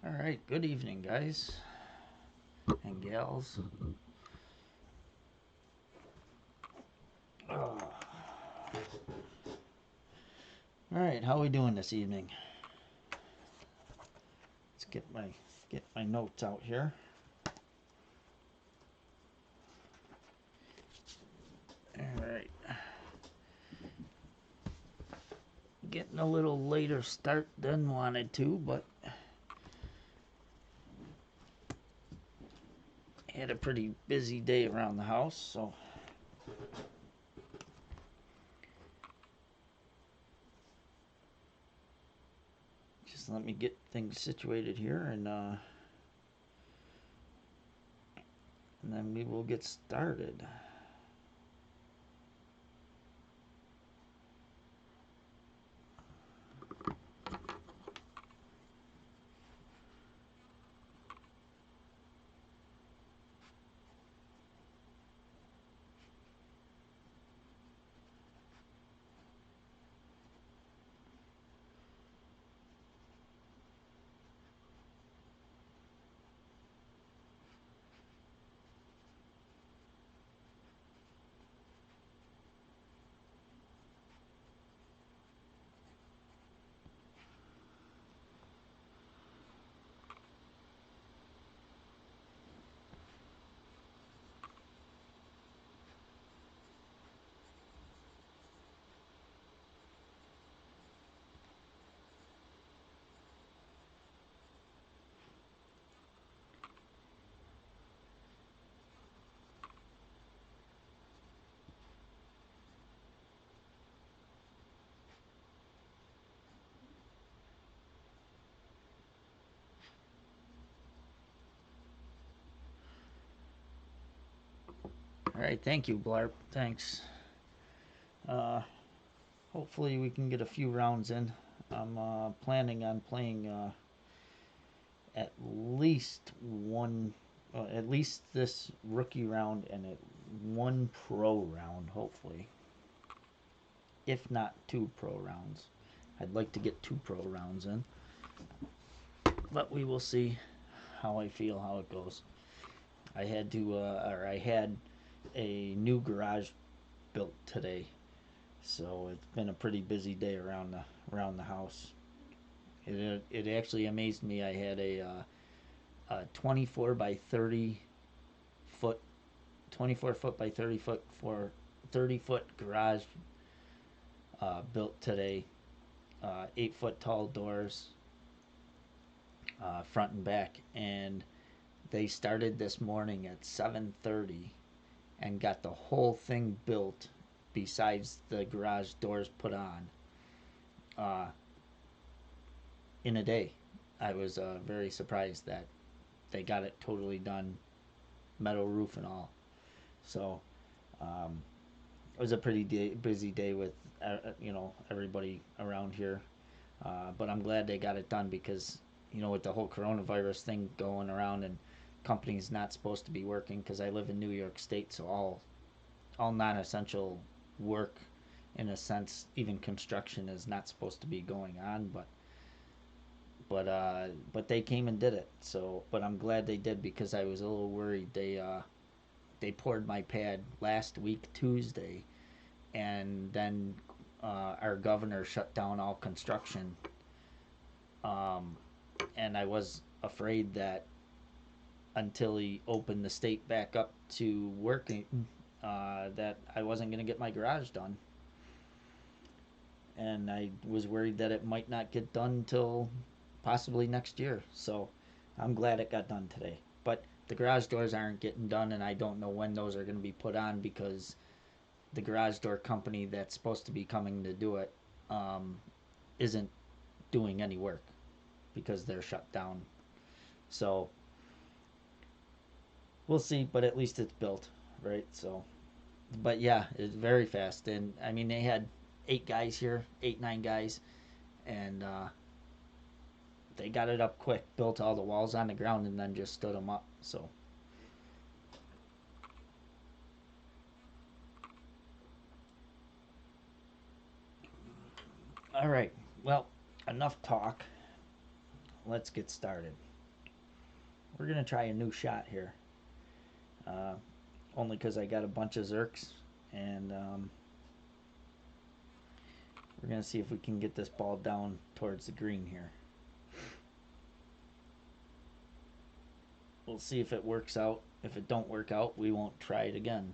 All right, good evening, guys and gals. All right, how are we doing this evening? Let's get my notes out here. All right, getting a little later start than wanted to, but had a pretty busy day around the house, so just let me get things situated here, and then we will get started. All right, thank you, Blarp. Thanks. Uh, Hopefully we can get a few rounds in. I'm planning on playing at least one, at least this rookie round and one pro round, hopefully. If not two pro rounds. I'd like to get two pro rounds in. But we will see how I feel, how it goes. I had a new garage built today, so it's been a pretty busy day around the house. It actually amazed me. I had a 24 by 30 foot 24 foot by 30 foot for 30-foot garage built today. 8-foot tall doors, front and back, and they started this morning at 7:30 and got the whole thing built besides the garage doors put on uh, in a day. I was very surprised that they got it totally done, metal roof and all. So um, it was a pretty busy day with everybody around here. But I'm glad they got it done because with the whole coronavirus thing going around and companies not supposed to be working, because I live in New York State, so all non-essential work, in a sense, even construction, is not supposed to be going on. But they came and did it. So, but I'm glad they did, because I was a little worried. They poured my pad last week Tuesday, and then our governor shut down all construction. Um, and I was afraid that until he opened the state back up to working, that I wasn't going to get my garage done. And I was worried that it might not get done until possibly next year. So I'm glad it got done today. But the garage doors aren't getting done, and I don't know when those are going to be put on, because the garage door company that's supposed to be coming to do it um, isn't doing any work because they're shut down. So we'll see, but at least it's built, right? So, but yeah, it's very fast. And I mean, they had 8 guys here, 8, 9 guys, and they got it up quick, built all the walls on the ground, and then just stood them up. So, all right, well, enough talk. Let's get started. We're going to try a new shot here. Uh, Only because I got a bunch of Zerks, and we're going to see if we can get this ball down towards the green here. We'll see if it works out. If it don't work out, we won't try it again.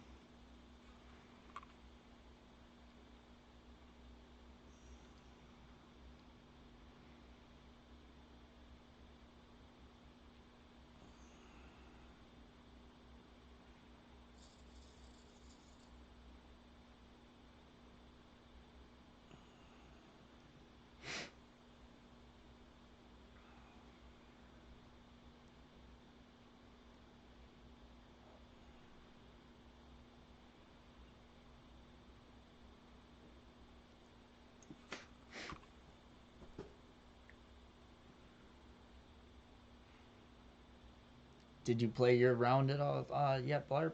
Did you play your round at all yet, Blarp?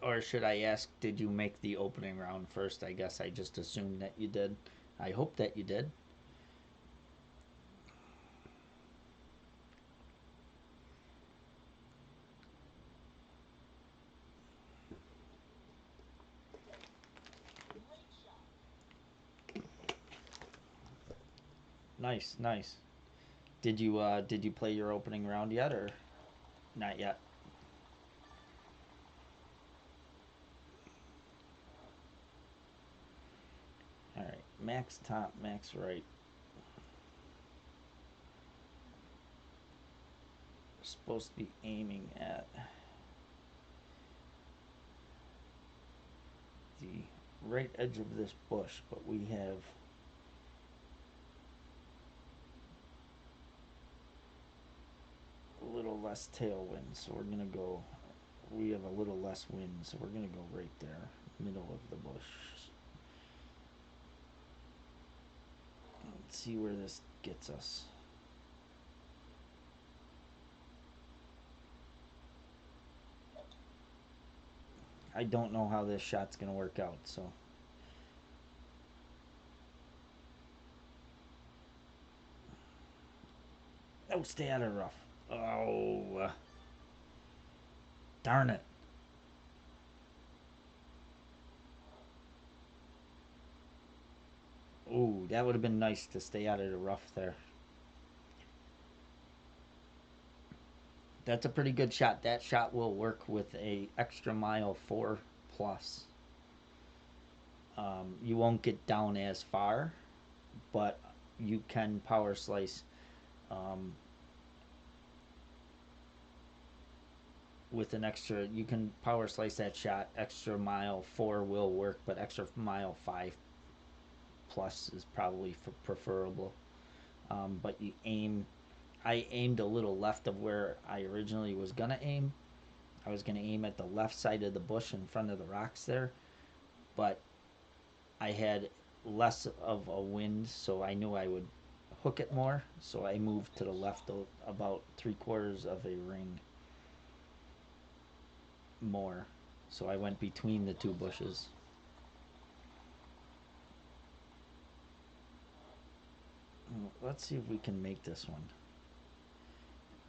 Or should I ask, did you make the opening round first? I guess I just assumed that you did. I hope that you did. Nice, nice. Did you play your opening round yet, or not yet? All right, max top, max right. We're supposed to be aiming at the right edge of this bush, but we have a little less tailwind, so we're gonna go. We have a little less wind, so we're gonna go right there, middle of the bush. Let's see where this gets us. I don't know how this shot's gonna work out, so. Oh, stay out of the rough. Oh, darn it. Ooh, that would have been nice to stay out of the rough there. That's a pretty good shot. That shot will work with a extra mile 4 plus. You won't get down as far, but you can power slice with an extra. You can power slice that shot. Extra mile 4 will work, but extra mile 5 plus is probably preferable. But you aim. I aimed a little left of where I originally was gonna aim. I was gonna aim at the left side of the bush in front of the rocks there, but I had less of a wind, so I knew I would hook it more. So I moved to the left about 3/4 of a ring more. So I went between the two bushes. Let's see if we can make this one.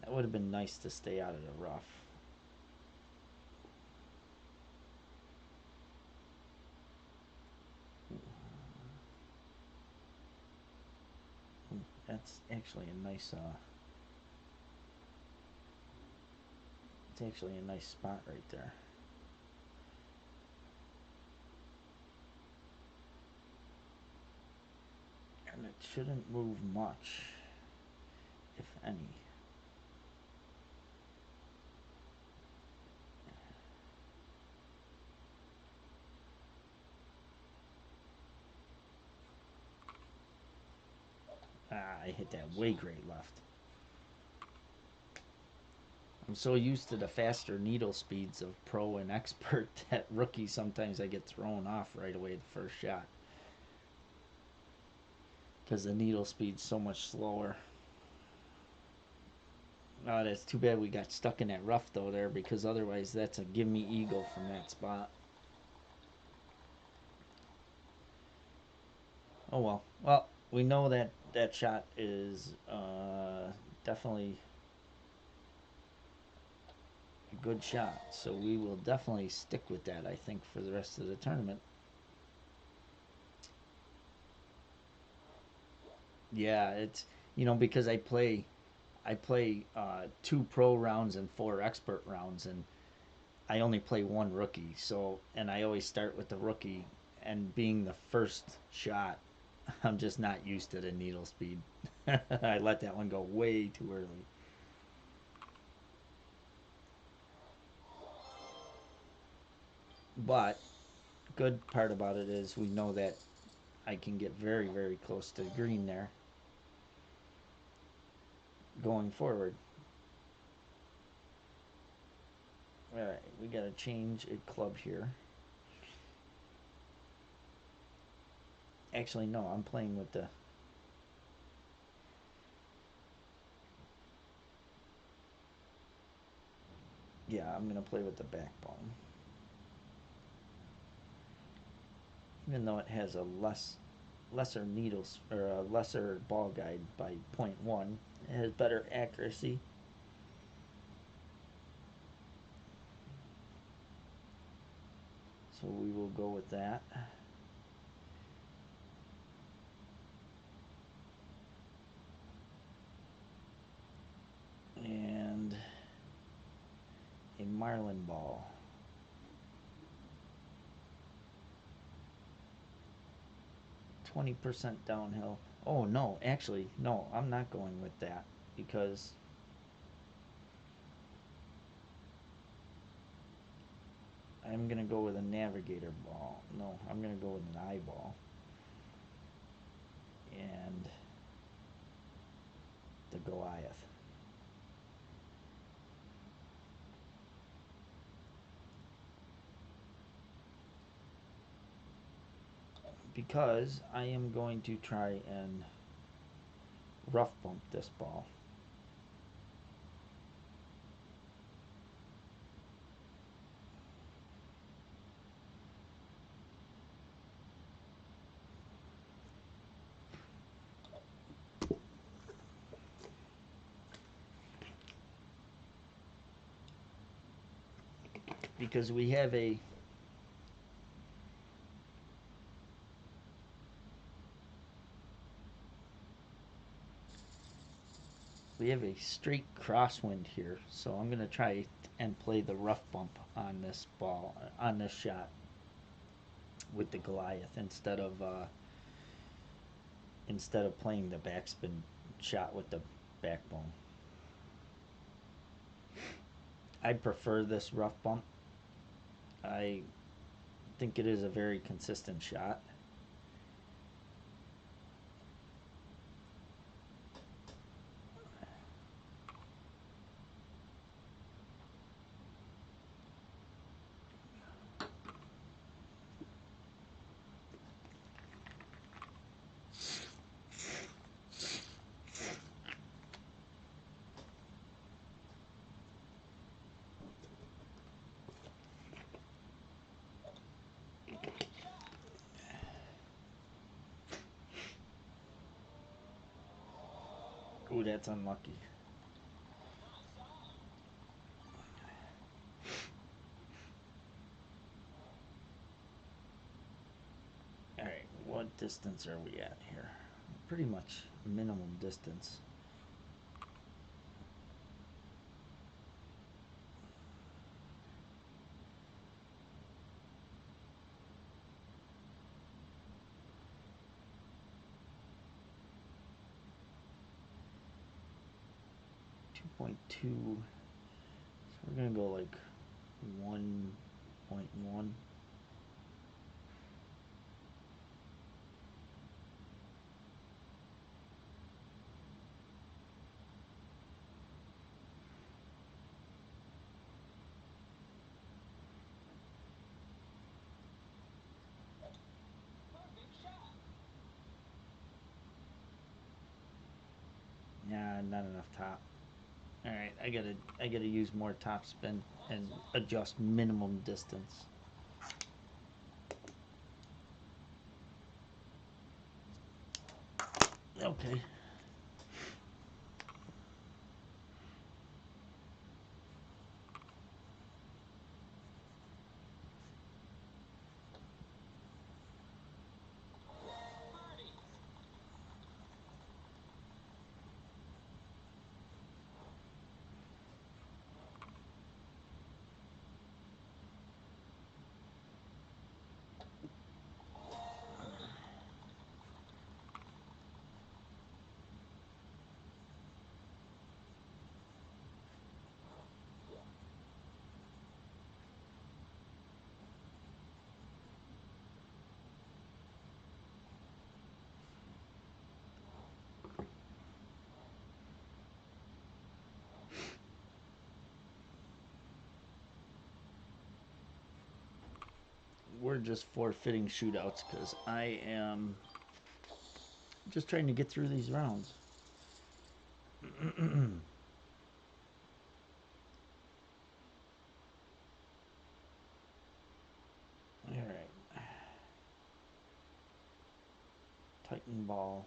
That would have been nice to stay out of the rough. That's actually a nice it's actually a nice spot right there. And it shouldn't move much, if any. I hit that way great left. I'm so used to the faster needle speeds of pro and expert that rookie sometimes I get thrown off right away the first shot. Because the needle speed's so much slower. Oh, that's too bad we got stuck in that rough though there, because otherwise that's a give me eagle from that spot. Oh well. Well, we know that that shot is definitely good shot. So we will definitely stick with that, I think, for the rest of the tournament. Yeah, it's because I play 2 pro rounds and 4 expert rounds, and I only play one rookie. So and I always start with the rookie, and being the first shot, I'm just not used to the needle speed. I let that one go way too early. But good part about it is we know that I can get very, very close to green there going forward. All right, we got to change a club here. Actually, no, I'm playing with the. Yeah, I'm gonna play with the backbone, even though it has a lesser needles or a lesser ball guide by zero point 0.1. It has better accuracy. So we will go with that. And a marlin ball. 20% downhill. Oh no, actually, no, I'm not going with that because I'm gonna go with a navigator ball. No, I'm gonna go with an eyeball. And the Goliath. Because I am going to try and rough bump this ball. Because we have a straight crosswind here, so I'm gonna try and play the rough bump on this ball on this shot with the Goliath instead of playing the backspin shot with the backbone. I prefer this rough bump. I think it is a very consistent shot. Ooh, that's unlucky. Alright, what distance are we at here? Pretty much minimum distance. Two 2.2. So we're gonna go like 1.1. Yeah, not enough top. Alright, I gotta use more top spin and adjust minimum distance. Okay. we're just forfeiting shootouts because I am just trying to get through these rounds. Alright. Titan ball.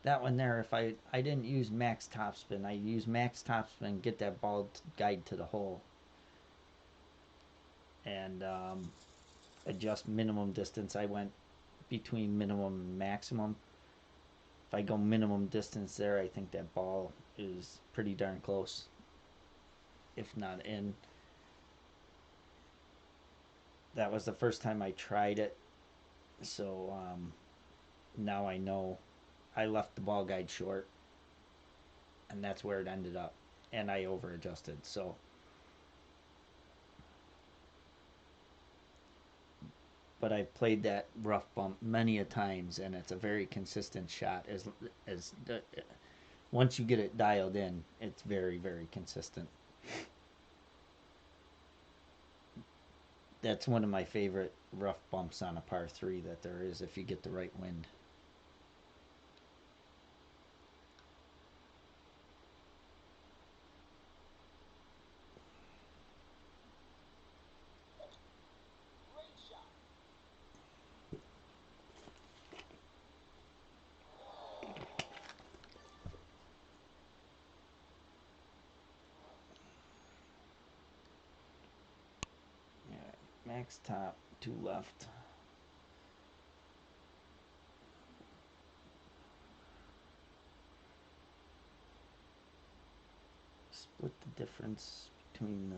That one there, if I didn't use max topspin, I use max topspin, get that ball guide to the hole, and adjust minimum distance. I went between minimum and maximum. If I go minimum distance there, I think that ball is pretty darn close, if not in. That was the first time I tried it, so now I know. I left the ball guide short, and that's where it ended up, and I over adjusted. So but I've played that rough bump many a times, and it's a very consistent shot. As once you get it dialed in, it's very, very consistent. That's one of my favorite rough bumps on a par 3 that there is if you get the right wind. Max top, 2 left. Split the difference between the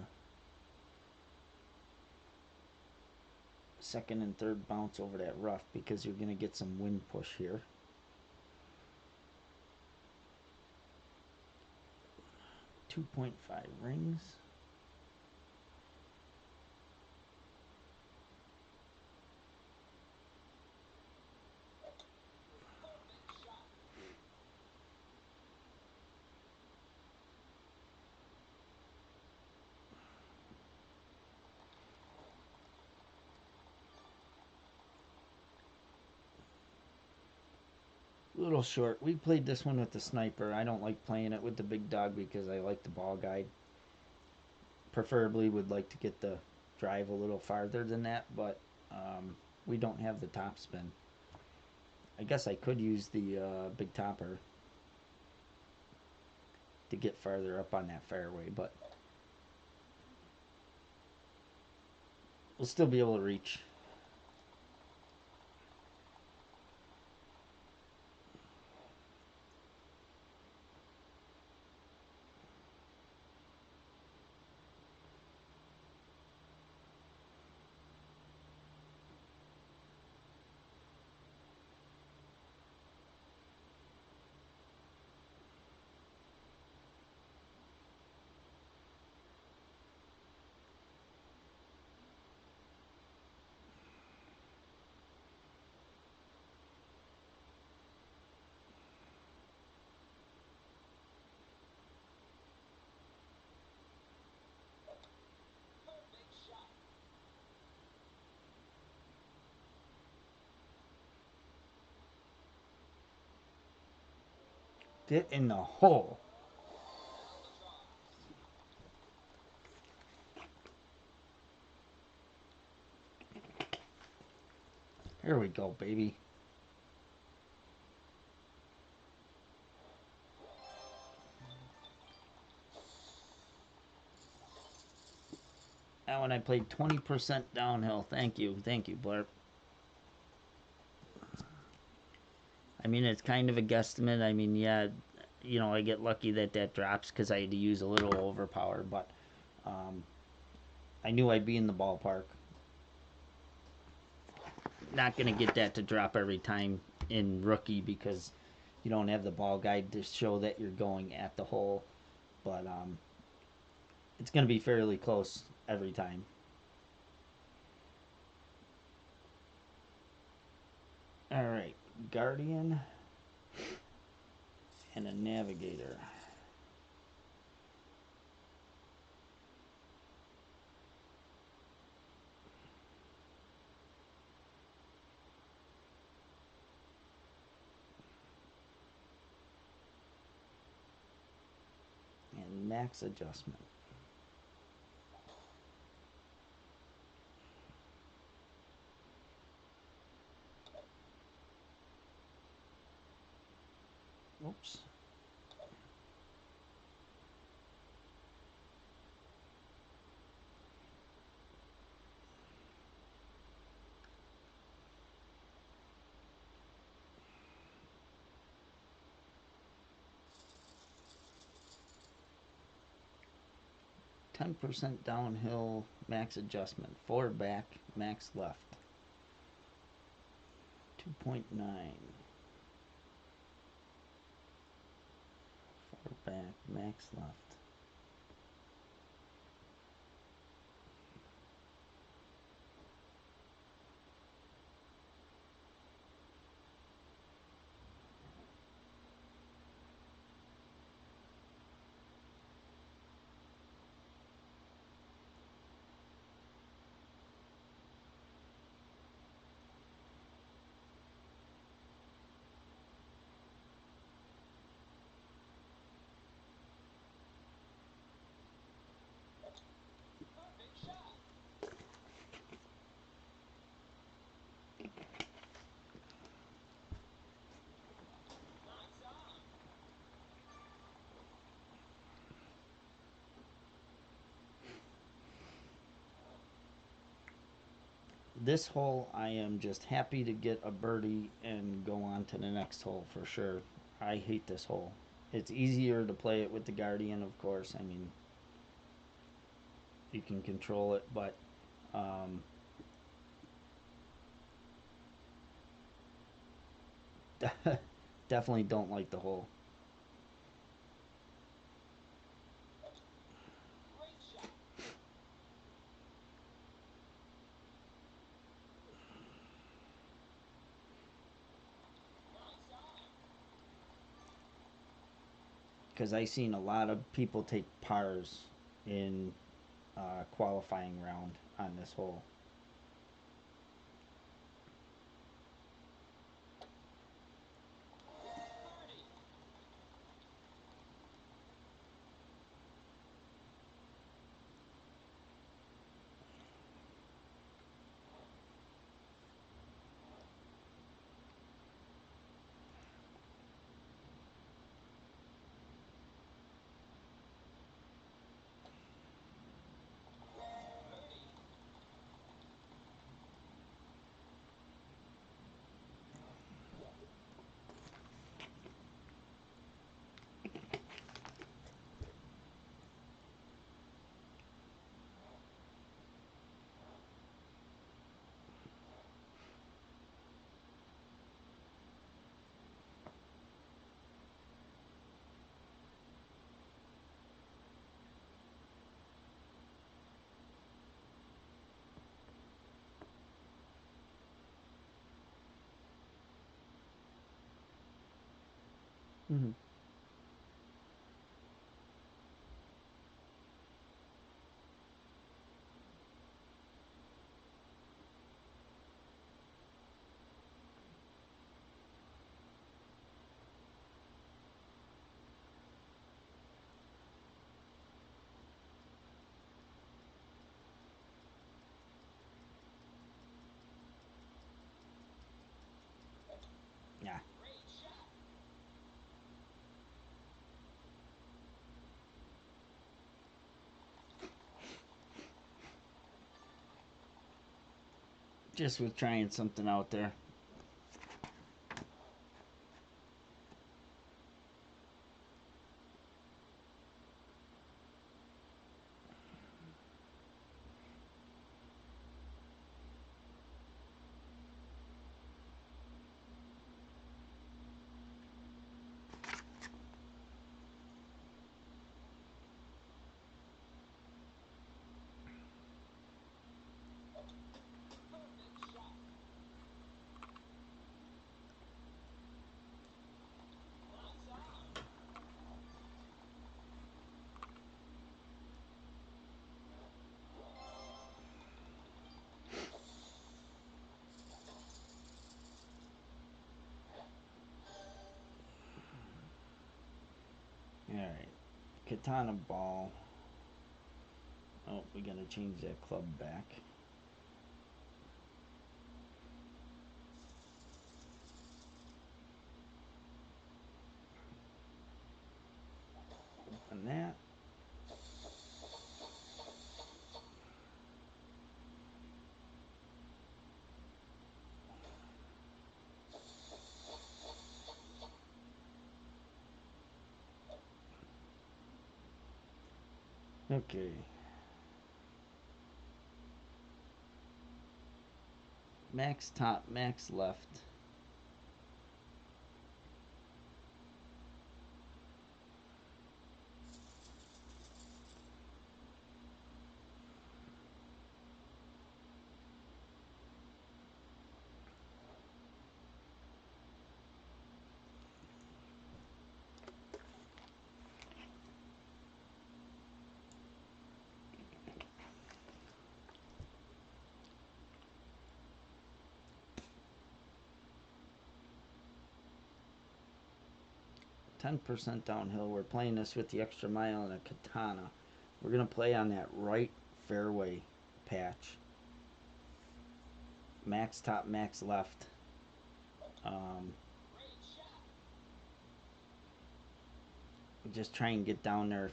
second and third bounce over that rough because you're going to get some wind push here. .5 rings. Little short. We played this one with the sniper. I don't like playing it with the big dog because I like the ball guide. Preferably would like to get the drive a little farther than that, but we don't have the top spin. I guess I could use the big topper to get farther up on that fairway, but we'll still be able to reach. Get in the hole. Here we go, baby. That one I played 20% downhill. Thank you, Blurp. I mean, it's kind of a guesstimate. I mean, yeah, you know, I get lucky that that drops because I had to use a little overpower, but I knew I'd be in the ballpark. Not going to get that to drop every time in rookie because you don't have the ball guide to show that you're going at the hole, but it's going to be fairly close every time. All right, Guardian and a Navigator. And max adjustment. Oops. %, downhill, max adjustment. 4 back, max left. 2.9. 4 back, max left. This hole, I am just happy to get a birdie and go on to the next hole for sure. I hate this hole. It's easier to play it with the Guardian, of course. I mean, you can control it, but definitely don't like the hole. Because I seen a lot of people take pars in qualifying round on this hole. Mm-hmm. Yeah. Just with trying something out there. Alright. Katana ball. Oh, we gotta change that club back. Open that. Okay. Max top, max left. %10 downhill. We're playing this with the extra mile and a katana. We're gonna play on that right fairway patch. Max top, max left. Just try and get down there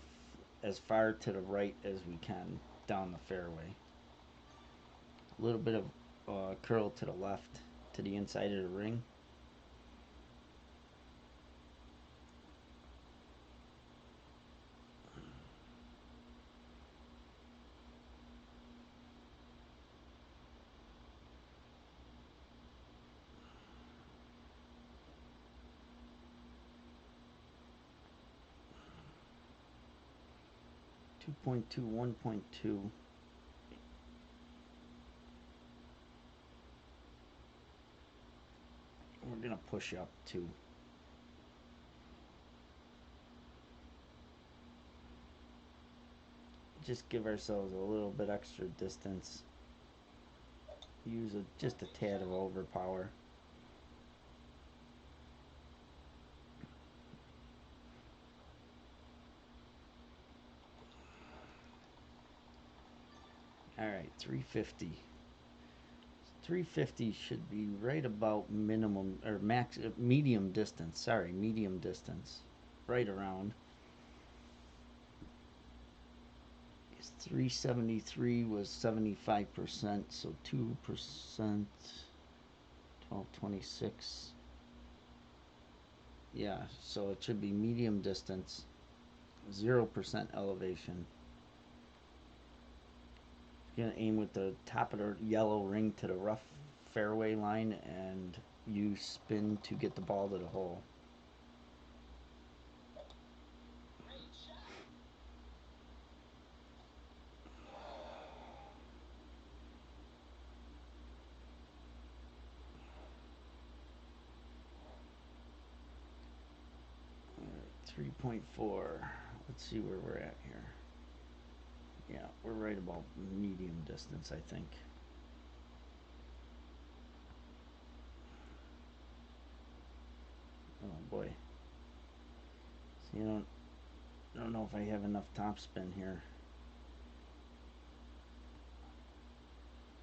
as far to the right as we can down the fairway. A little bit of curl to the left to the inside of the ring. Two 2.2, 1.2. We're gonna push up too. Just give ourselves a little bit extra distance. Use just a tad of overpower. Alright, 350. 350 should be right about minimum or max medium distance. Sorry, medium distance. Right around. 373 was 75%, so 2%, 1226. Yeah, so it should be medium distance, 0% elevation. You're gonna aim with the top of the yellow ring to the rough fairway line and use spin to get the ball to the hole. All right, 3.4. Let's see where we're at here. Yeah, we're right about medium distance, I think. Oh boy. See, I don't know if I have enough topspin here.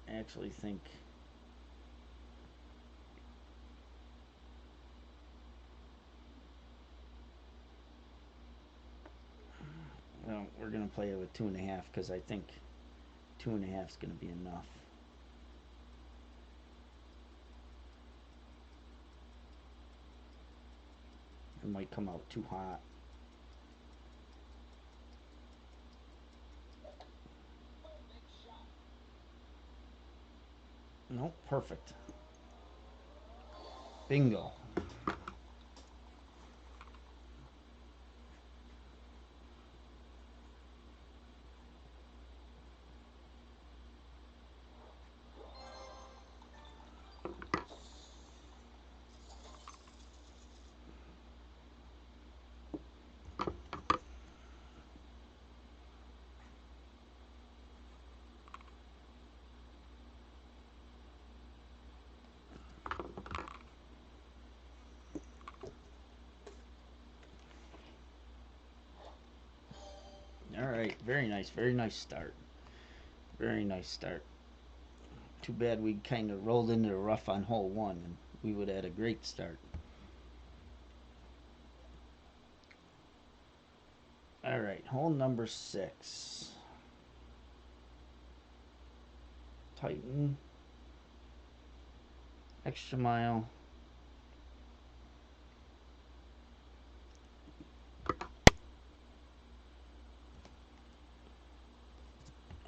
I actually think well, we're gonna play it with 2.5 because I think 2.5 is gonna be enough. It might come out too hot. Nope, perfect. Bingo. All right, very nice start. Very nice start. Too bad we kind of rolled into the rough on hole one, and we would have had a great start. All right, hole number 6. Tighten. Extra mile.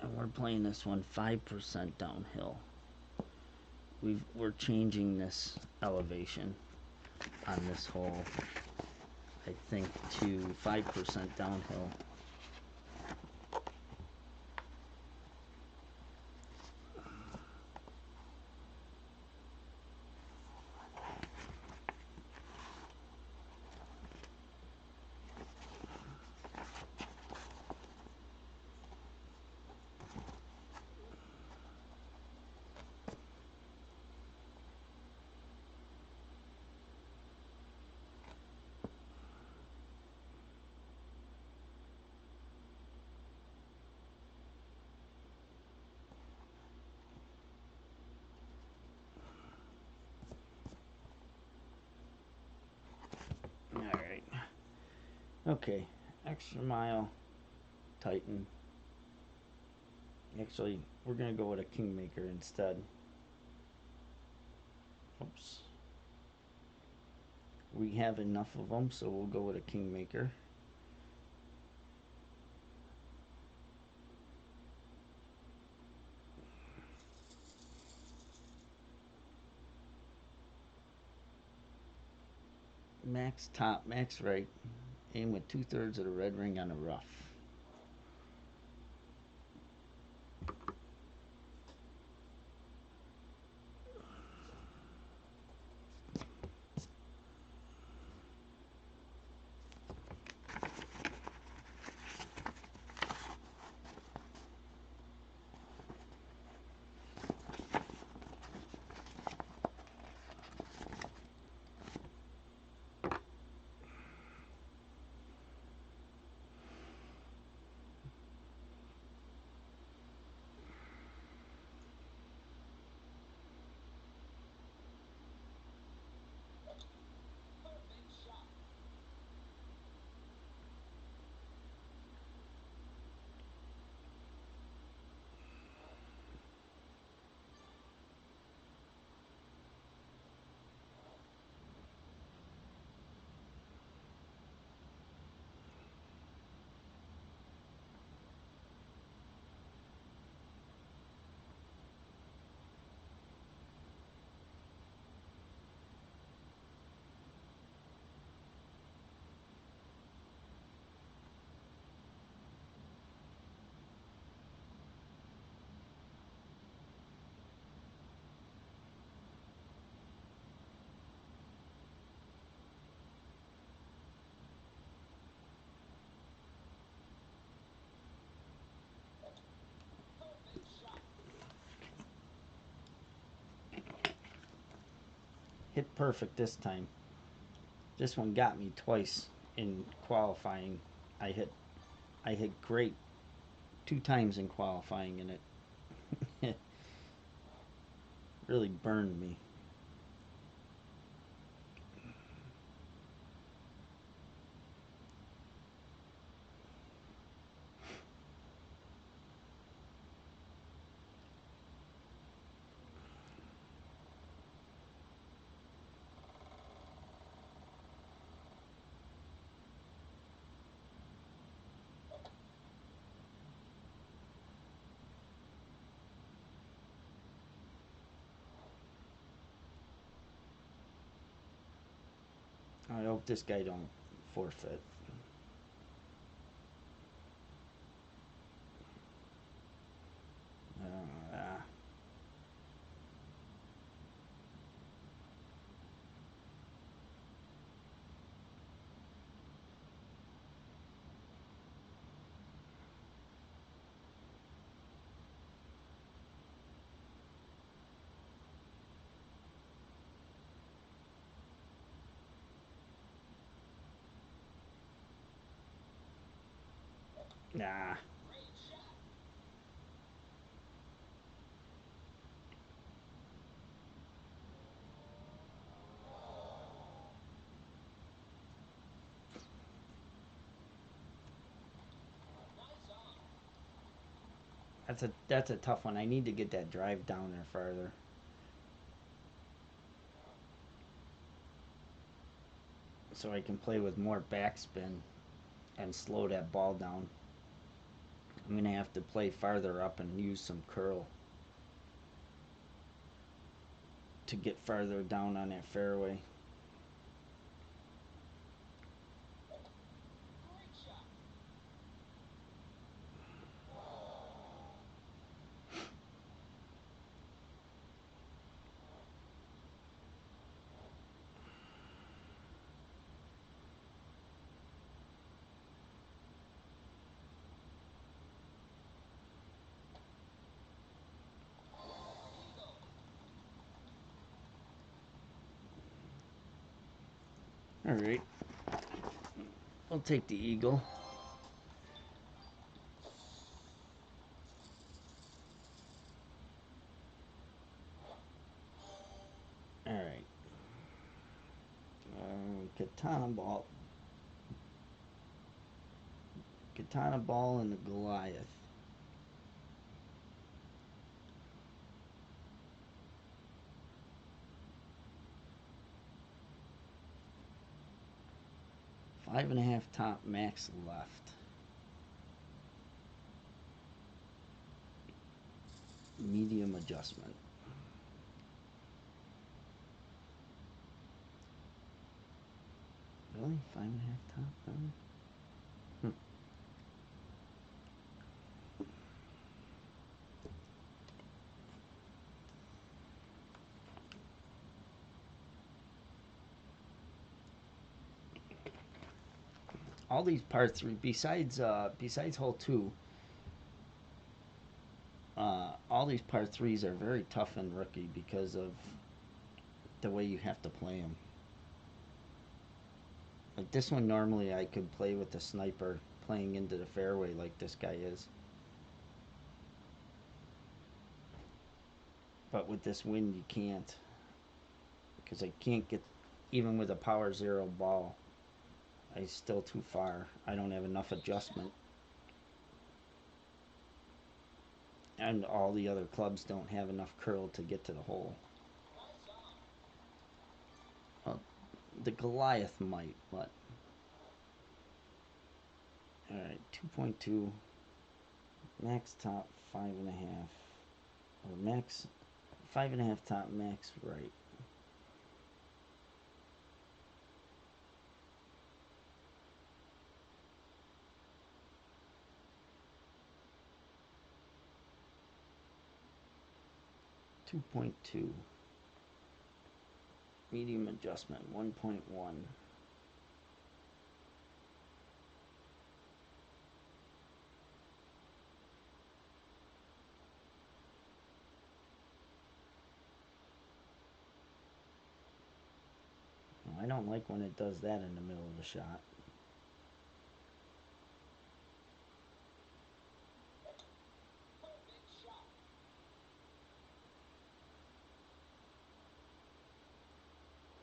And we're playing this one 5% downhill. We're changing this elevation on this hole, I think, to 5% downhill. Alright. Okay. Extra mile. Tighten. Actually, we're going to go with a Kingmaker instead. Oops. We have enough of them, so we'll go with a Kingmaker. Max top, max right. Aim with 2/3 of the red ring on the rough. Hit perfect this time. This one got me twice in qualifying. I hit great 2 times in qualifying, and it really burned me. I hope this guy don't forfeit. Uh, Nah. That's a tough one. I need to get that drive down there farther so I can play with more backspin and slow that ball down. I'm gonna have to play farther up and use some curl to get farther down on that fairway. All right, I'll take the eagle. All right, katana ball, katana ball, and the Goliath. Five and a half top max left. Medium adjustment. Really? Five and a half top? Really? All these par three, besides hole two, all these par threes are very tough in rookie because of the way you have to play them. Like this one, normally I could play with the sniper playing into the fairway like this guy is. But with this wind, you can't. Because I can't get, even with a power zero ball, I'm still too far. I don't have enough adjustment. And all the other clubs don't have enough curl to get to the hole. Well, the Goliath might, but. Alright, 2.2. Max top, 5.5. Or max, 5.5 top, max right. Two point two. Medium adjustment 1.1. I don't like when it does that in the middle of the shot.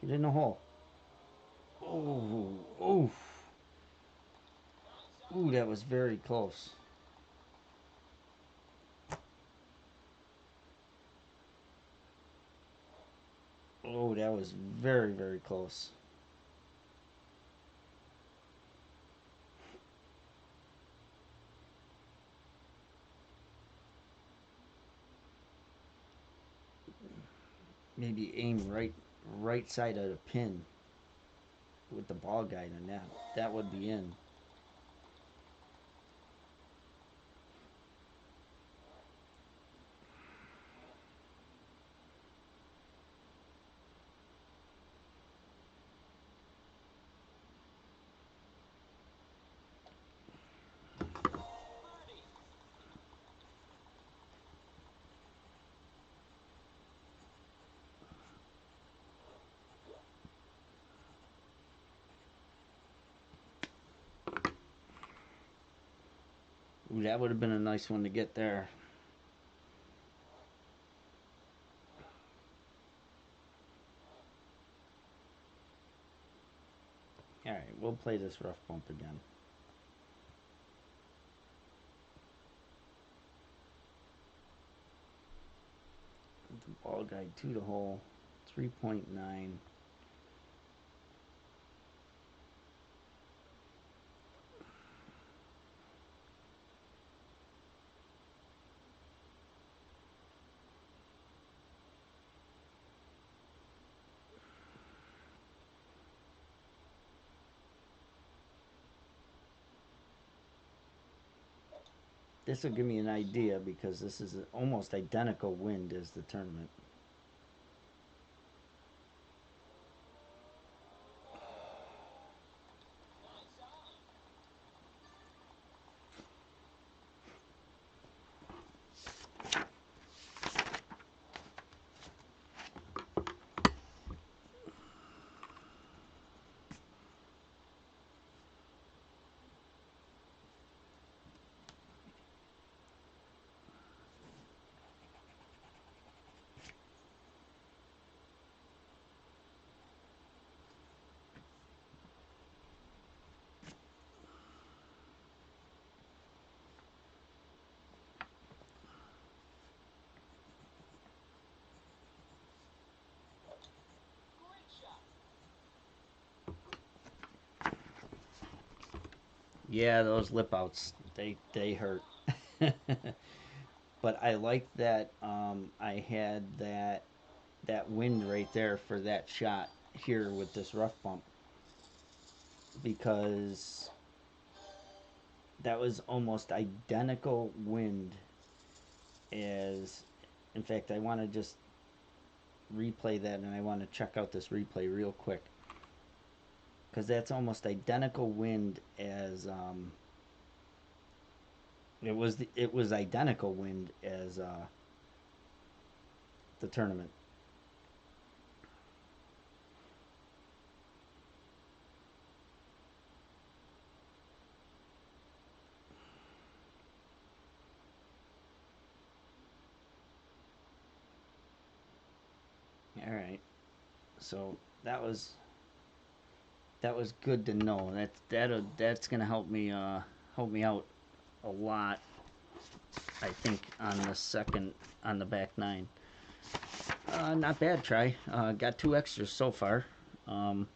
Get in the hole. Oh, oof. Ooh, that was very close. Oh, that was very, very close. Maybe aim right side of the pin with the ball guide, and that would be in. Ooh, that would have been a nice one to get there. Alright, we'll play this rough bump again. The ball guide to the hole. 3.9. This will give me an idea because this is an almost identical wind as the tournament. Yeah, those lip outs, they hurt. But I like that I had that wind right there for that shot here with this rough bump because that was almost identical wind as. In fact, I want to just replay that and I want to check out this replay real quick because that's almost identical wind as it was identical wind as the tournament. All right, so that was good to know. That's gonna help me out a lot. I think on the second on the back nine. Not bad try. Got two extras so far. Um,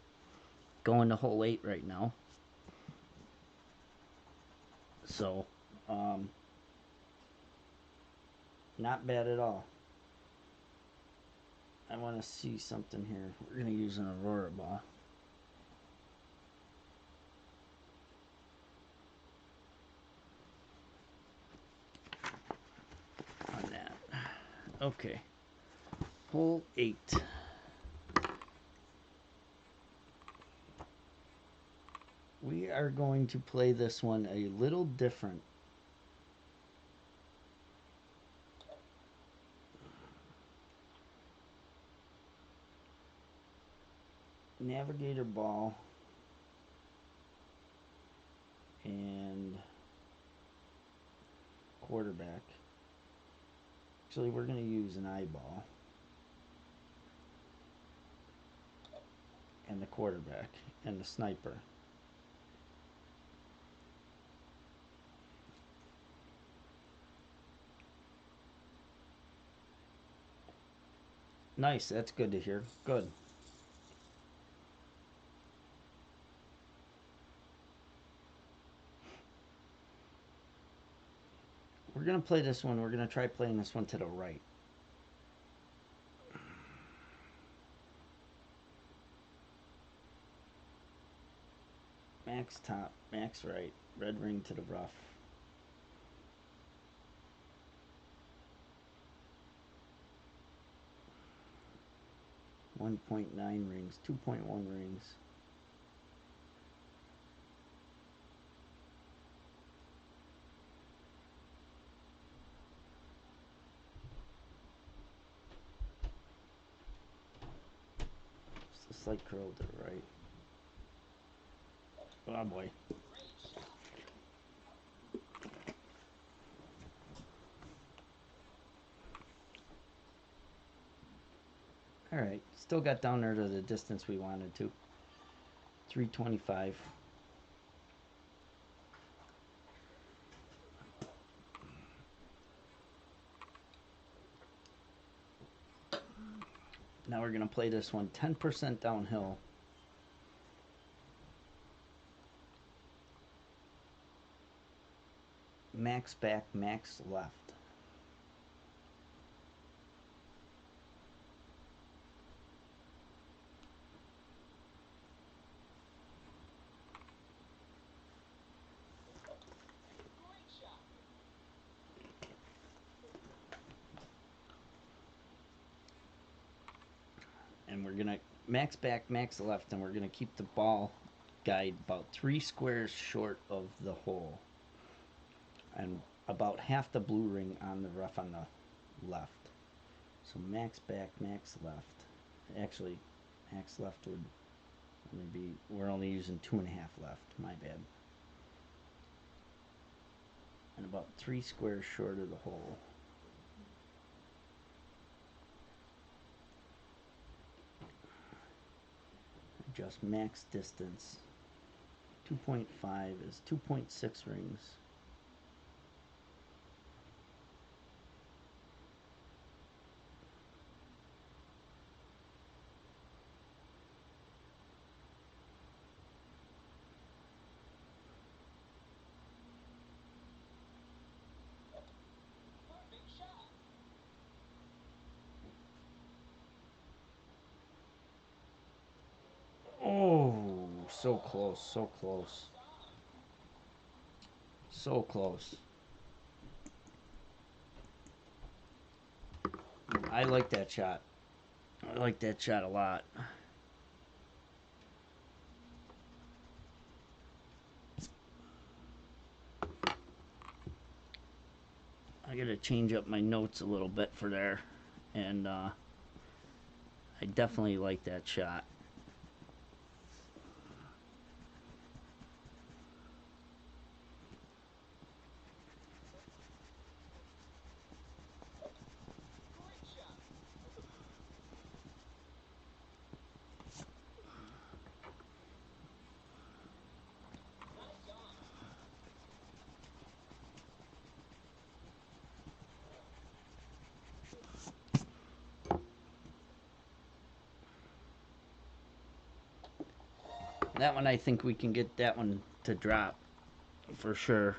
Going to hole 8 right now. So, um, not bad at all. I want to see something here. We're going to use an Aurora ball. On that. Okay. Hole 8. We are going to play this one a little different. Navigator ball and quarterback. Actually, we're going to use an eyeball and the quarterback and the sniper. Nice, that's good to hear. Good. We're going to play this one. We're going to try playing this one to the right. Max top, max right, red ring to the rough. 1.9 rings, 2.1 rings. It's a slight curl to the right. Oh boy. Alright, still got down there to the distance we wanted to. 325. Now we're going to play this one 10% downhill. Max back, max left. And we're going to max back, max left, and we're going to keep the ball guide about 3 squares short of the hole. And about half the blue ring on the rough on the left. So max back, max left. Actually, max left would only be, we're only using 2.5 left, my bad. And about 3 squares short of the hole. Adjust max distance. 2.5 is 2.6 rings. Oh, so close, so close. So close. I like that shot. I like that shot a lot. I gotta change up my notes a little bit for there. And I definitely like that shot. That one, I think we can get that one to drop for sure.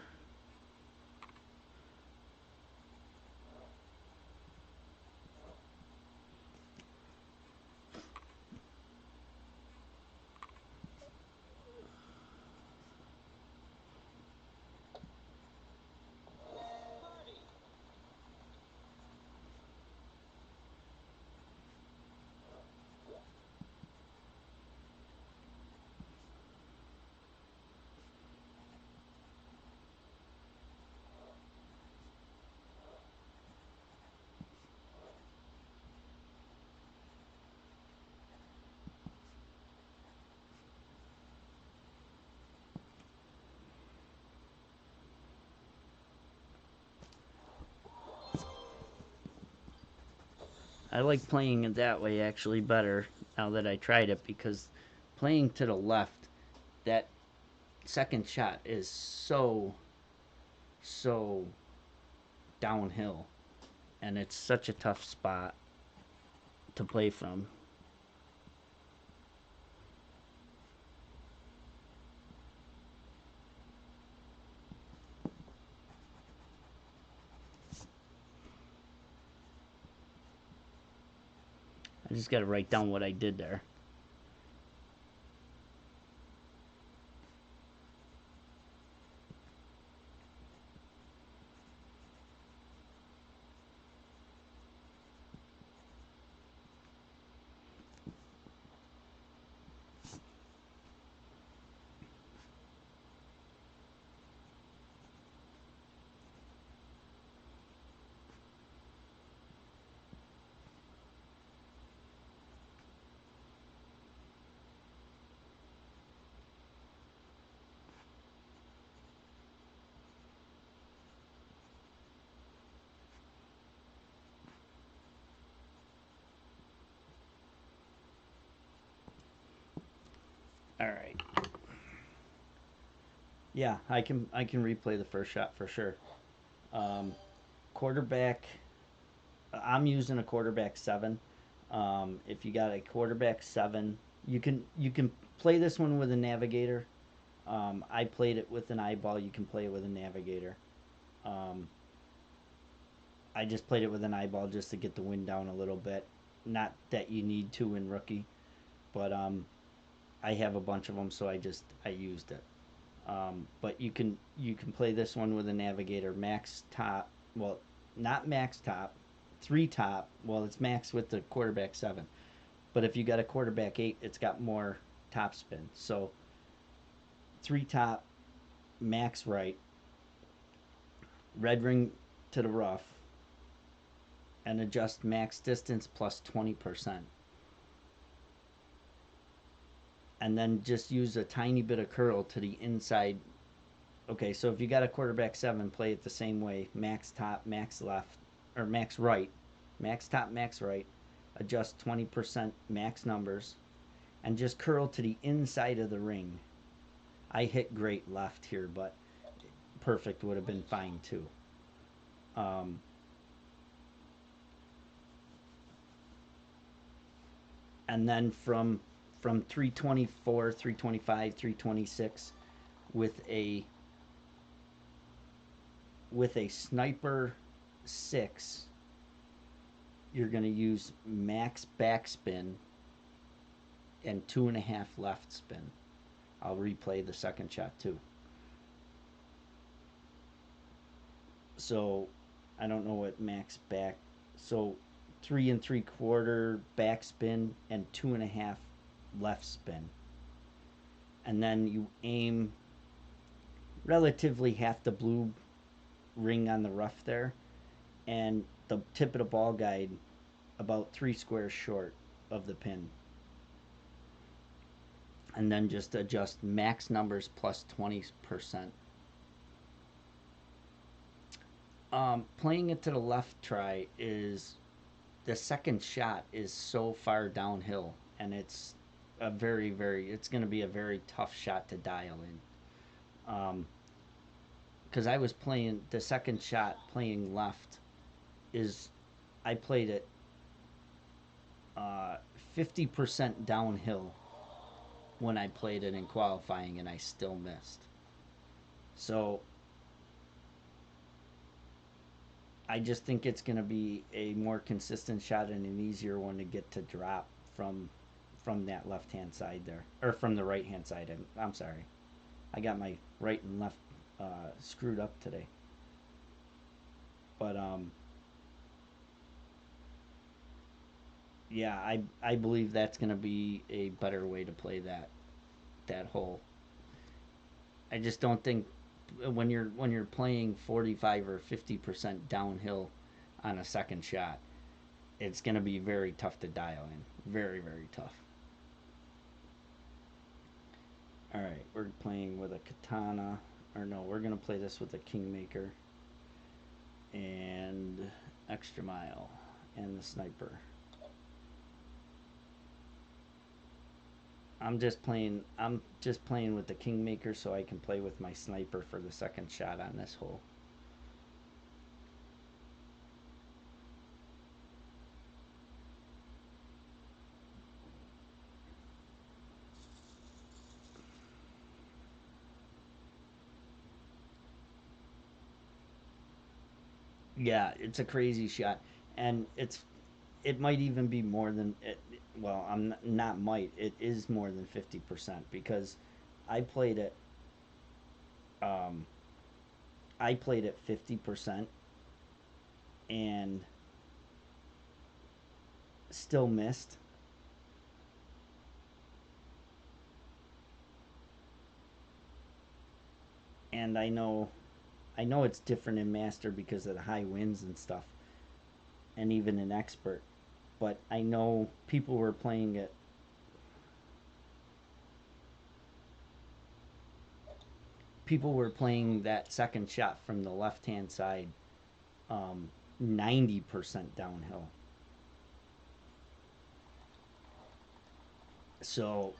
I like playing it that way actually better now that I tried it, because playing to the left, that second shot is so downhill, and it's such a tough spot to play from. I just got to write down what I did there. All right. Yeah, I can replay the first shot for sure. Um, Quarterback. I'm using a quarterback 7. If you got a quarterback 7, you can play this one with a navigator. I played it with an eyeball. You can play it with a navigator. Um, I just played it with an eyeball just to get the wind down a little bit. Not that you need to in rookie, but I have a bunch of them, so I used it. But you can play this one with a navigator. Max top, well, not max top, 3 top. Well, it's max with the quarterback 7. But if you got a quarterback 8, it's got more top spin. So 3 top, max right, red ring to the rough, and adjust max distance plus 20%. And then just use a tiny bit of curl to the inside. Okay, so if you got a quarterback 7, play it the same way. Max top, max left, or max right. Max top, max right. Adjust 20% max numbers. And just curl to the inside of the ring. I hit great left here, but perfect would have been fine too. Um, and then from 324, 325, 326 with a sniper 6, you're going to use max backspin and 2.5 left spin. I'll replay the second shot too. So I don't know what max back. So 3 3/4 backspin and 2.5 left spin, and then you aim relatively half the blue ring on the rough there, and the tip of the ball guide about 3 squares short of the pin, and then just adjust max numbers plus 20%. Playing it to the left try is the second shot is so far downhill, and it's it's going to be a very tough shot to dial in. Because I was playing the second shot playing left is I played it 50% downhill when I played it in qualifying, and I still missed. So I just think it's going to be a more consistent shot and an easier one to get to drop from that left hand side there, or from the right hand side. I'm sorry, I got my right and left screwed up today. But yeah, I believe that's going to be a better way to play that hole. I just don't think when you're playing 45 or 50% downhill on a second shot, it's going to be very tough to dial in. Very, very tough. All right, we're playing with a katana, or no, we're going to play this with a kingmaker and extra mile and the sniper. I'm just playing with the kingmaker so I can play with my sniper for the second shot on this hole. Yeah, it's a crazy shot, and it might even be more than it. Well, I'm not might. It is more than 50% because I played it. Um, I played it 50% and still missed. And I know it's different in master because of the high winds and stuff, and even in expert. But I know people were playing that second shot from the left hand side, 90% downhill. So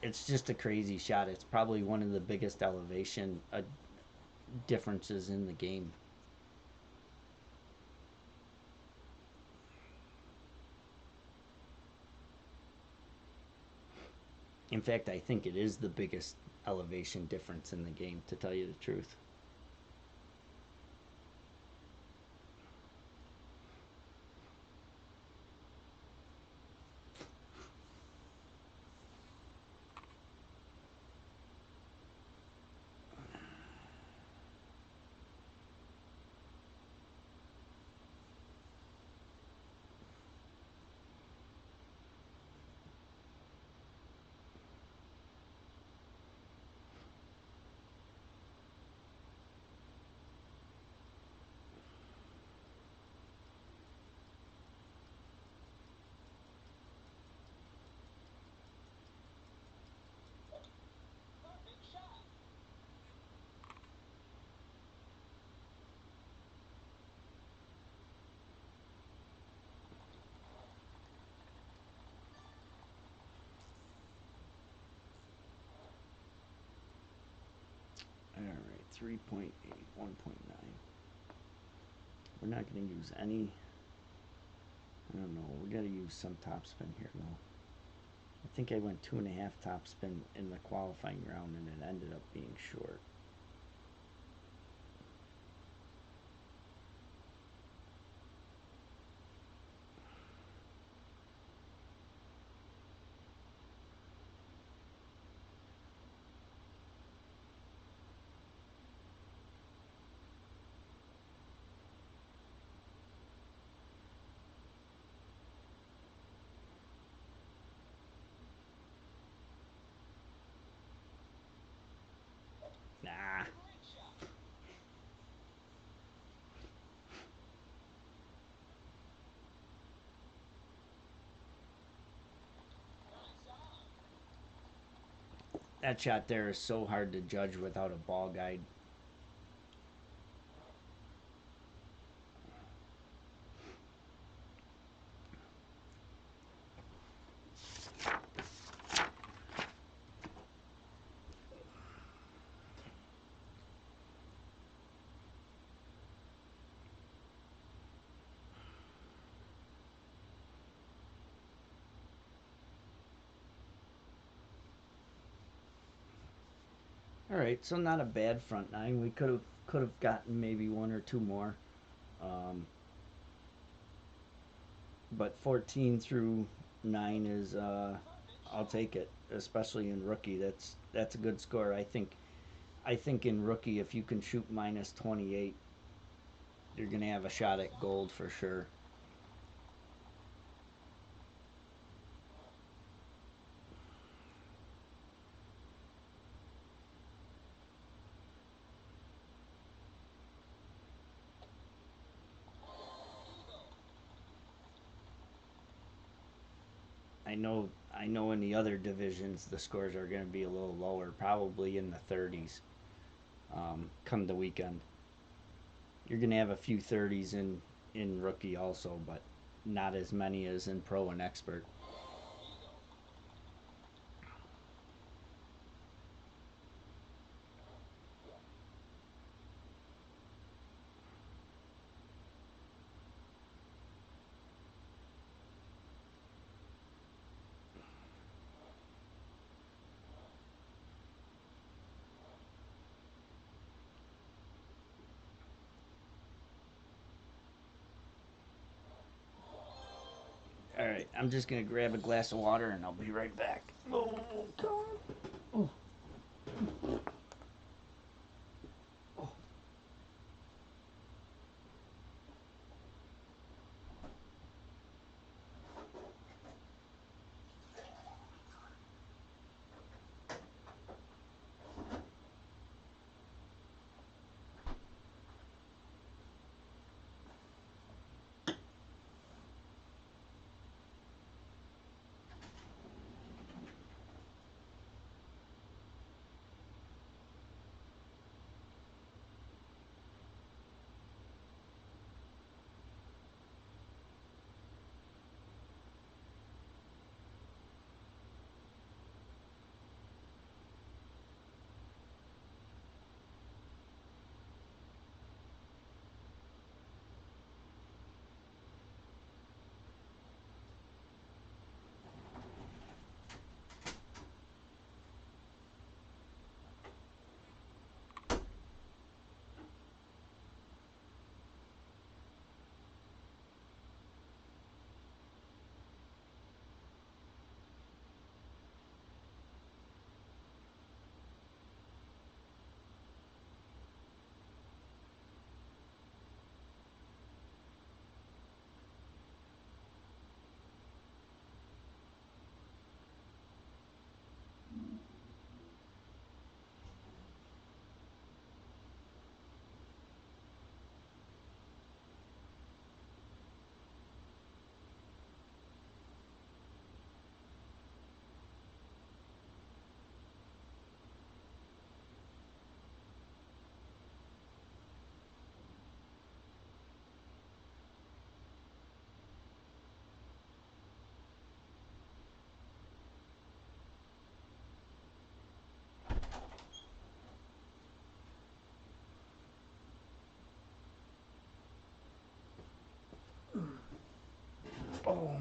it's just a crazy shot. It's probably one of the biggest elevation differences in the game. In fact, I think it is the biggest elevation difference in the game, to tell you the truth. All right, 3.8, 1.9. We're not going to use any. I don't know. We got to use some topspin here, though. I think I went 2.5 topspin in the qualifying round, and it ended up being short. Nah. That shot there is so hard to judge without a ball guide. All right, so not a bad front nine. We could have gotten maybe one or two more, um, but 14 through 9 is I'll take it, especially in rookie. That's a good score. I think in rookie, if you can shoot minus 28, you're gonna have a shot at gold for sure. I know in the other divisions the scores are going to be a little lower, probably in the 30s. Come the weekend, you're going to have a few 30s in rookie also, but not as many as in pro and expert. All right, I'm just going to grab a glass of water and I'll be right back. Oh, God. Oh.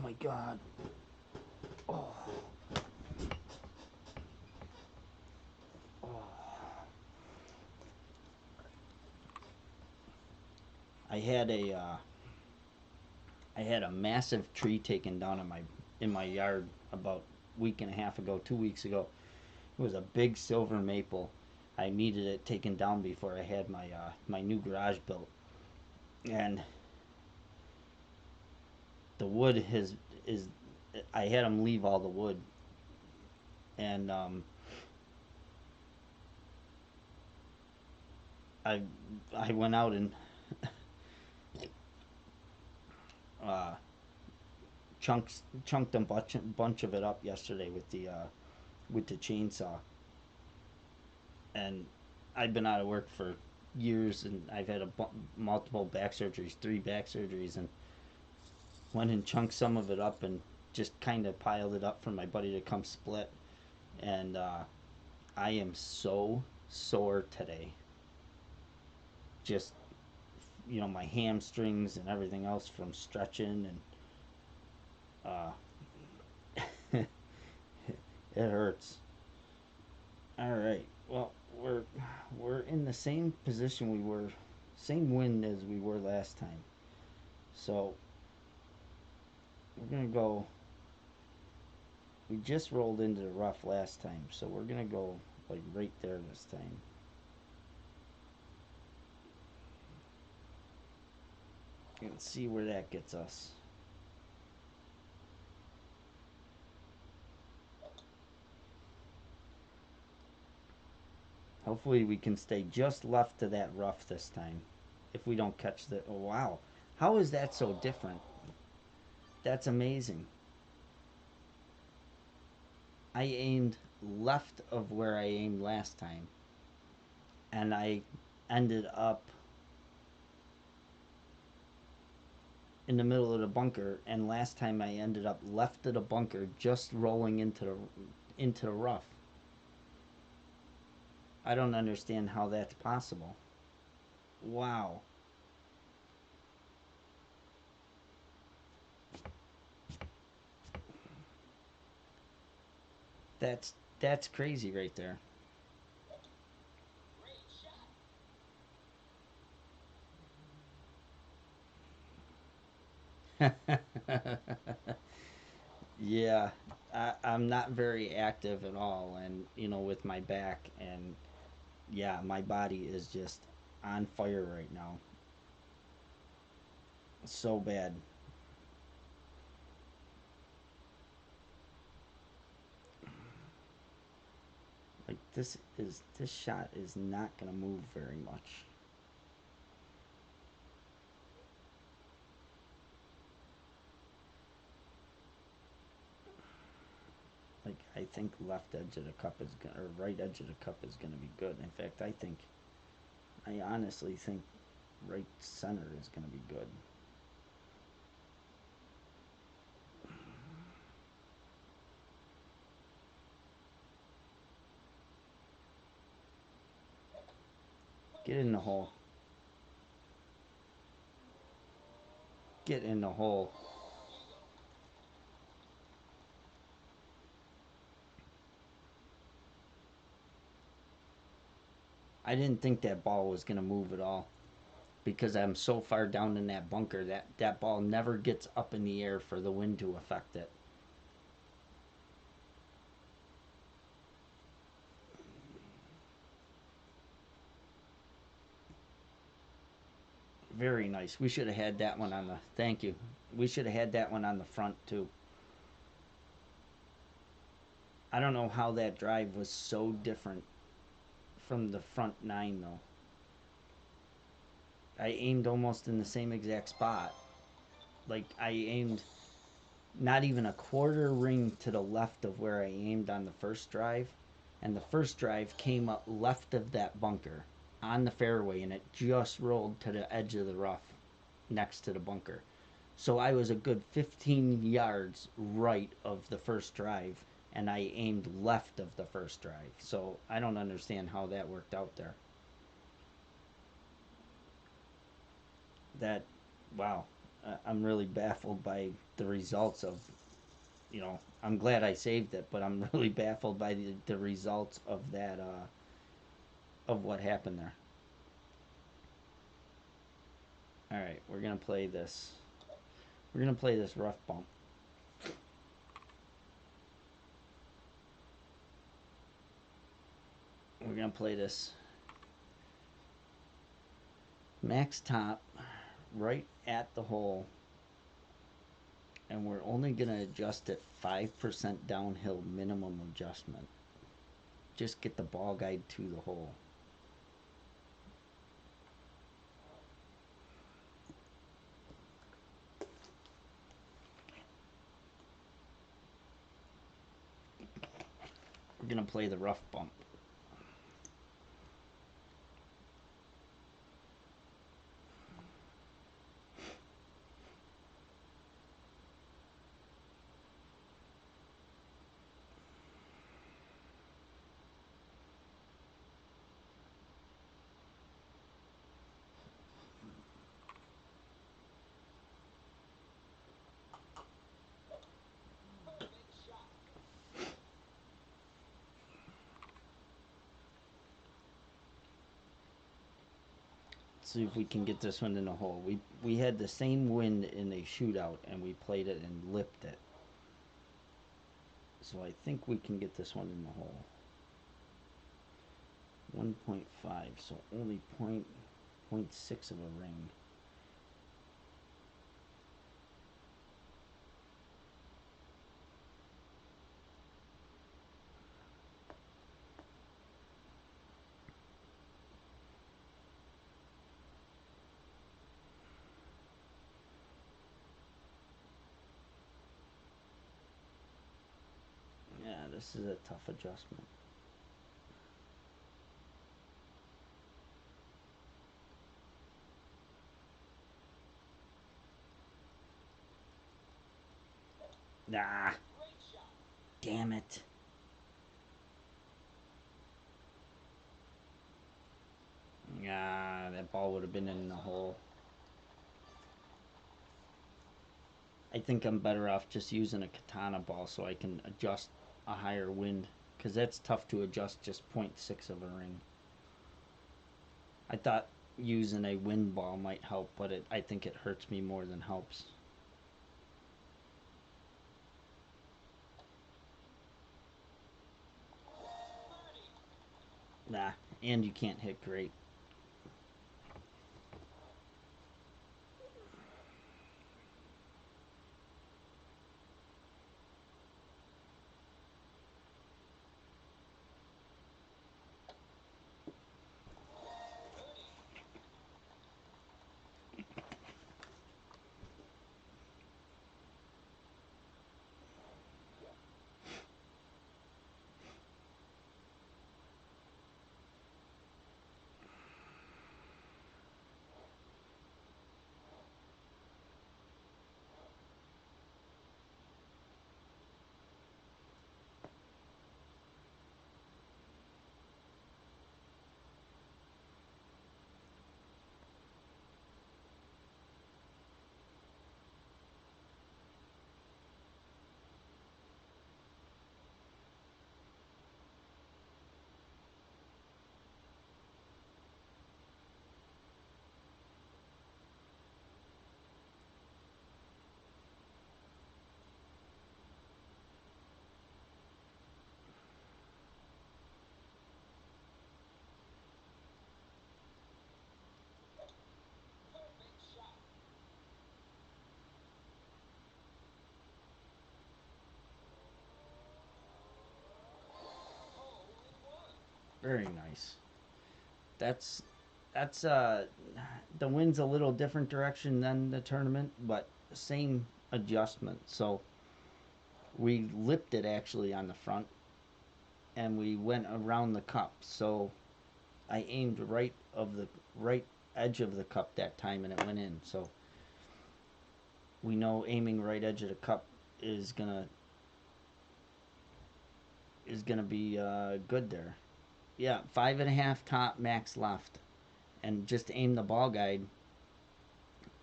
my God. Oh. Oh. I had a massive tree taken down in my yard about a week and a half ago, 2 weeks ago. It was a big silver maple. I needed it taken down before I had my new garage built, and the wood is I had them leave all the wood, and I I went out and uh, chunked a bunch of it up yesterday with the chainsaw, and I've been out of work for years, and I've had multiple back surgeries, 3 back surgeries, and went and chunked some of it up and just kind of piled it up for my buddy to come split. And I am so sore today. Just, my hamstrings and everything else from stretching, and it hurts. All right. Well, we're in the same position we were, same wind as we were last time. So we're gonna go. We just rolled into the rough last time, so we're gonna go like right there this time. And see where that gets us. Hopefully we can stay just left to that rough this time. If we don't catch the... Oh, wow. How is that so different? That's amazing. I aimed left of where I aimed last time, and I ended up in the middle of the bunker, and last time I ended up left of the bunker, just rolling into the rough. I don't understand how that's possible. Wow. That's crazy right there. Yeah, I'm not very active at all, and with my back, and yeah, my body is just on fire right now. So bad. Like this shot is not gonna move very much. Like I think left edge of the cup is gonna, or right edge of the cup is gonna be good. In fact, I honestly think right center is gonna be good. Get in the hole. Get in the hole. I didn't think that ball was gonna move at all because I'm so far down in that bunker that that ball never gets up in the air for the wind to affect it. Very nice. We should have had that one on the. Thank you. We should have had that one on the front too. I don't know how that drive was so different from the front 9 though. I aimed almost in the same exact spot. Like I aimed not even a quarter ring to the left of where I aimed on the first drive, and the first drive came up left of that bunker on the fairway, and it just rolled to the edge of the rough next to the bunker. So I was a good 15 yards right of the first drive, and I aimed left of the first drive. So I don't understand how that worked out there. That, wow. I'm really baffled by the results of, you know, I'm glad I saved it, but I'm really baffled by the results of that, of what happened there. All right, we're gonna play this. We're gonna play this rough bump. We're gonna play this max top right at the hole, and we're only gonna adjust it 5% downhill minimum adjustment. Just get the ball guide to the hole. We're gonna play the rough bump. See if we can get this one in the hole. We had the same wind in a shootout, and we played it and lipped it. So I think we can get this one in the hole. 1.5, so only 0.6 of a ring. Yeah, this is a tough adjustment. Nah, damn it. Nah, that ball would have been in the hole. I think I'm better off just using a katana ball so I can adjust a higher wind, because that's tough to adjust just 0.6 of a ring. I thought using a wind ball might help, but I think it hurts me more than helps. Nah, and you can't hit great. Very nice. That's that's the wind's a little different direction than the tournament, but same adjustment. So we lipped it actually on the front, and we went around the cup. So I aimed right edge of the cup that time, and it went in. So we know aiming right edge of the cup is gonna be good there. Yeah, 5.5 top max left, and just aim the ball guide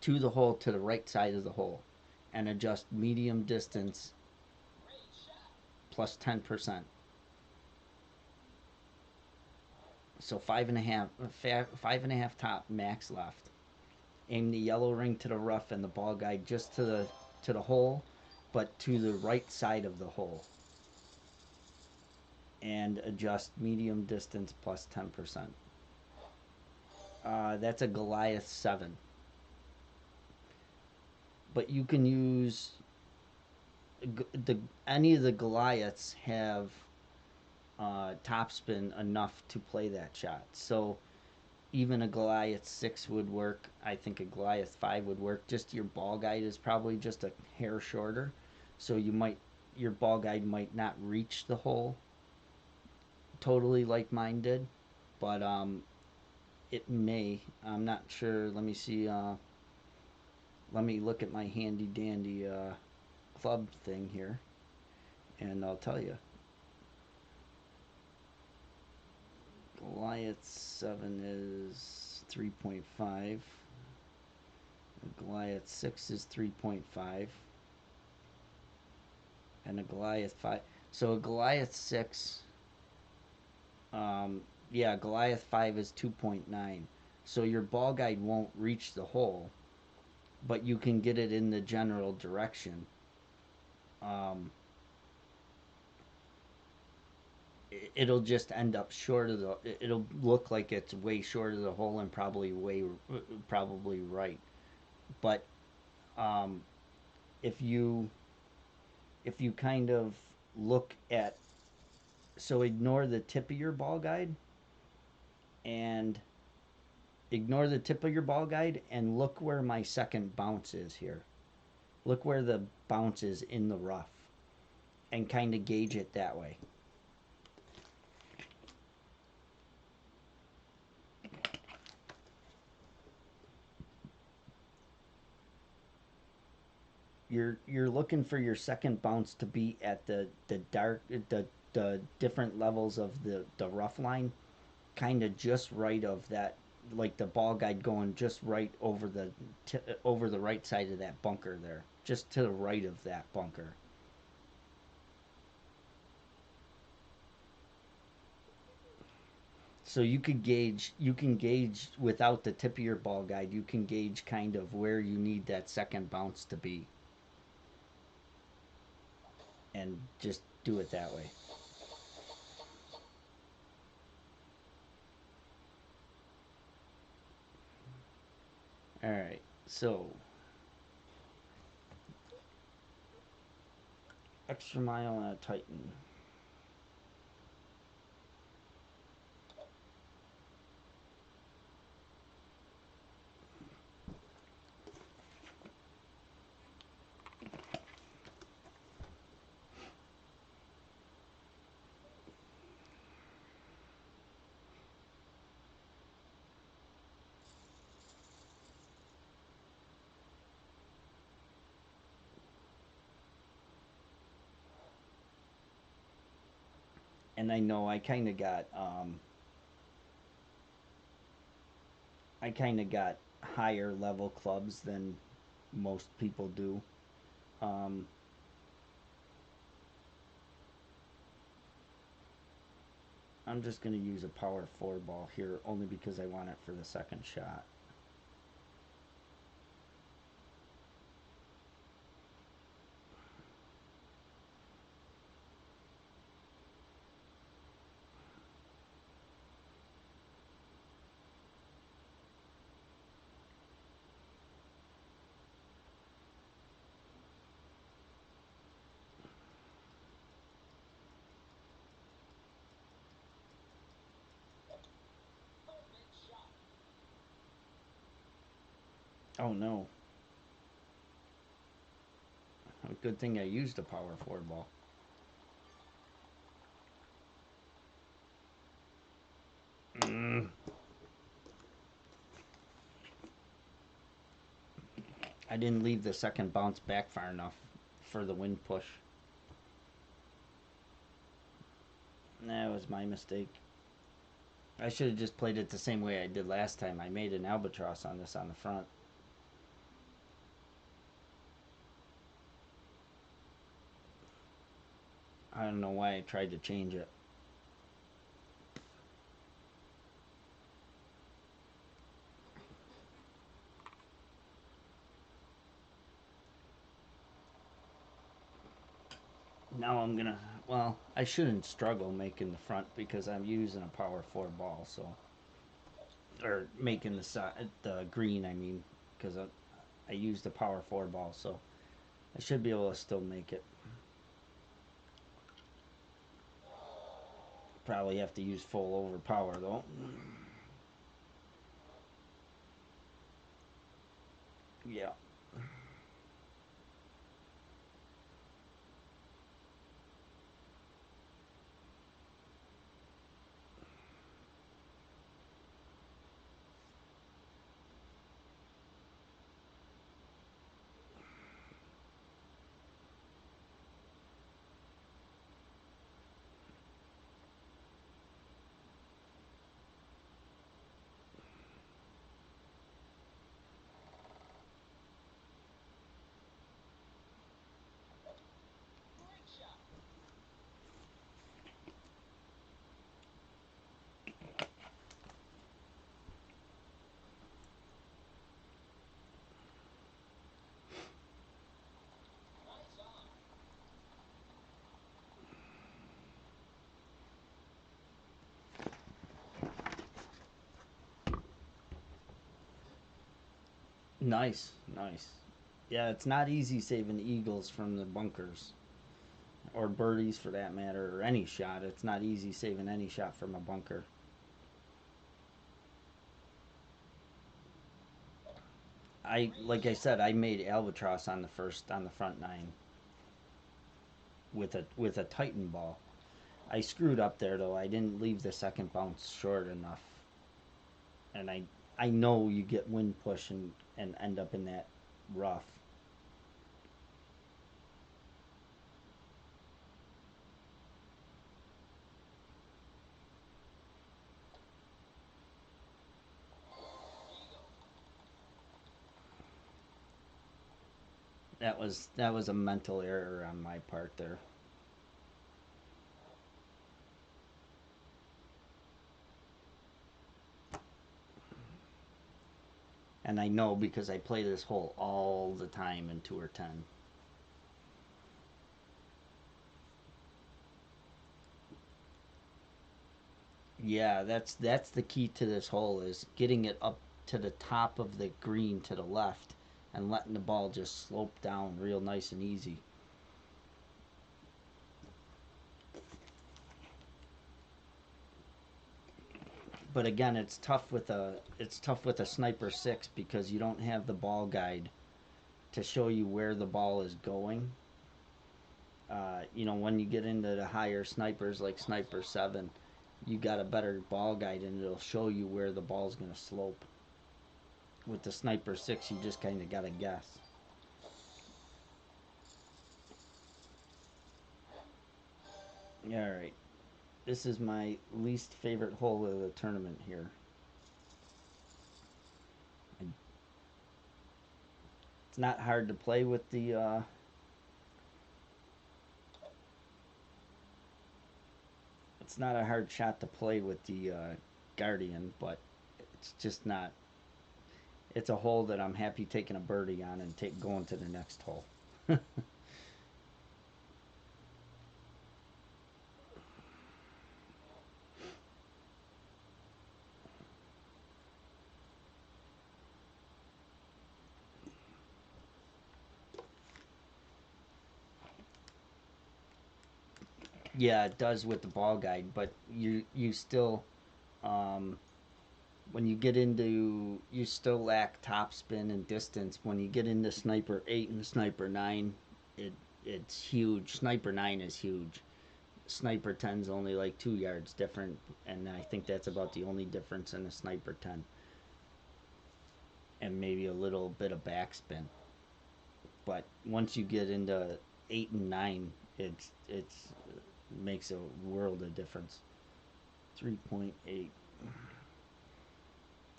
to the hole, to the right side of the hole, and adjust medium distance plus 10%. So five and a half top, max left. Aim the yellow ring to the rough and the ball guide just to the hole, but to the right side of the hole. And adjust medium distance plus 10%. That's a Goliath 7. But you can use any of the Goliaths have topspin enough to play that shot. So even a Goliath 6 would work. I think a Goliath 5 would work. Just your ball guide is probably just a hair shorter. So your ball guide might not reach the hole totally like mine did, but it may. I'm not sure. Let me see. Let me look at my handy dandy club thing here, and I'll tell you. Goliath 7 is 3.5. Goliath 6 is 3.5. And a Goliath 5. So a Goliath 6, yeah, Goliath 5 is 2.9. So your ball guide won't reach the hole, but you can get it in the general direction. It'll just end up short of the. It'll look like it's way short of the hole and probably right. But um, if you kind of look at, so ignore the tip of your ball guide and look where my second bounce is here. Look where the bounce is in the rough and kind of gauge it that way. You're looking for your second bounce to be at the different levels of the rough line, kind of just right of that, like the ball guide going just right over the right side of that bunker there, just to the right of that bunker. So you can gauge without the tip of your ball guide, you can gauge kind of where you need that second bounce to be, and just do it that way. All right, so extra mile on a Titan. And I know I kind of got higher level clubs than most people do. Um, I'm just going to use a power 4 ball here only because I want it for the second shot. Oh no. Good thing I used a power 4 ball. Mm. I didn't leave the second bounce back far enough for the wind push. That was my mistake. I should have just played it the same way I did last time. I made an albatross on this on the front. I don't know why I tried to change it. Now I'm gonna, well, I shouldn't struggle making the front because I'm using a power 4 ball, so, or making the side, the green, I mean, because I used the power 4 ball, so I should be able to still make it. Probably have to use full overpower though. Yeah. Nice, nice. Yeah, it's not easy saving eagles from the bunkers, or birdies for that matter, or any shot. It's not easy saving any shot from a bunker. Like I said, I made albatross on the front nine with a Titan ball. I screwed up there though. I didn't leave the second bounce short enough, and I know you get wind push and end up in that rough. That was a mental error on my part there. And I know because I play this hole all the time in Tour 10. Yeah, that's the key to this hole is getting it up to the top of the green to the left and letting the ball just slope down real nice and easy. But again, it's tough with a sniper 6 because you don't have the ball guide to show you where the ball is going. When you get into the higher snipers like sniper 7, you got a better ball guide and it'll show you where the ball's going to slope. With the sniper 6, you just kind of got to guess. All right. This is my least favorite hole of the tournament here. It's not hard to play with the it's not a hard shot to play with the Guardian, but it's just not. It's a hole that I'm happy taking a birdie on and going to the next hole. Yeah, it does with the ball guide, but you still um, when you get into you still lack topspin and distance. When you get into sniper 8 and sniper 9, it it's huge. Sniper 9 is huge. Sniper 10's only like 2 yards different, and I think that's about the only difference in a sniper 10, and maybe a little bit of backspin. But once you get into 8 and 9, it's makes a world of difference. 3.8,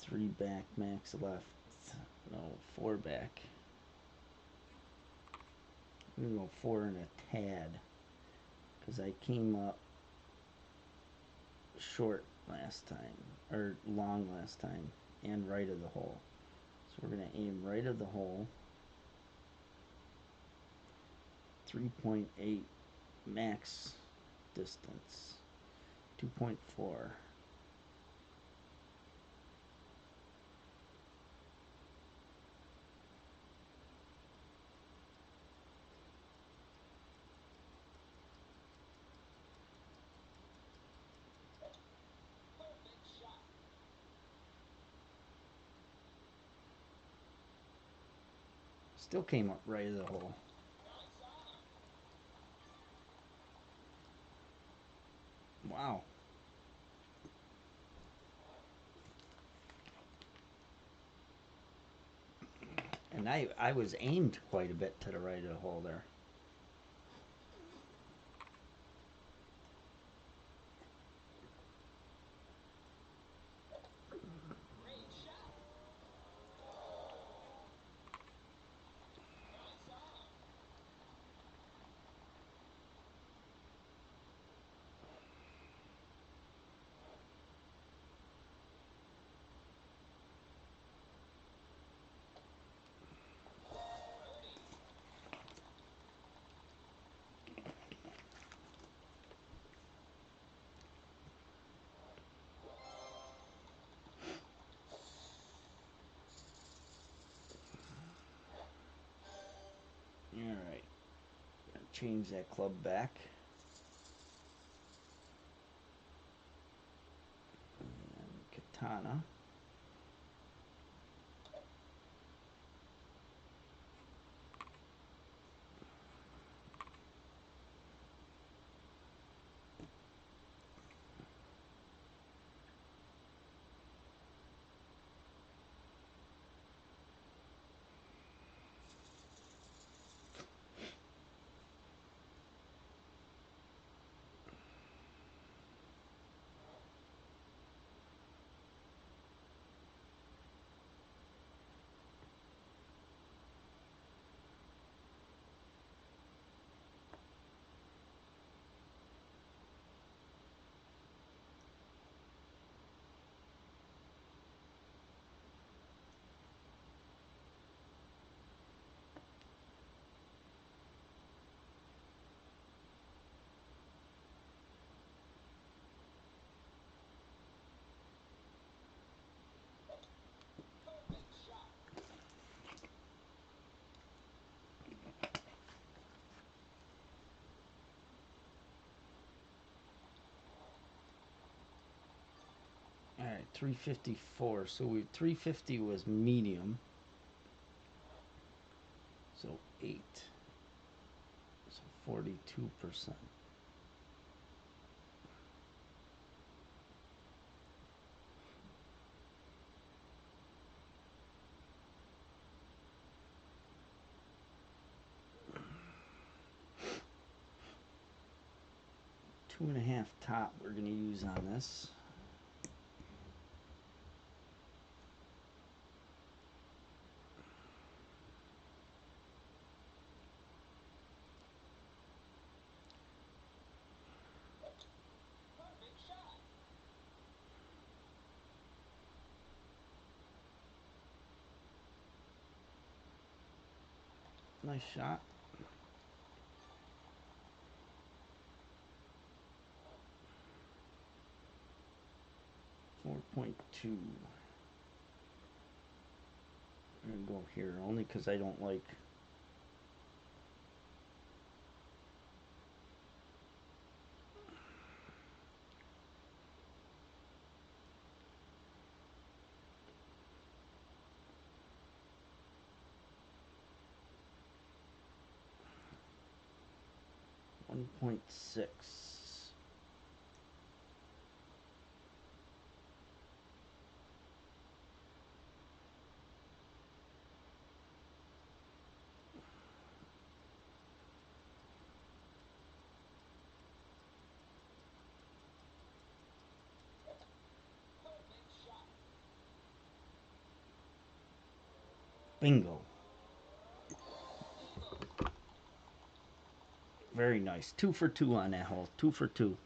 3 back max left. No, 4 back. I'm gonna go 4 and a tad because I came up short last time, or long last time, and right of the hole. So we're going to aim right of the hole. 3.8 max distance. 2.4. Still came up right of the hole. Wow. And I was aimed quite a bit to the right of the hole there. Alright. Change that club back. And katana. Alright, 354. So 350 was medium. So 8. So 42%. Two and a half top we're going to use on this. Nice shot. .2. I'm going to go here only because I don't like .6. Bingo. Very nice. 2 for 2 on that hole. 2 for 2.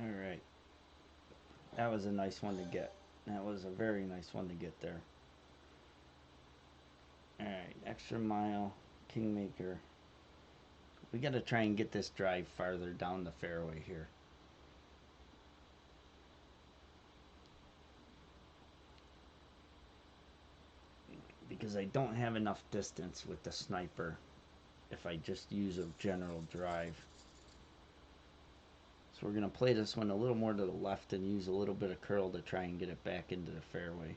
All right. That was a nice one to get. That was a very nice one to get there. All right. Extra mile, Kingmaker. We got to try and get this drive farther down the fairway here. Because I don't have enough distance with the sniper if I just use a general drive. So we're going to play this one a little more to the left and use a little bit of curl to try and get it back into the fairway.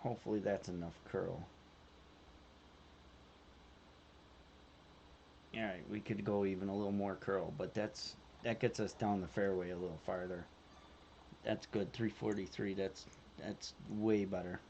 Hopefully that's enough curl. Alright, we could go even a little more curl, but that gets us down the fairway a little farther. That's good. 343. That's way better.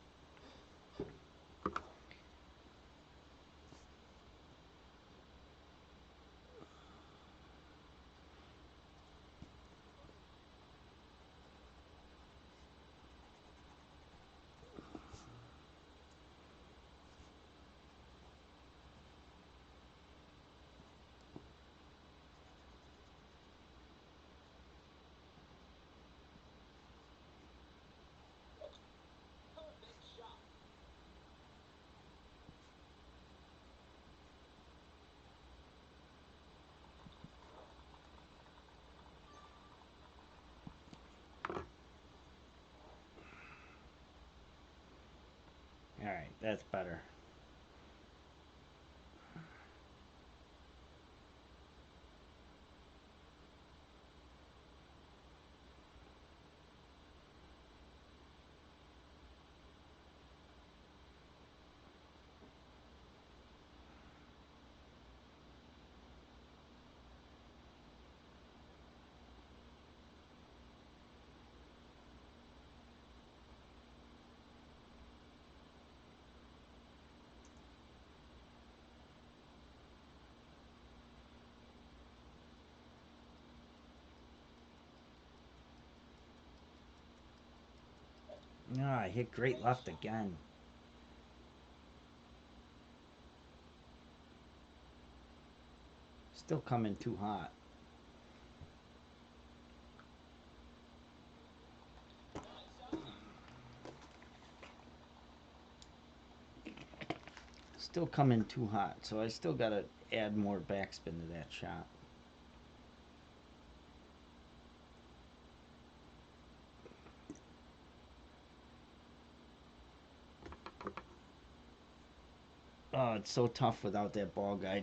Alright, that's better. Ah, I hit great left again. Still coming too hot. Still coming too hot, so I still gotta add more backspin to that shot. Oh, it's so tough without that ball guide.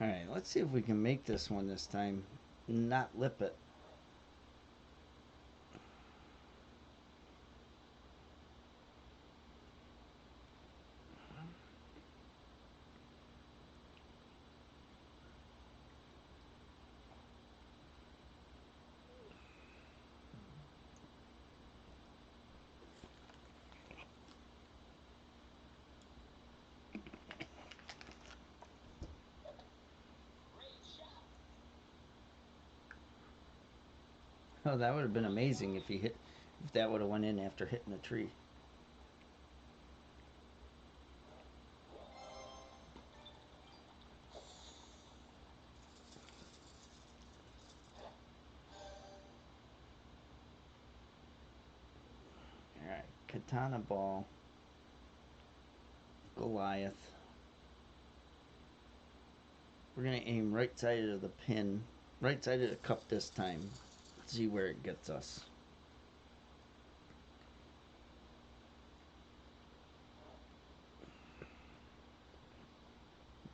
Alright, let's see if we can make this one this time. Not lip it. Oh, that would have been amazing if if that would have went in after hitting the tree. Alright, Katana ball. Goliath. We're going to aim right side of the pin, right side of the cup this time. See where it gets us.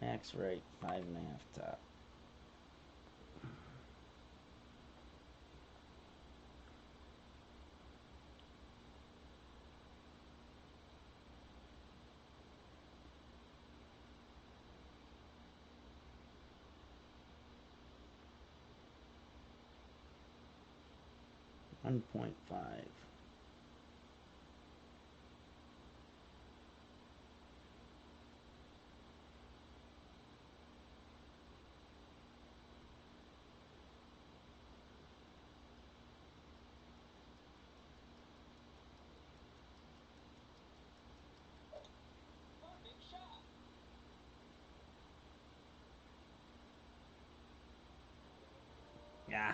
Max right, 5.5 top. $1.5. Yeah.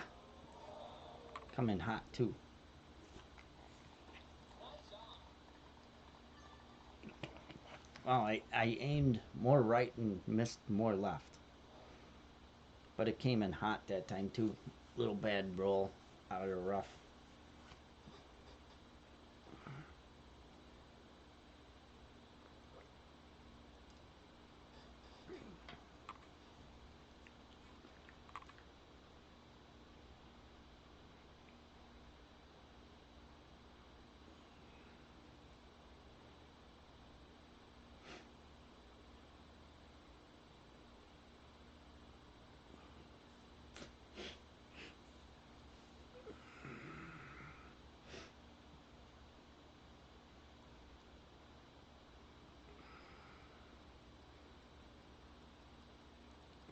Coming hot too. Well, I aimed more right and missed more left. But it came in hot that time too. Little bad roll out of the rough.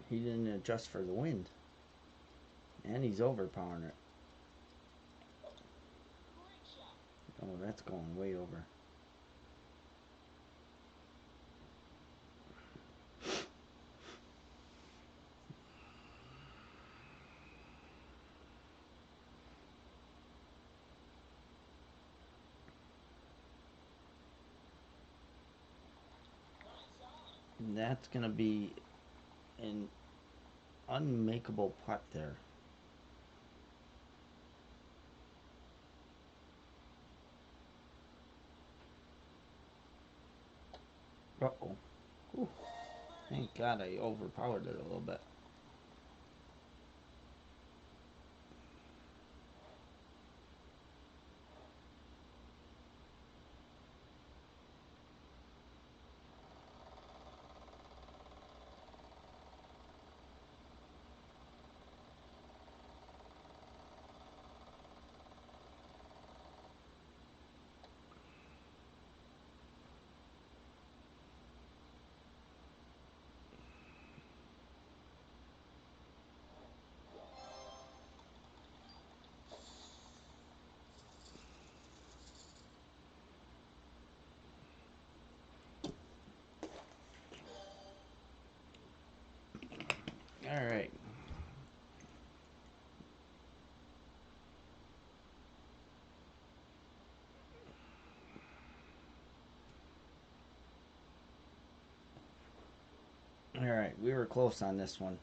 He didn't adjust for the wind. And he's overpowering it. Oh, that's going way over. And that's going to be an unmakeable putt there. Uh-oh. Ooh. Thank God I overpowered it a little bit. All right. All right, we were close on this one.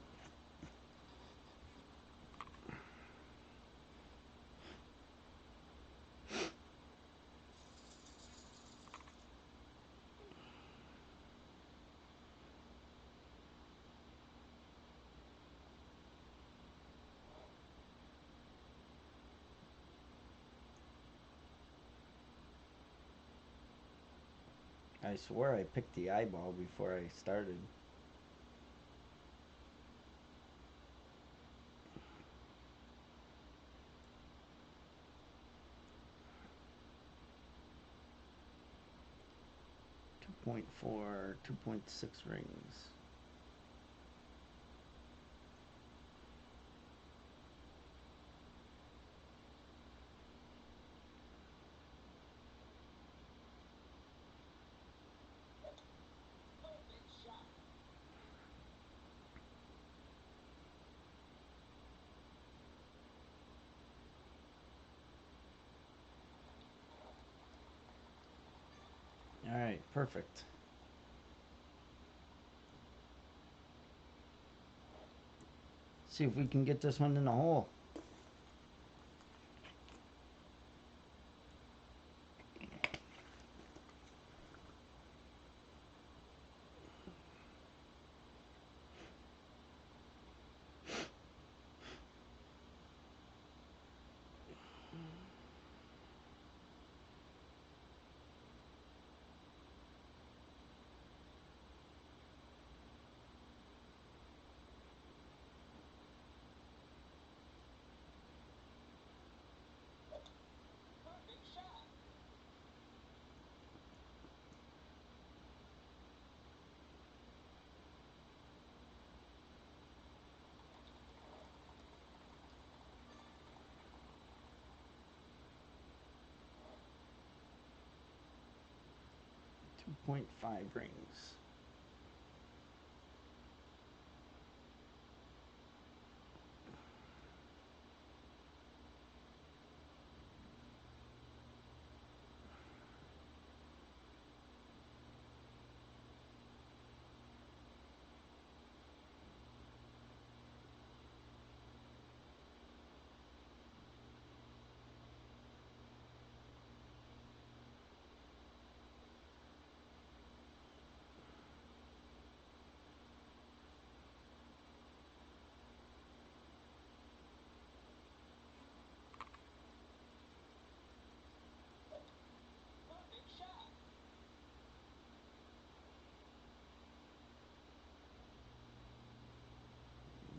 I swear I picked the eyeball before I started. Two point 2.6 rings. All right, perfect. See if we can get this one in the hole. Two point 5 rings.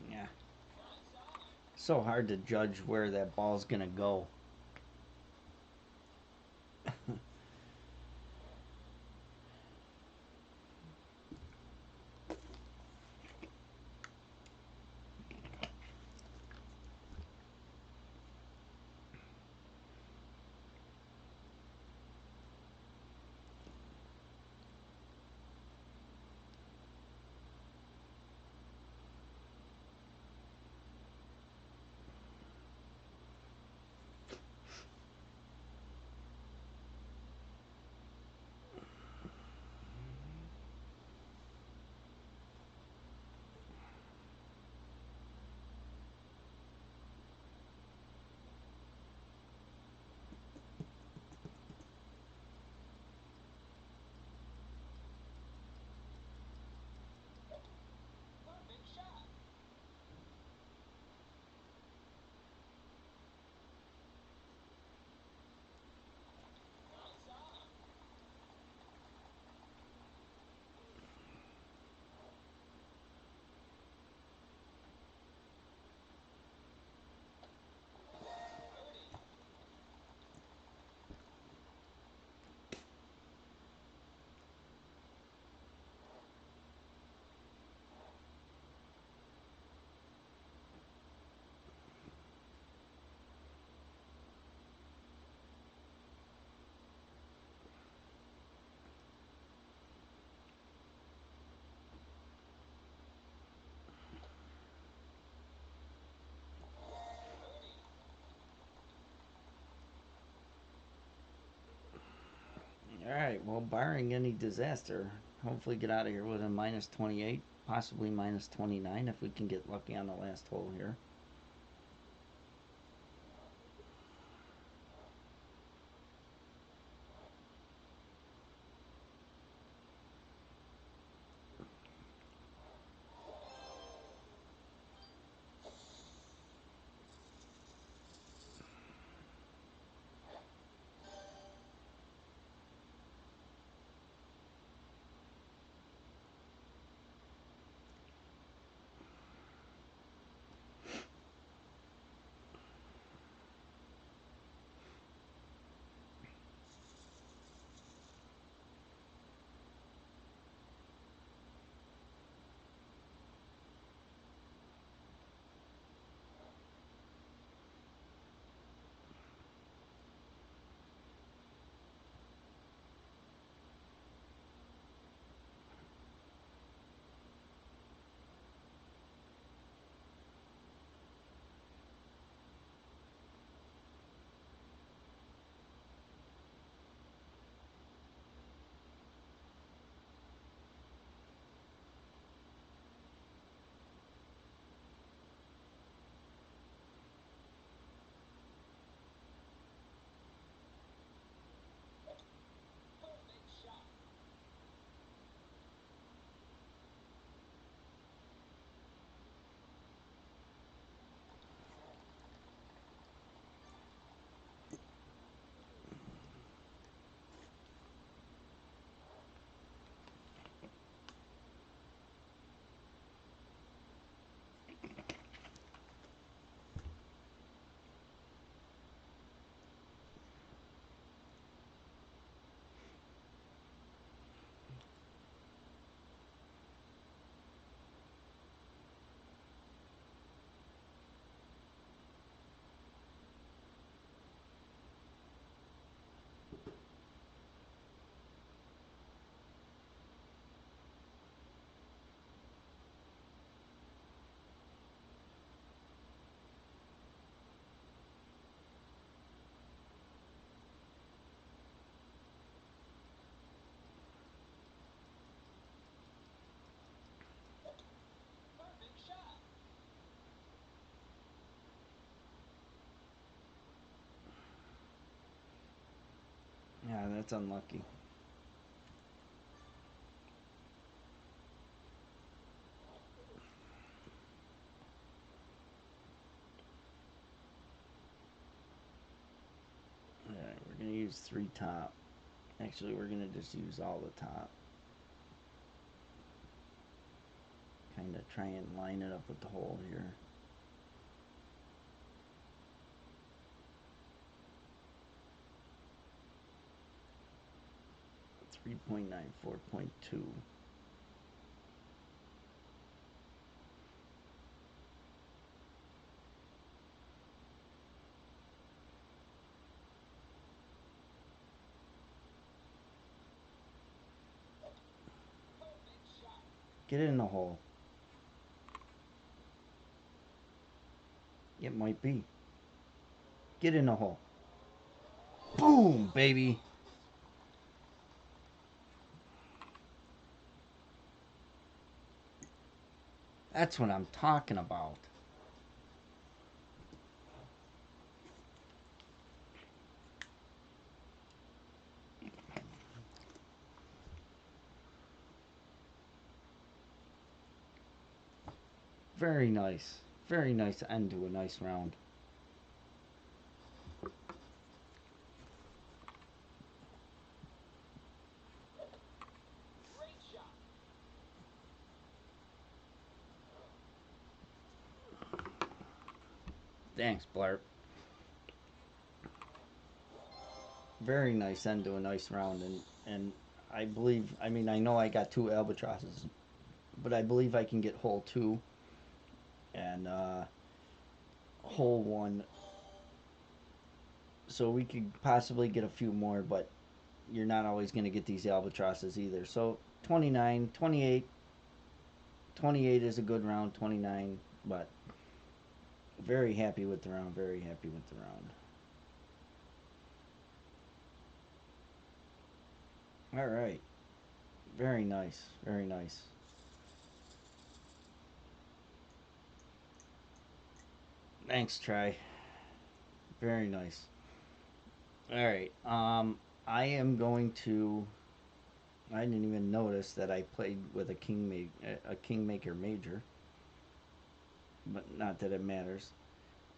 Yeah. So hard to judge where that ball's gonna go. Alright, well, barring any disaster, hopefully get out of here with a minus 28, possibly minus 29 if we can get lucky on the last hole here. Yeah, that's unlucky. Alright, we're going to use 3 top. Actually, we're going to just use all the top. Kind of try and line it up with the hole here. 3.9, 4.2. Get it in the hole. It might be. Get in the hole. Boom, baby. That's what I'm talking about. Very nice. Very nice end to a nice round. Thanks, Blart. Very nice end to a nice round, and I believe, I mean, I know I got 2 albatrosses, but I believe I can get hole 2 and hole 1. So we could possibly get a few more, but you're not always going to get these albatrosses either. So 29, 28, 28 is a good round, 29, but very happy with the round, very happy with the round. All right. Very nice. Very nice. Thanks, Trey. Very nice. All right. I am going to. I didn't even notice that I played with a kingmaker major, but not that it matters.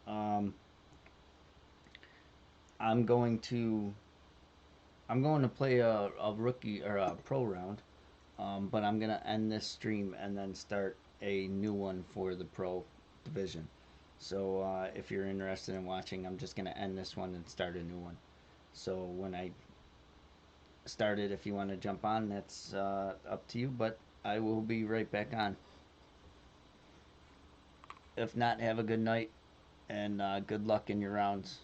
Um, I'm going to. I'm going to play a rookie or a pro round, but I'm gonna end this stream and then start a new one for the pro division. So if you're interested in watching, I'm just gonna end this one and start a new one. So when I start it, if you want to jump on, that's up to you. But I will be right back on. If not, have a good night and good luck in your rounds.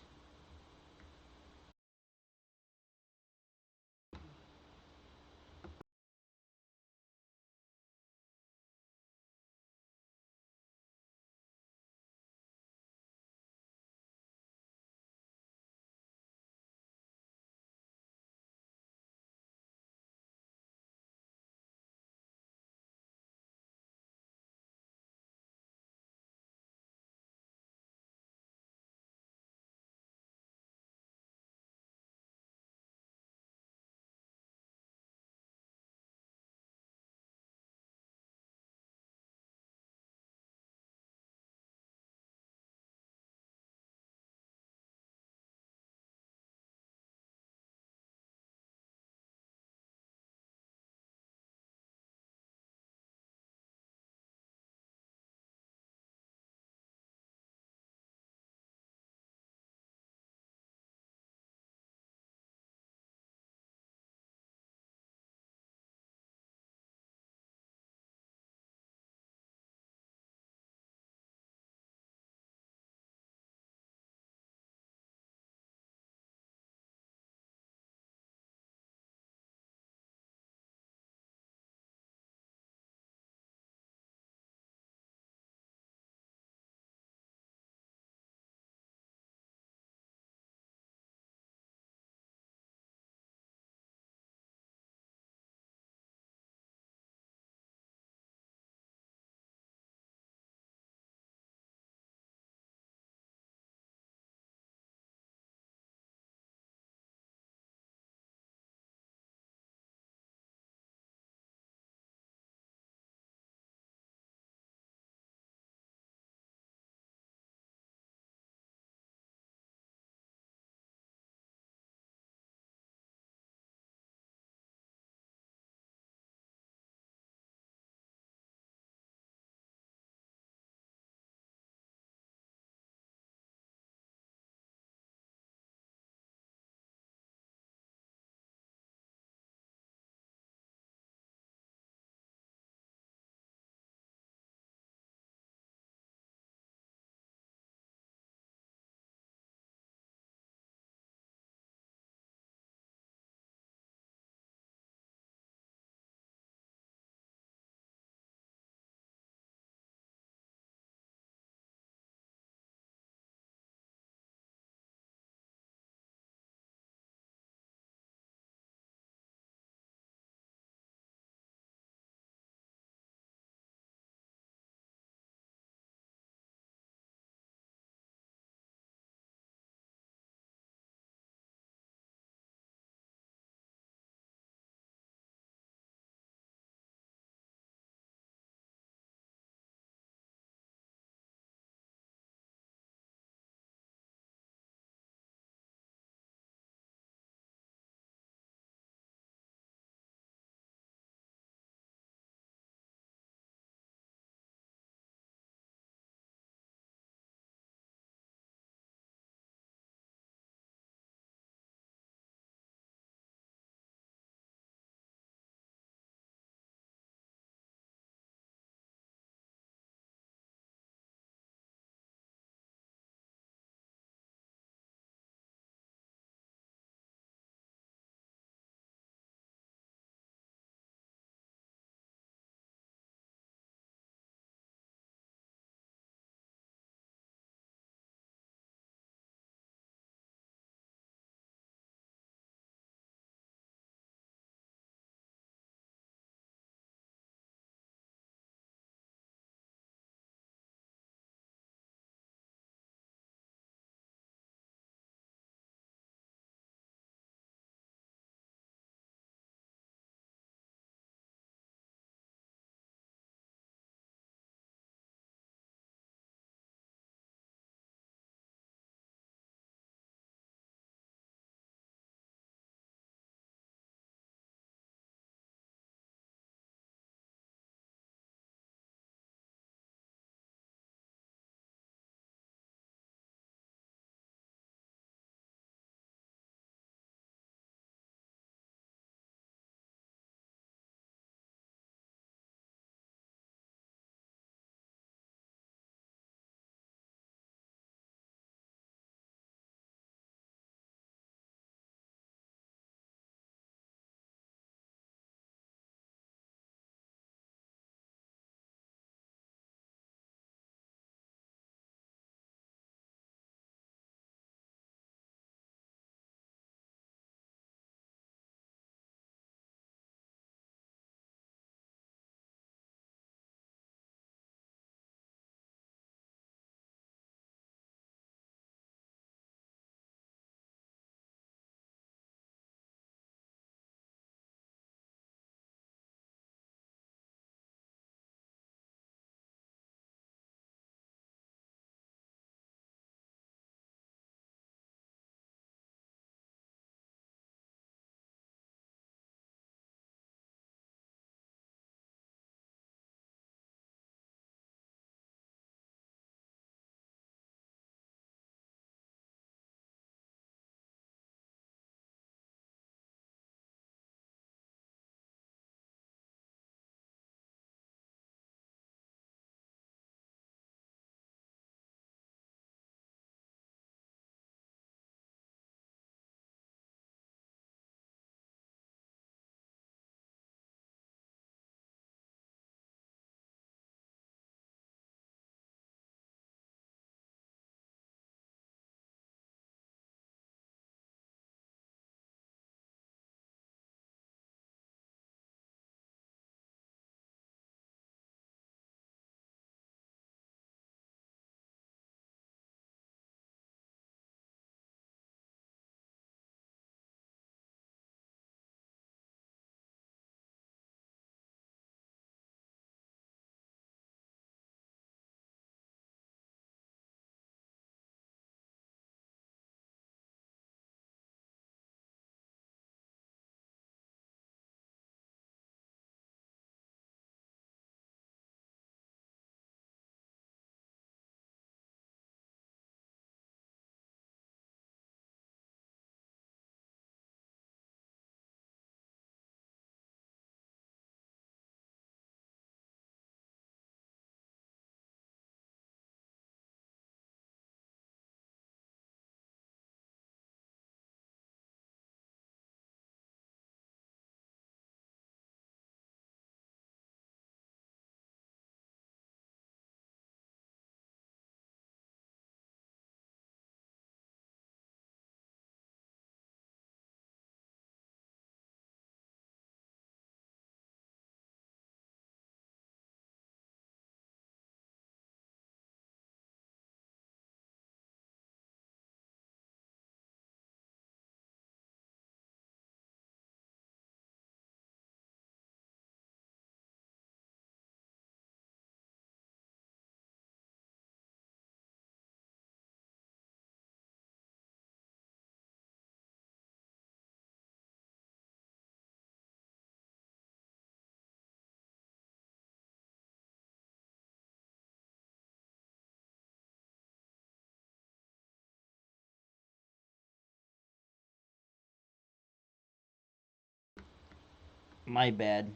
My bad.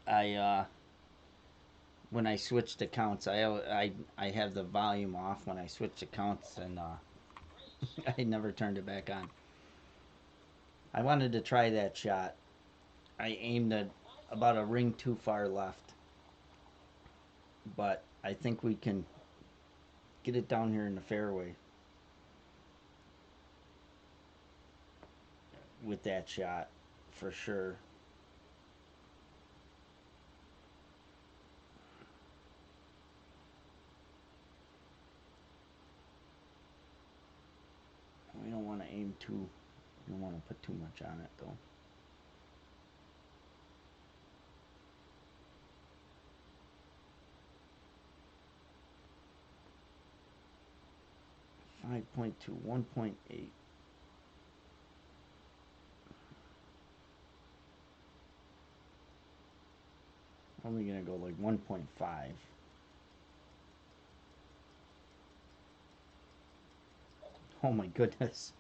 I when I switched accounts, I have the volume off when I switched accounts, and I never turned it back on. I wanted to try that shot. I aimed at about a ring too far left, but I think we can get it down here in the fairway with that shot for sure. We don't want to aim too. We don't want to put too much on it though. Five 1.8. Only gonna go like 1.5. Oh my goodness.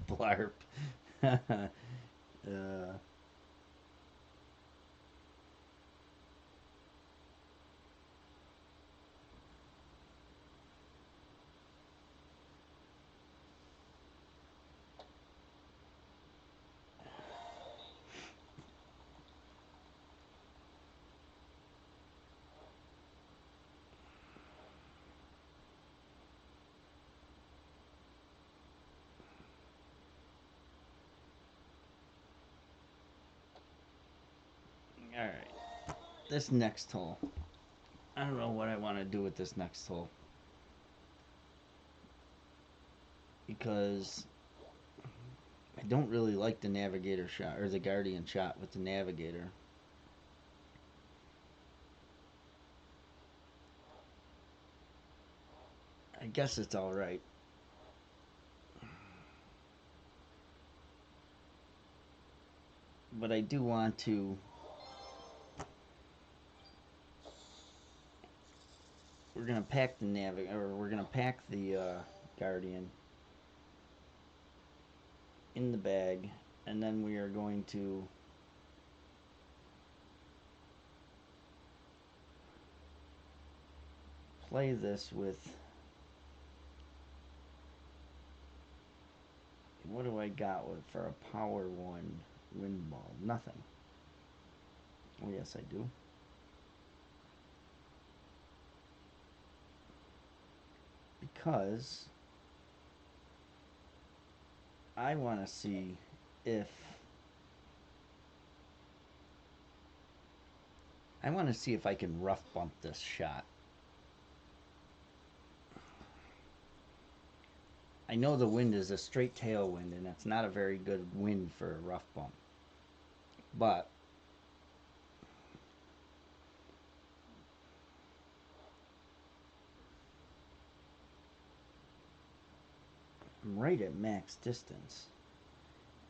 Blarp. All right. This next hole. I don't know what I want to do with this next hole. Because I don't really like the navigator shot or the guardian shot with the navigator. I guess it's all right. But I do want to. We're gonna pack the or we're gonna pack the guardian in the bag, and then we are going to play this with. What do I got with for a power one wind ball? Nothing. Oh yes, I do. Because I want to see if I can rough bump this shot. I know the wind is a straight tailwind, and it's not a very good wind for a rough bump. But I'm right at max distance,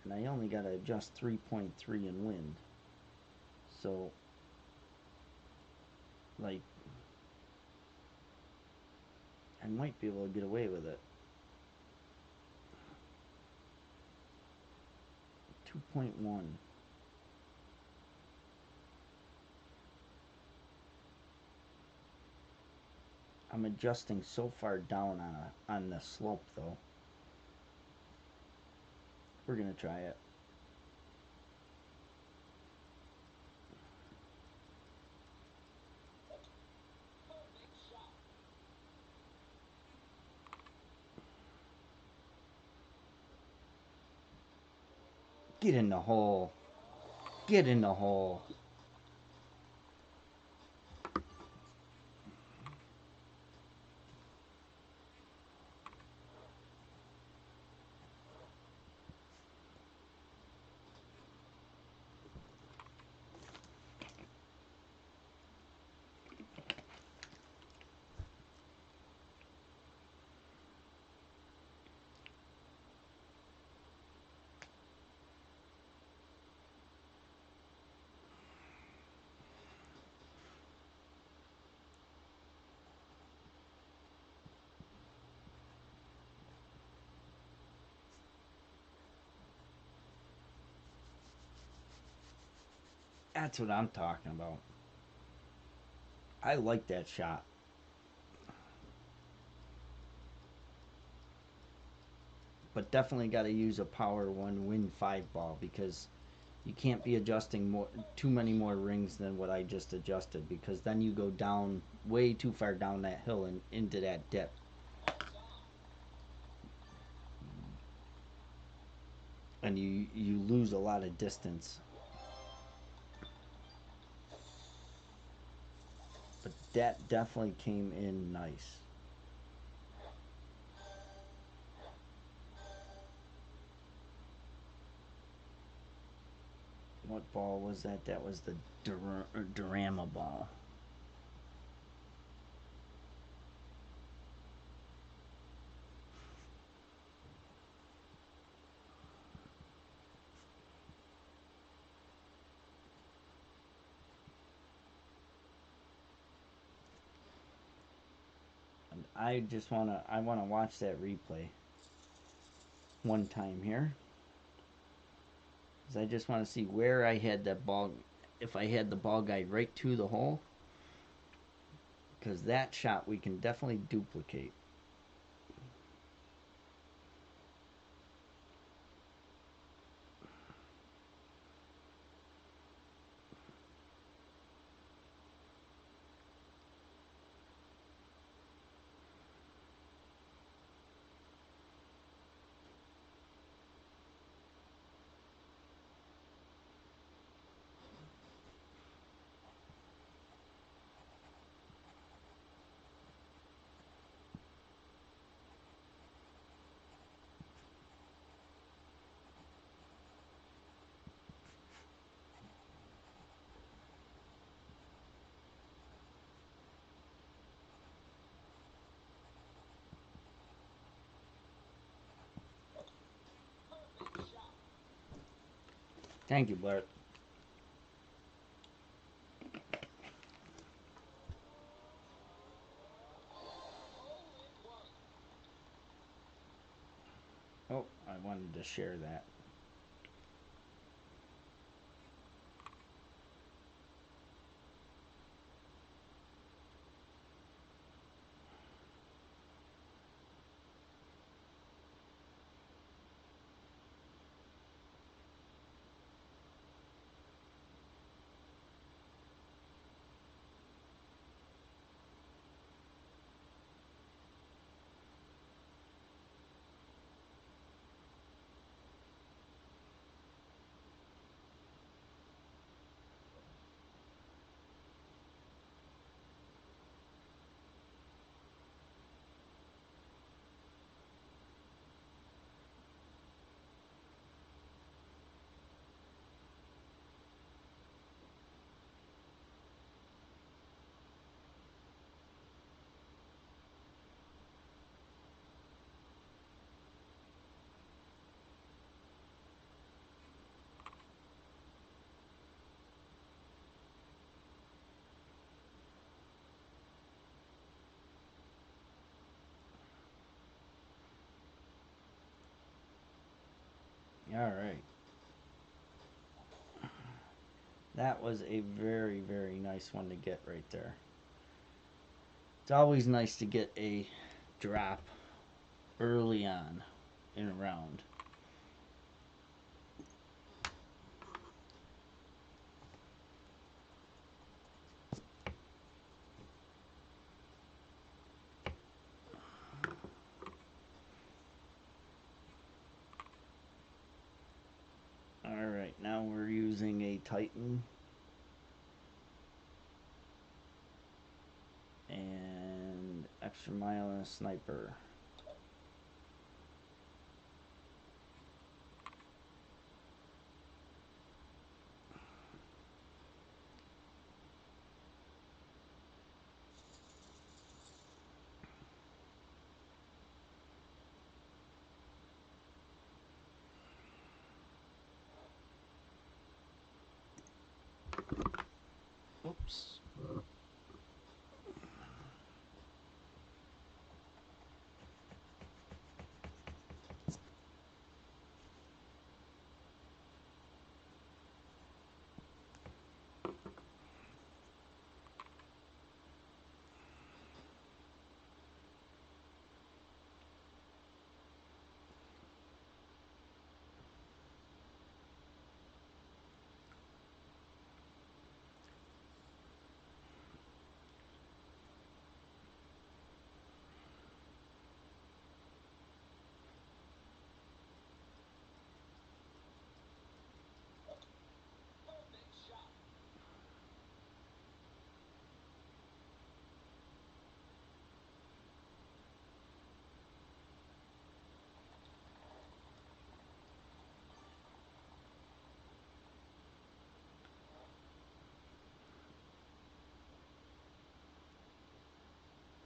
and I only got to adjust 3.3 in wind. So, like, I might be able to get away with it. 2.1. I'm adjusting so far down on the slope though. We're gonna try it. Get in the hole. Get in the hole. That's what I'm talking about. I like that shot. But definitely got to use a power one win 5 ball because you can't be adjusting too many more rings than what I just adjusted, because then you go down way too far down that hill and into that dip. And you lose a lot of distance. But that definitely came in nice. What ball was that? That was the Durama ball. And I wanna watch that replay one time here. Because I just want to see where I had that ball, if I had the ball guide right to the hole. Because that shot we can definitely duplicate. Thank you, Bart. Oh, I wanted to share that. All right. That was a very, very nice one to get right there. It's always nice to get a drop early on in a round. All right, now we're using a Titan and extra mile and a sniper. Oops.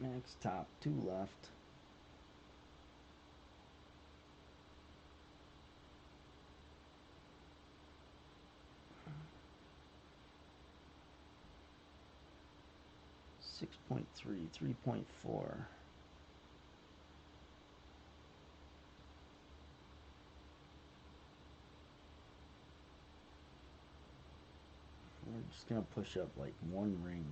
Max top, 2 left. Six 3.4. We're just gonna push up like 1 ring.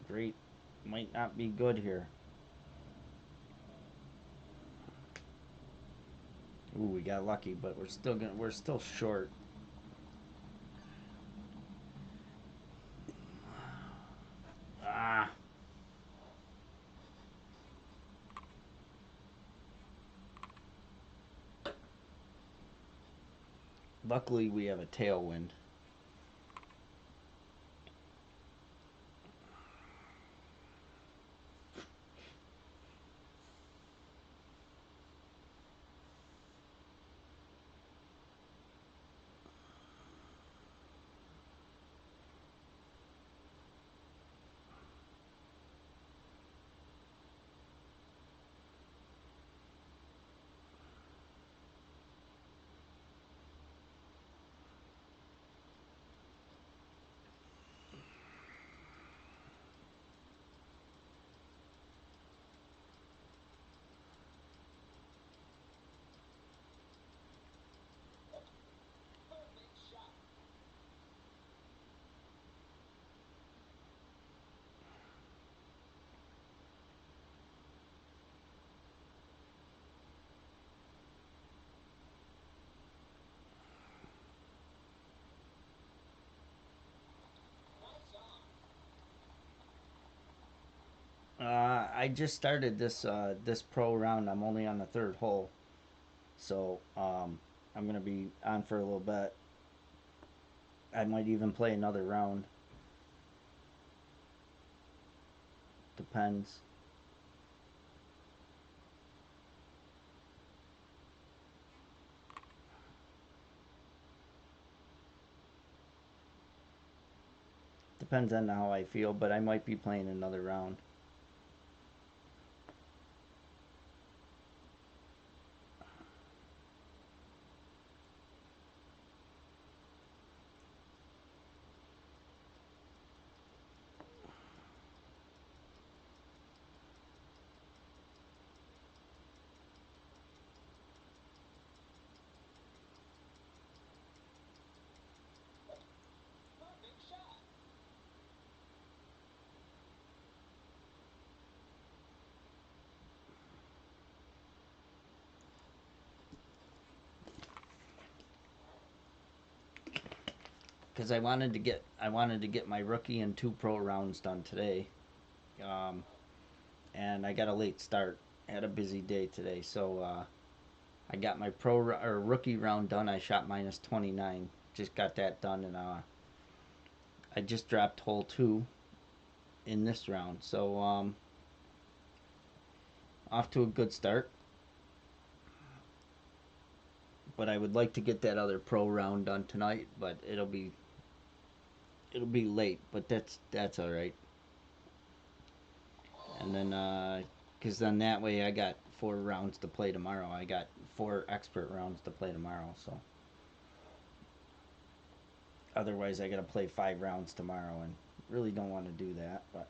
Great. Might not be good here. Ooh, we got lucky, but we're still short. Ah. Luckily, we have a tailwind. I just started this pro round. I'm only on the 3rd hole, so I'm gonna be on for a little bit. I might even play another round. Depends. Depends on how I feel, but I might be playing another round. Because I wanted to get my rookie and 2 pro rounds done today, um, and I got a late start. I had a busy day today, so I got my or rookie round done. I shot minus 29. Just got that done, and I just dropped hole 2 in this round. So off to a good start. But I would like to get that other pro round done tonight. But it'll be late. But that's all right. And then because then that way I got 4 rounds to play tomorrow. I got 4 expert rounds to play tomorrow. So otherwise I got to play 5 rounds tomorrow, and really don't want to do that. But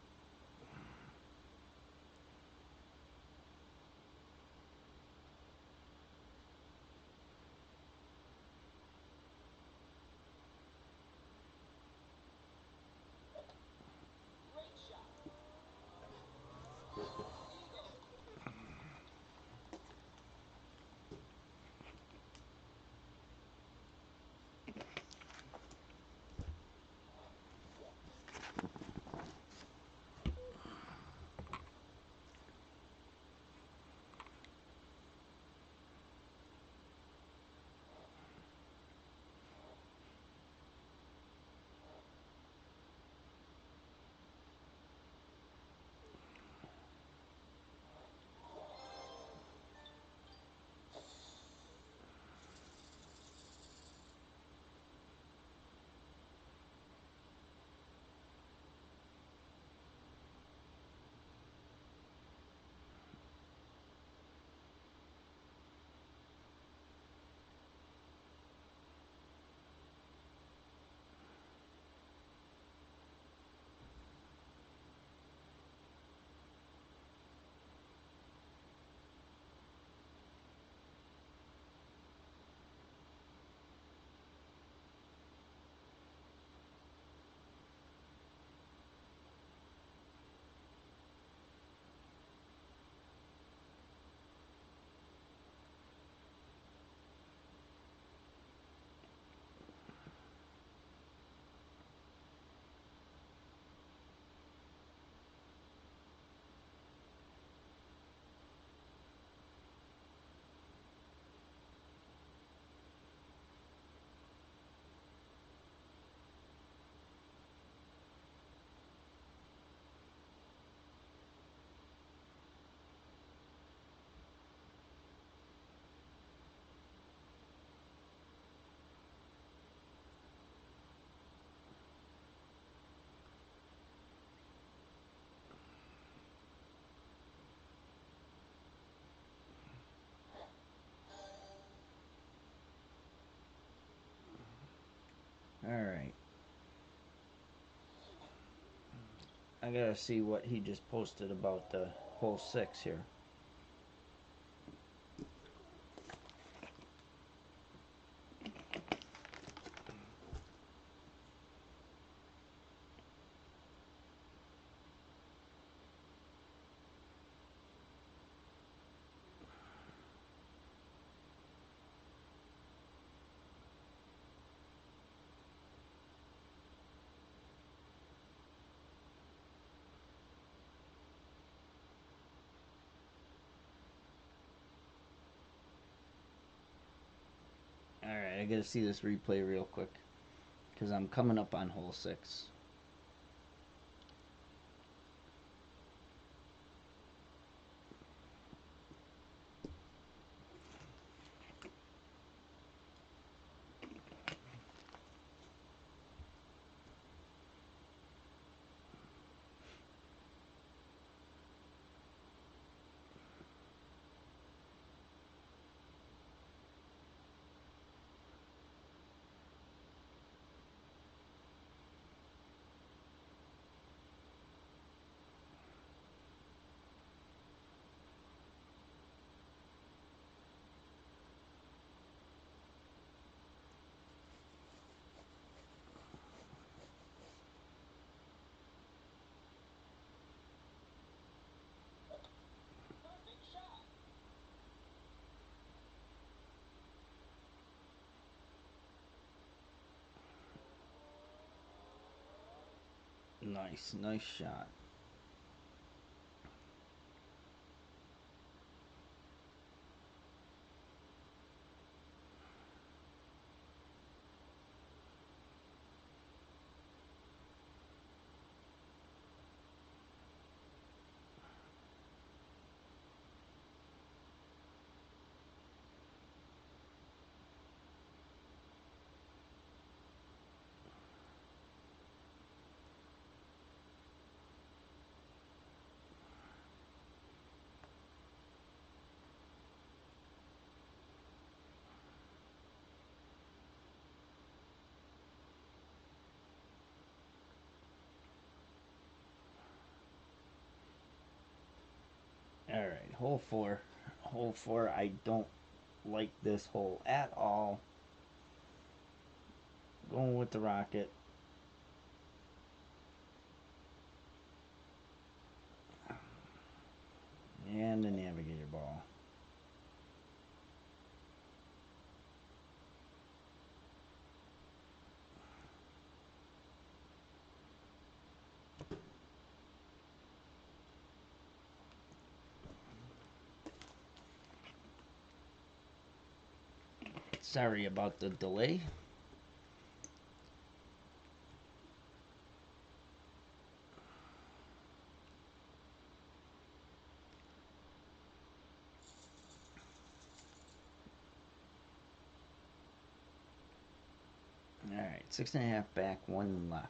All right. I gotta see what he just posted about the hole 6 here. All right, I gotta see this replay real quick because I'm coming up on hole 6. Nice, nice shot. All right, hole 4. Hole 4, I don't like this hole at all. Going with the rocket. And the navigator ball. Sorry about the delay. All right, 6.5 back, 1 left.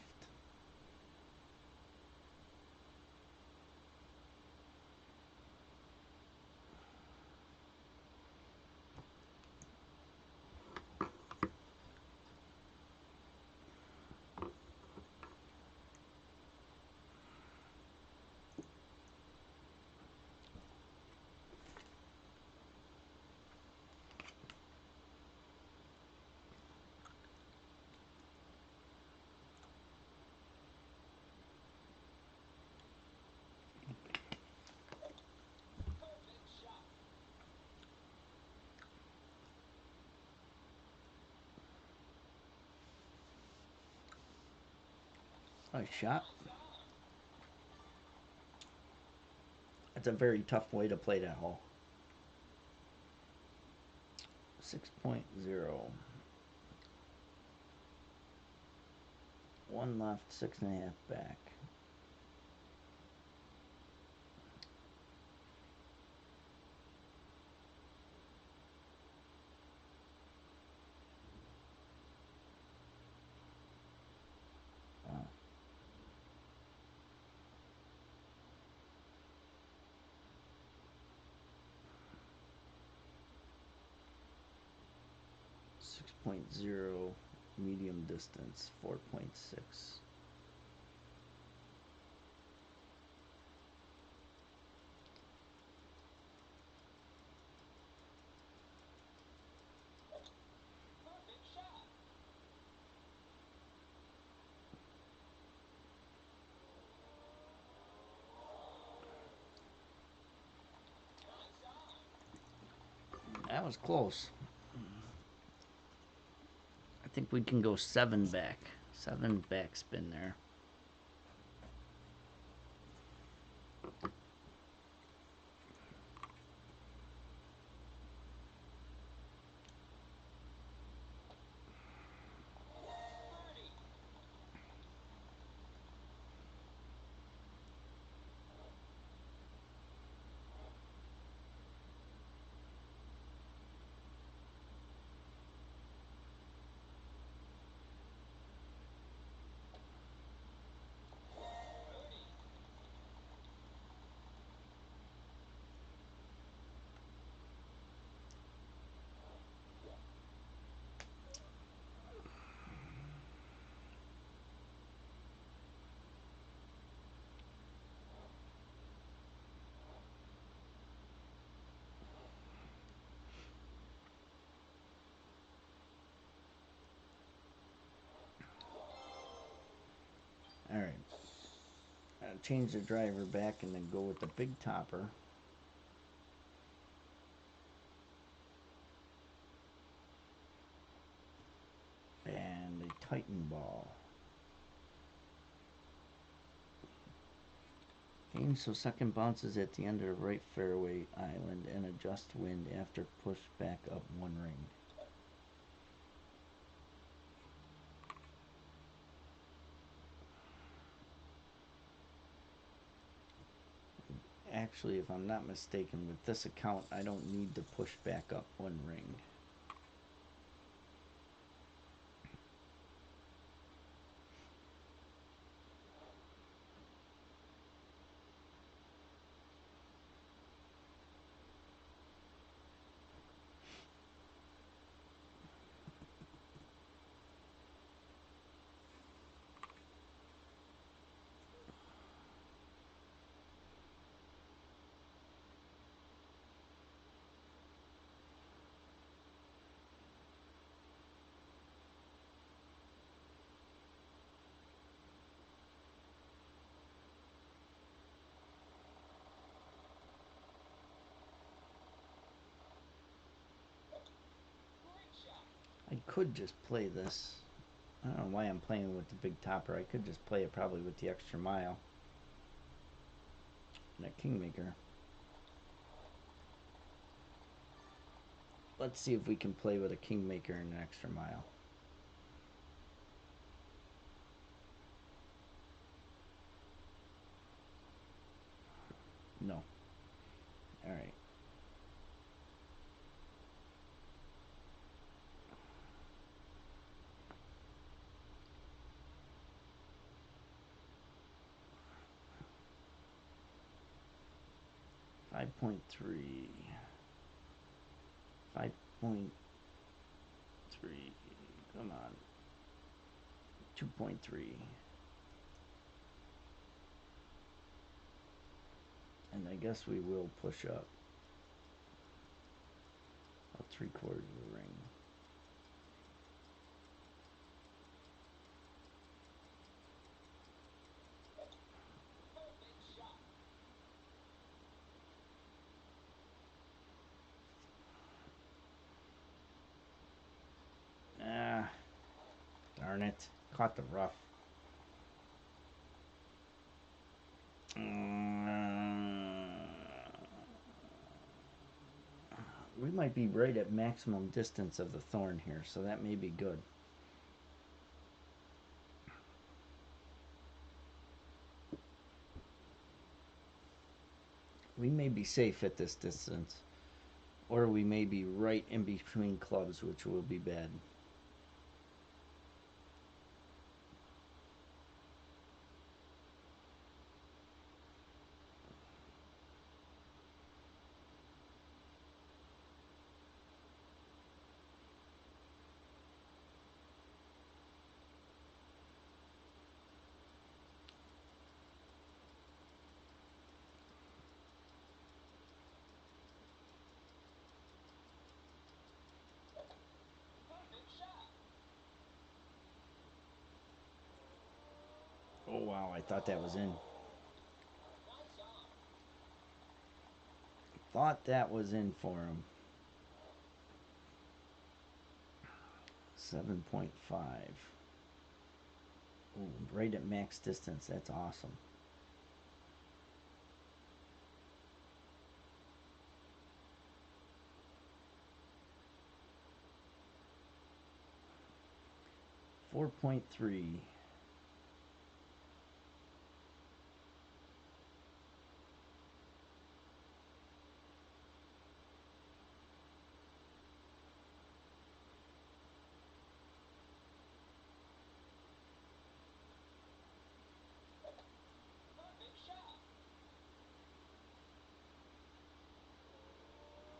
Nice shot. That's a very tough way to play that hole. 6.0. 1 left, 6.5 back. Wow. 6.0. Medium distance, 4.6. That was close. I think we can go 7 back. 7 backspin there. All right. Change the driver back and then go with the big topper. And a Titan ball. Aim so second bounces at the end of the right fairway island and adjust wind after push back up 1 ring. Actually, if I'm not mistaken, with this account, I don't need to push back up 1 ring. I could just play this. I don't know why I'm playing with the big topper. I could just play it probably with the extra mile. And a kingmaker. Let's see if we can play with a kingmaker and an extra mile. No. All right. .3. 5.3. Come on. 2.3. And I guess we will push up. About 3/4 of the ring. Ah, darn it. Caught the rough. We might be right at maximum distance of the thorn here, so that may be good. We may be safe at this distance, or we may be right in between clubs, which will be bad. Oh, I thought that was in. Thought that was in for him. 7.5. Ooh, right at max distance. That's awesome. $4.3.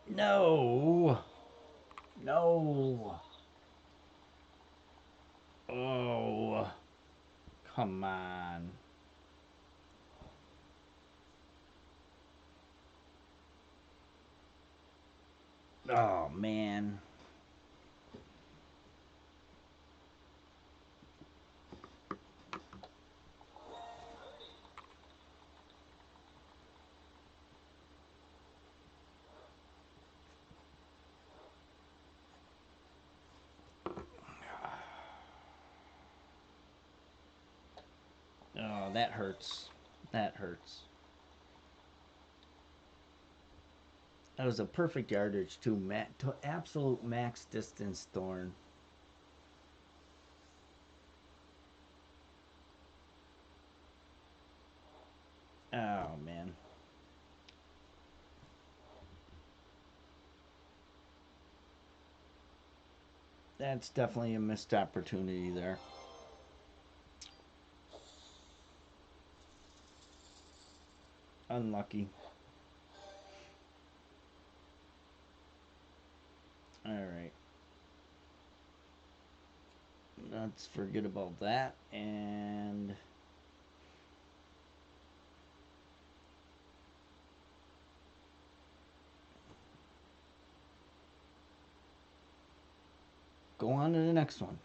No. No. Oh. Come on. Oh, man. Oh, that hurts. That hurts. That was a perfect yardage too. To absolute max distance, Thorn. Oh, man. That's definitely a missed opportunity there. Unlucky. All right. Let's forget about that and go on to the next one.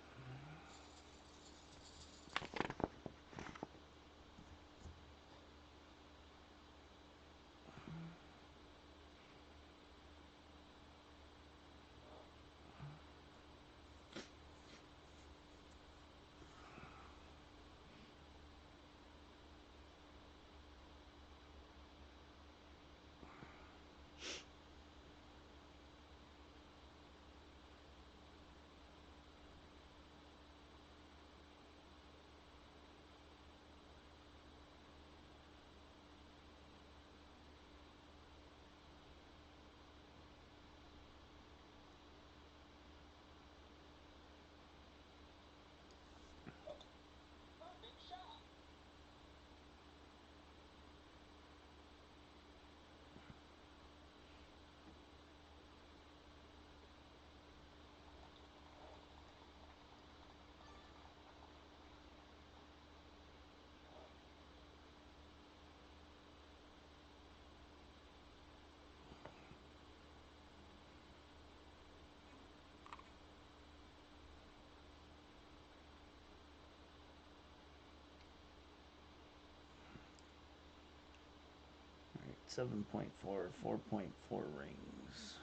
All right, 7.4, 4.4 rings.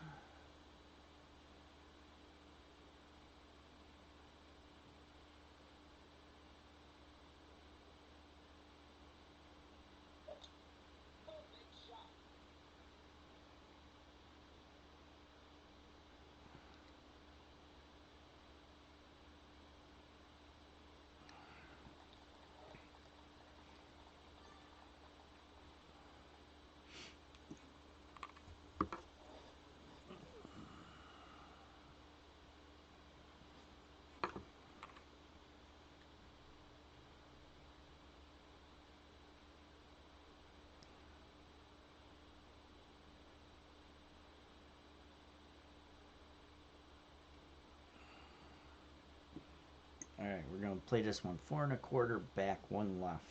All right, we're going to play this one. 4 1/4 back, one left.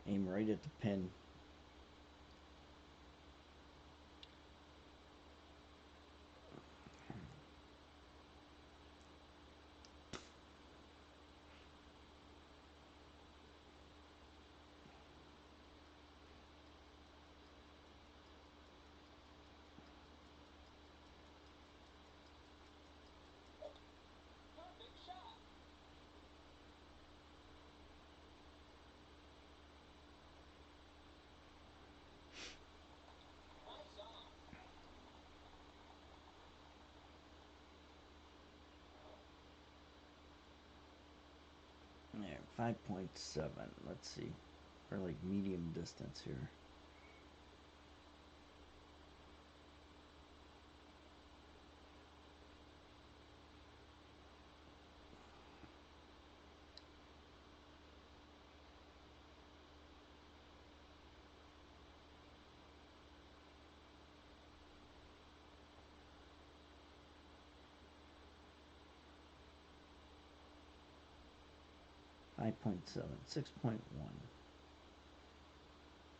Aim right at the pin. 5.7. Let's see. We're like medium distance here. Five point seven, 6.1.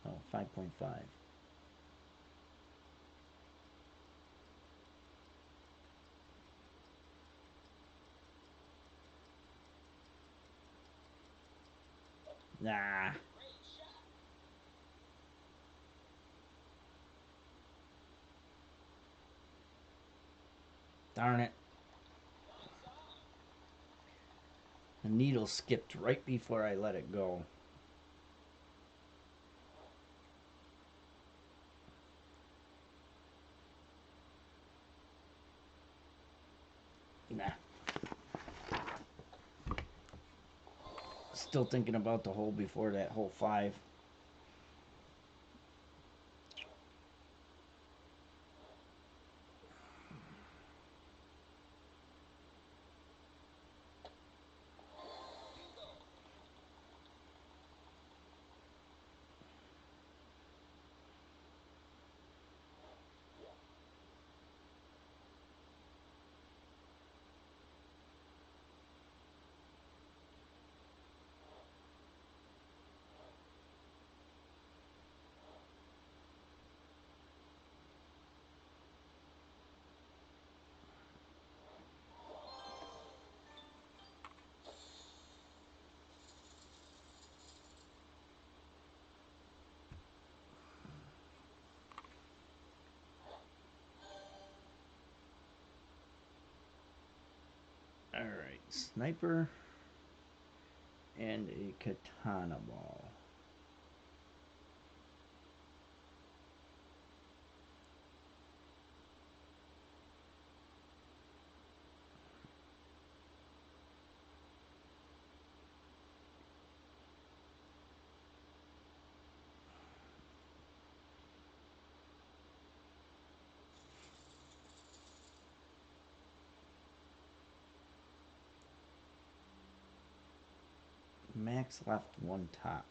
Oh, 5.5. Nah. Darn it. The needle skipped right before I let it go. Nah. Still thinking about the hole before that, hole 5. Alright, sniper and a katana ball. Max left, 1 top.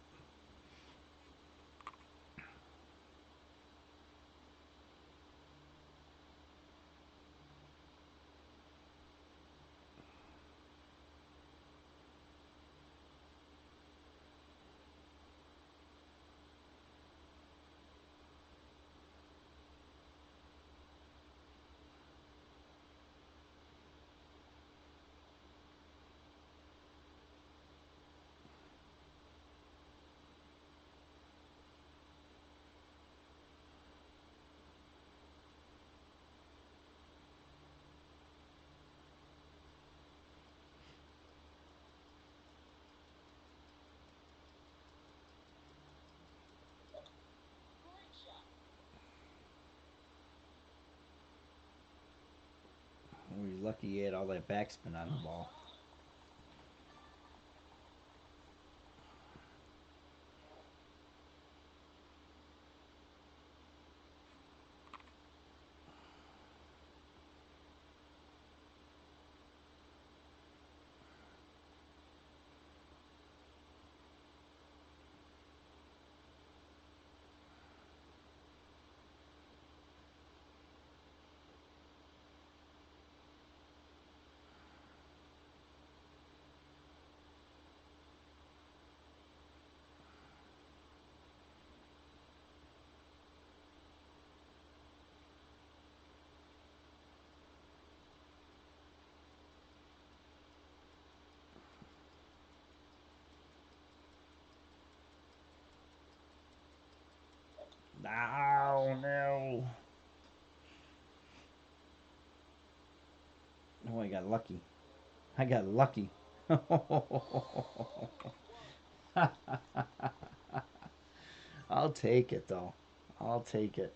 Oh, he's lucky he had all that backspin on the ball. Oh, no. Oh, I got lucky. I got lucky. I'll take it, though. I'll take it.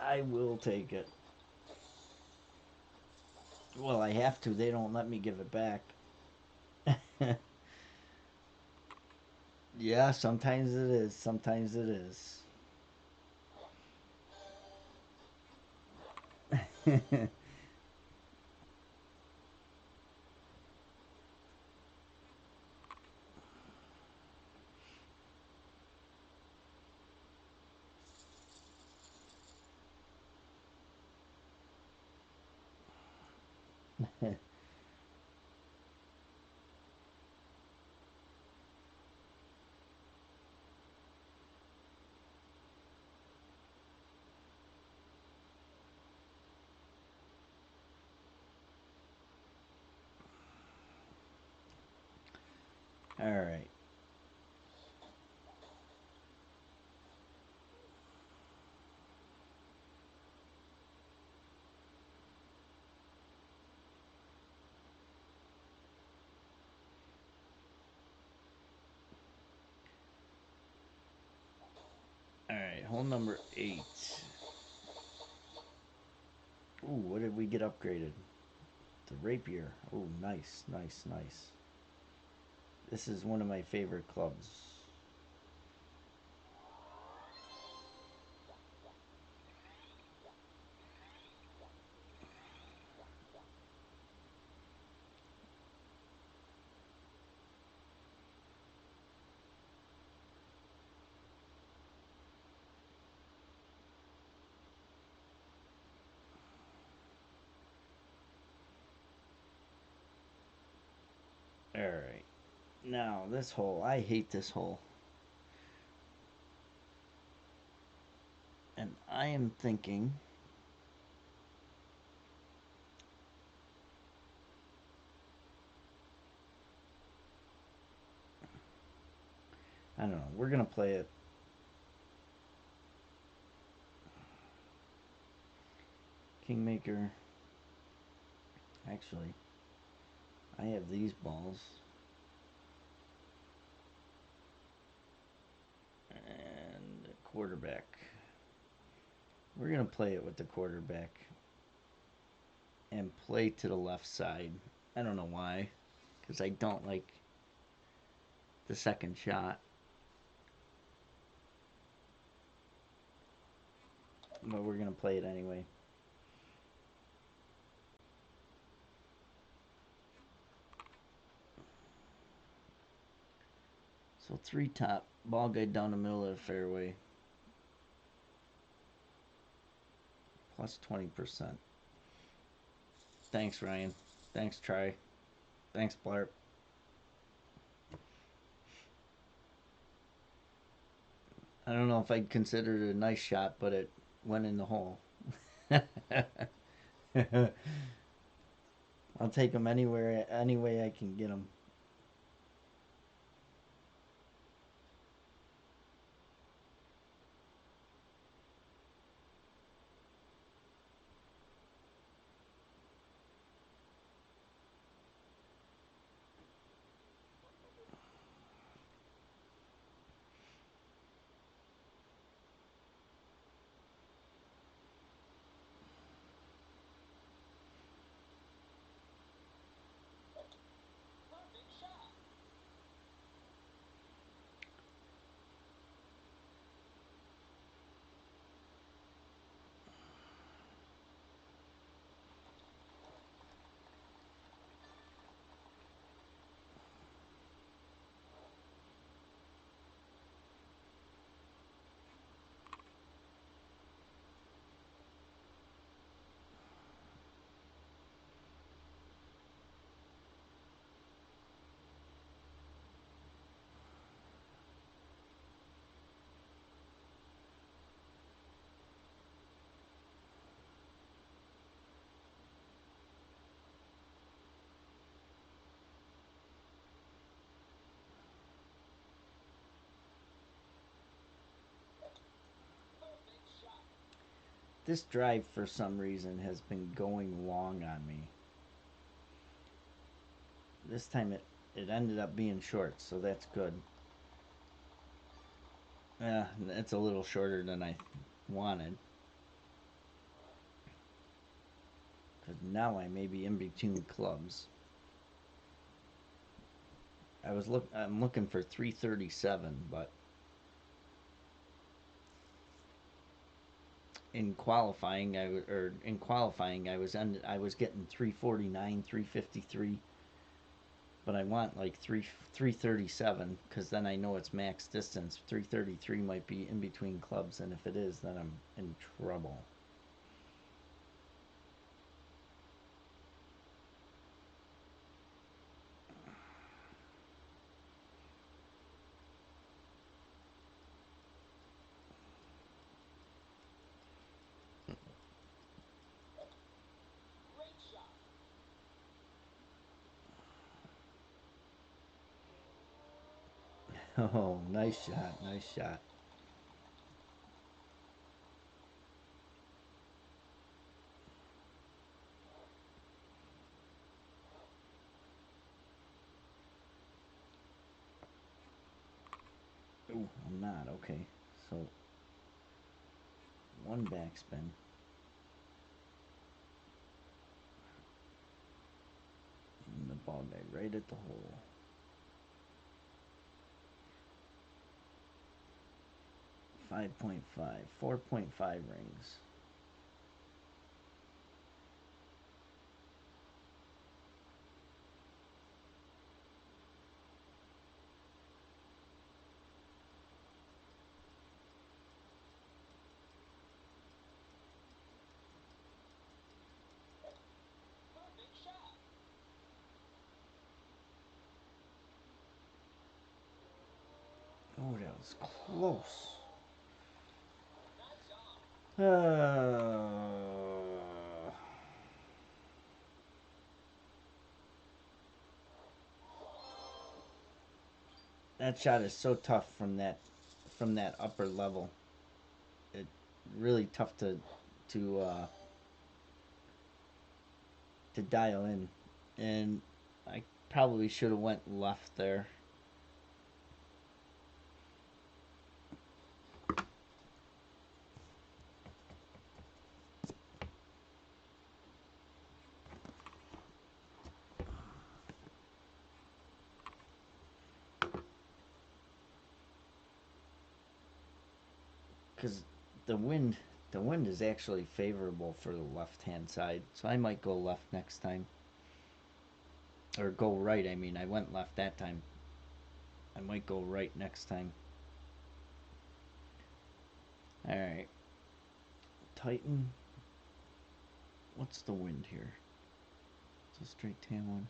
I will take it. Well, I have to. They don't let me give it back. Yeah, sometimes it is. Sometimes it is. All right. All right. Hole number 8. Ooh, what did we get upgraded? The rapier. Oh, nice, nice, nice. This is one of my favorite clubs. All right. Now, this hole. I hate this hole. And I am thinking. I don't know. We're going to play it. Kingmaker. Actually, I have these balls. And quarterback. We're going to play it with the quarterback. And play to the left side. I don't know why. Because I don't like the second shot. But we're going to play it anyway. So 3 top. Ball guide down the middle of the fairway. Plus 20%. Thanks, Ryan. Thanks, Try. Thanks, Blarp. I don't know if I'd consider it a nice shot, but it went in the hole. I'll take them anywhere, any way I can get them. This drive, for some reason, has been going long on me. This time it ended up being short, so that's good. Yeah, it's a little shorter than I wanted. Because now I may be in between clubs. I'm looking for 337, but in qualifying I was getting 349, 353, but I want like 337 because then I know it's max distance. 333 might be in between clubs, and if it is, then I'm in trouble. Oh, nice shot, nice shot. Ooh, I'm not. Okay. So, one backspin. And the ball guy right at the hole. 5.5. 4.5 rings. Oh, that was close. That shot is so tough from that upper level. It really tough to uh, to dial in, and I probably should have went left there. Because the wind the wind is actually favorable for the left hand side, so I might go left next time, or go right. I mean, I went left that time. I might go right next time. All right, Titan. What's the wind here? It's a straight tan one.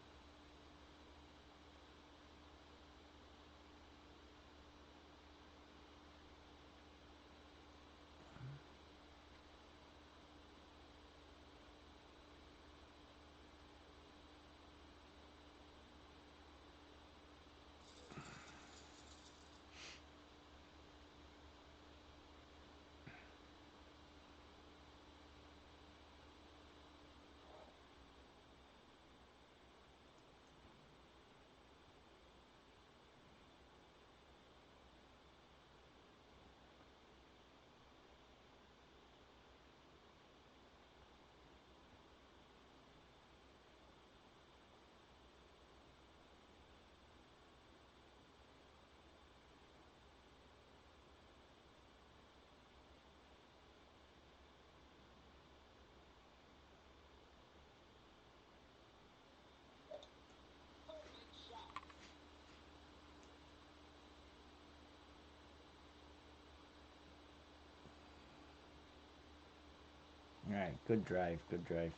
All right, good drive, good drive.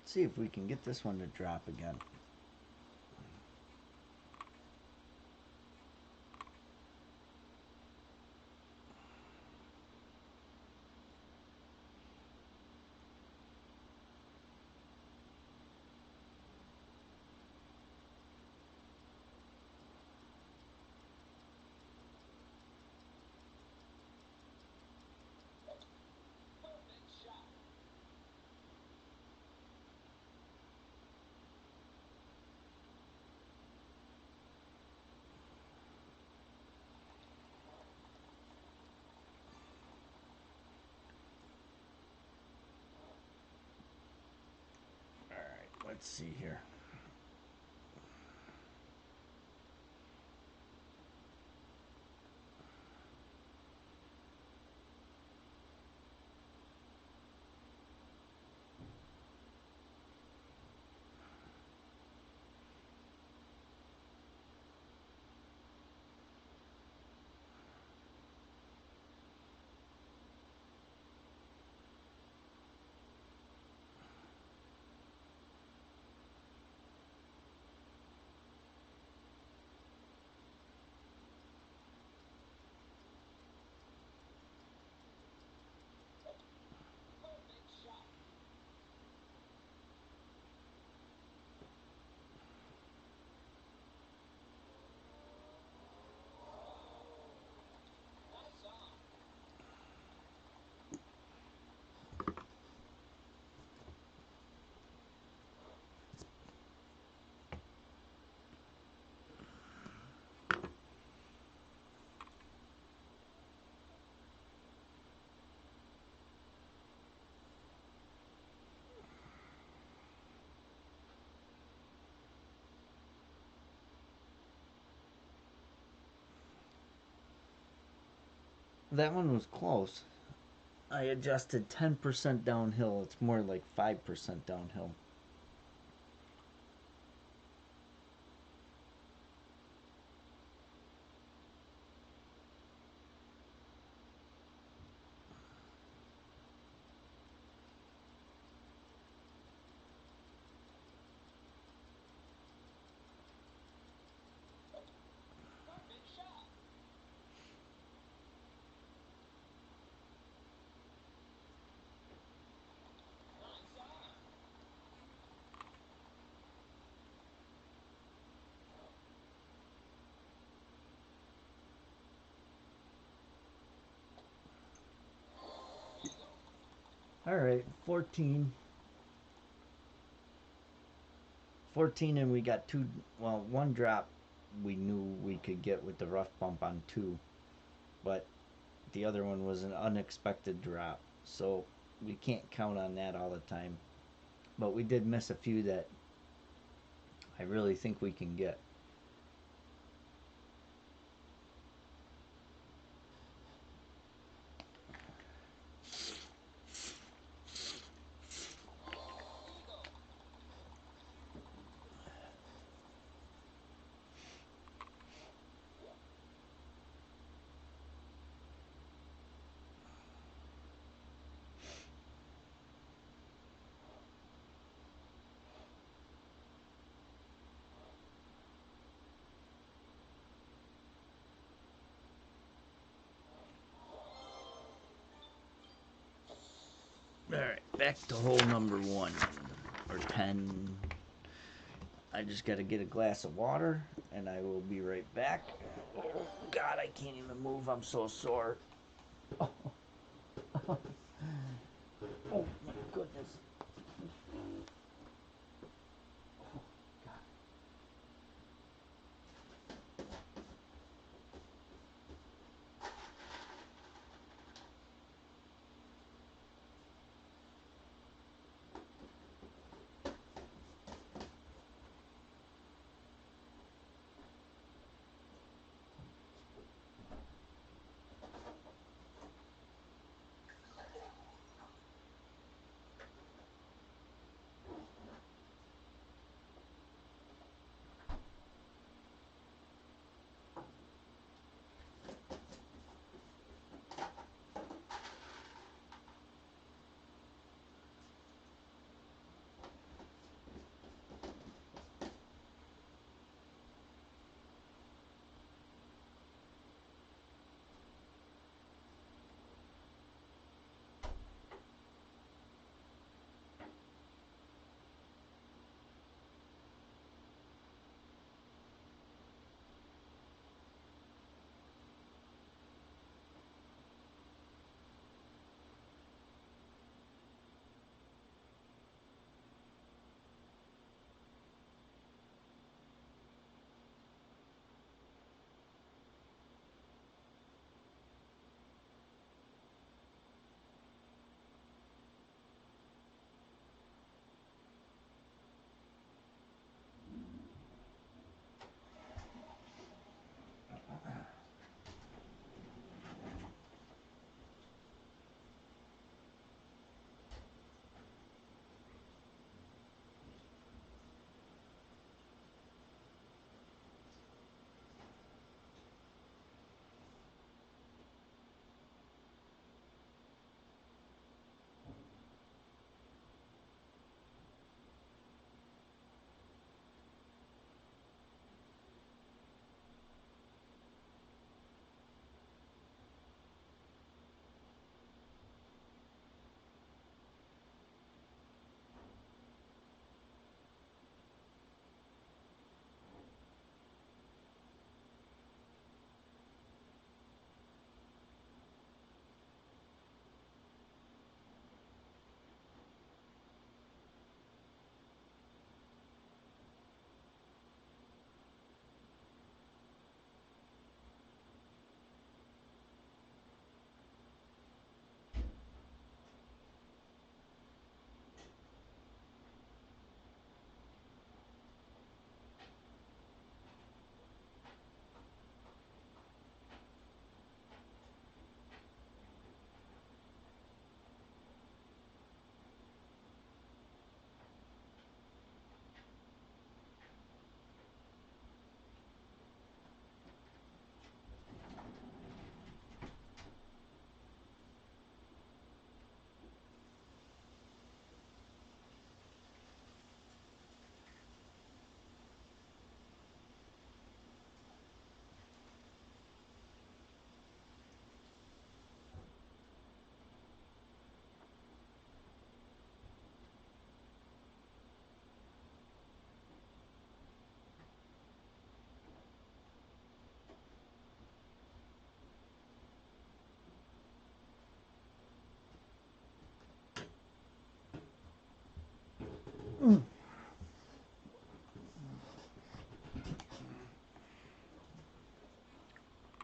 Let's see if we can get this one to drop again. Let's see here. That one was close. I adjusted 10% downhill. It's more like 5% downhill. All right, 14. 14, and we got two. Well, one drop we knew we could get with the rough bump on 2, but the other one was an unexpected drop. So we can't count on that all the time. But we did miss a few that I really think we can get. All right, back to hole number 1 or 10. I just got to get a glass of water and I will be right back. Oh, God, I can't even move. I'm so sore. Oh, oh my goodness.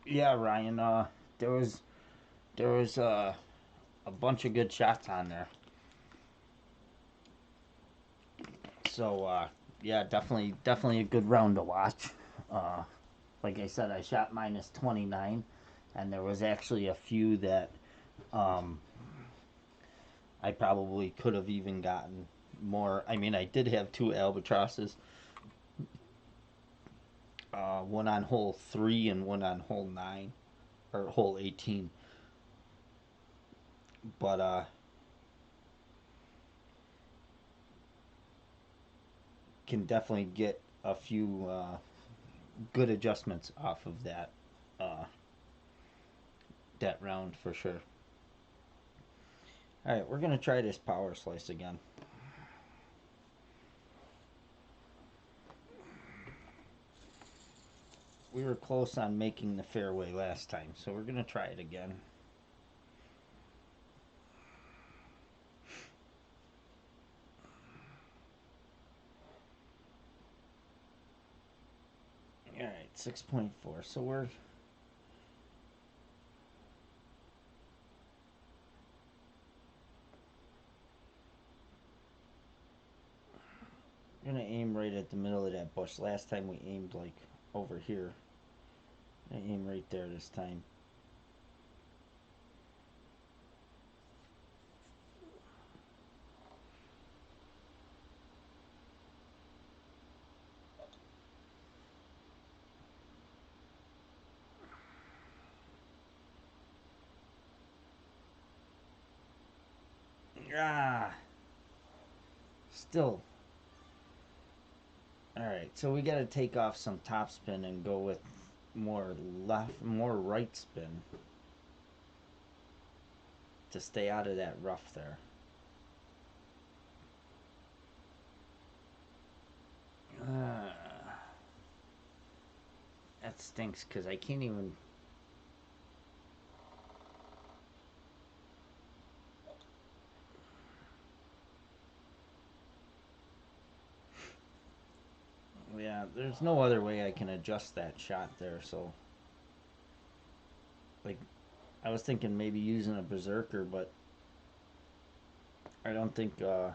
Yeah, Ryan. There was there was a bunch of good shots on there. So yeah, definitely a good round to watch. Uh, like I said, I shot minus 29, and there was actually a few that um, I probably could have even gotten more. I mean, I did have two albatrosses, one on hole 3 and one on hole 9 or hole 18. But can definitely get a few good adjustments off of uh, that round for sure. All right, we're gonna try this power slice again. We were close on making the fairway last time, so we're gonna try it again. All right, 6.4. So we're gonna aim right at the middle of that bush. Last time we aimed like over here. I aim right there this time. Ah, still. All right, so we got to take off some topspin and go with more right spin to stay out of that rough there. Uh, that stinks because I can't even. Yeah, there's no other way I can adjust that shot there. So, like, I was thinking maybe using a berserker, but I don't think I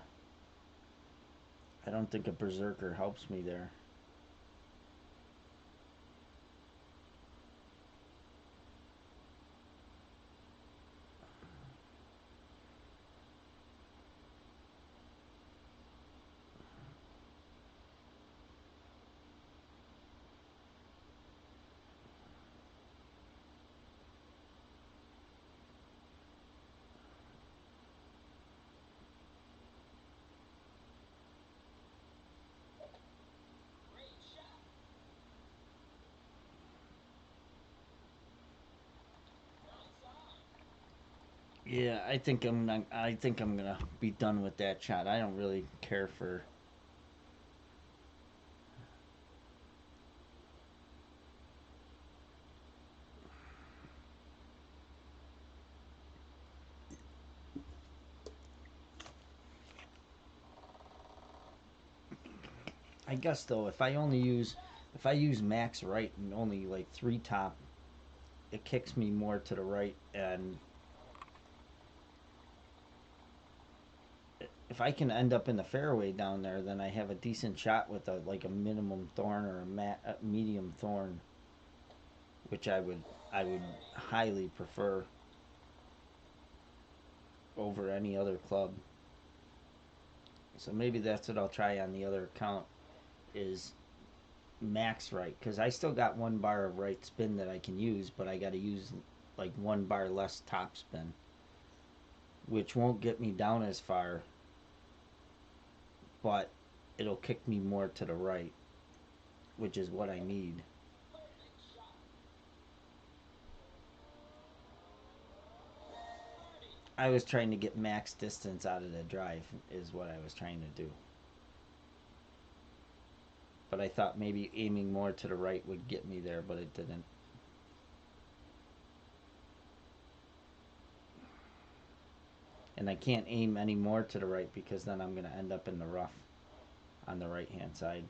don't think a berserker helps me there. Yeah, I think I'm not, I think I'm gonna be done with that shot. I don't really care for. I guess though, if I use max right and only like 3 top, it kicks me more to the right, and if I can end up in the fairway down there, then I have a decent shot with a minimum thorn or a medium thorn, which I would highly prefer over any other club. So maybe that's what I'll try on the other account is max right, because I still got 1 bar of right spin that I can use, but I got to use like 1 bar less top spin, which won't get me down as far, but it'll kick me more to the right, which is what I need. I was trying to get max distance out of the drive, is what I was trying to do. But I thought maybe aiming more to the right would get me there, but it didn't. And I can't aim any more to the right because then I'm going to end up in the rough. on the right hand side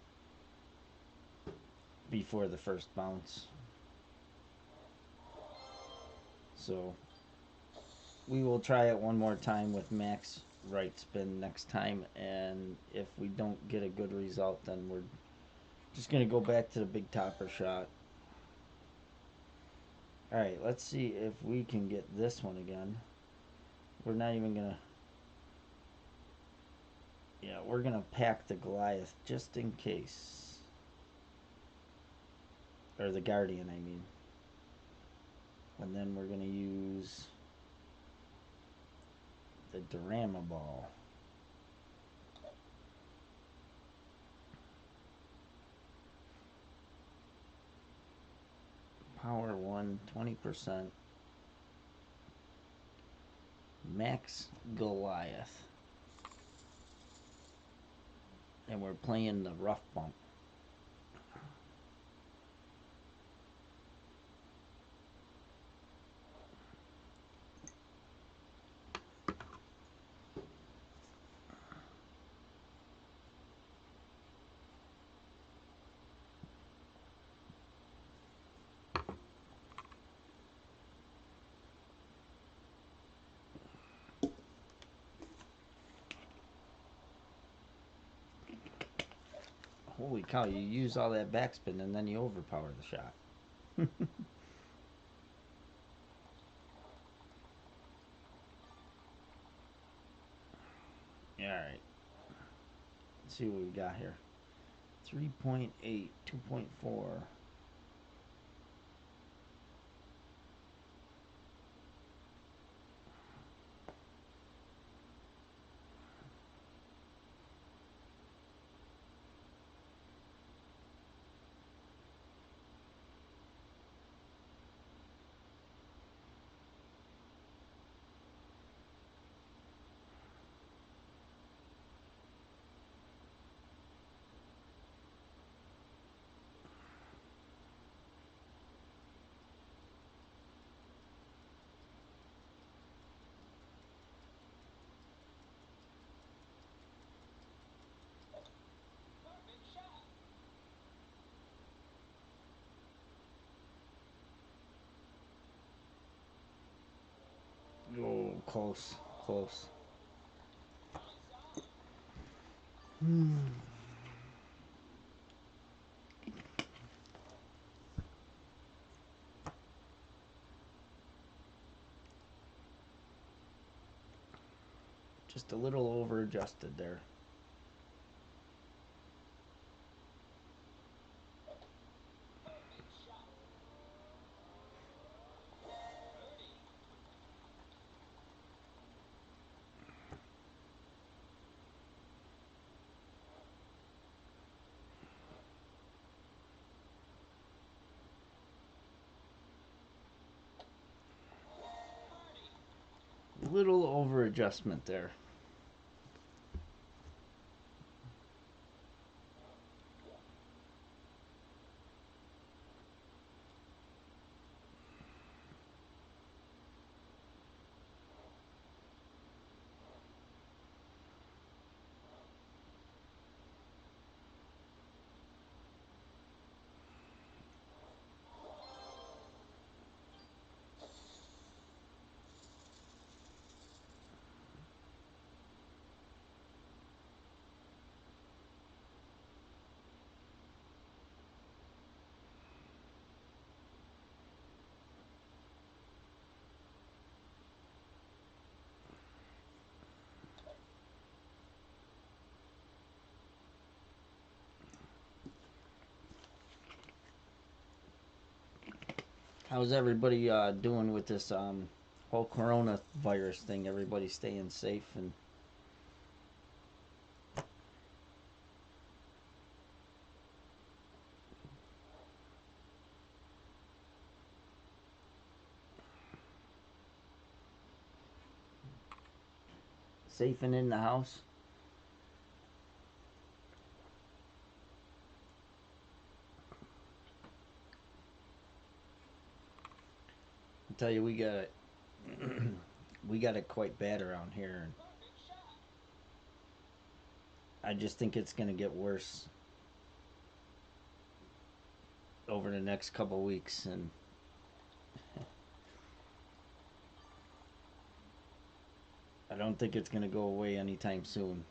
before the first bounce. So we will try it one more time with max right spin next time, and if we don't get a good result, then we're just going to go back to the big topper shot. Alright, let's see if we can get this one again. We're not even going to... Yeah, we're going to pack the Goliath just in case. Or the Guardian, I mean. And then we're going to use the Dorama Ball. Power 1, 20%. Max Goliath. And we're playing the rough bump. Holy cow, you use all that backspin and then you overpower the shot. Alright. Let's see what we got here. 3.8, 2.4. Oh, close, close. Just a little over adjusted there. Little over adjustment there. How's everybody doing with this whole coronavirus thing? Everybody staying safe and safe and in the house? I tell you, we got it. We got it quite bad around here. I just think it's going to get worse over the next couple weeks, and I don't think it's going to go away anytime soon.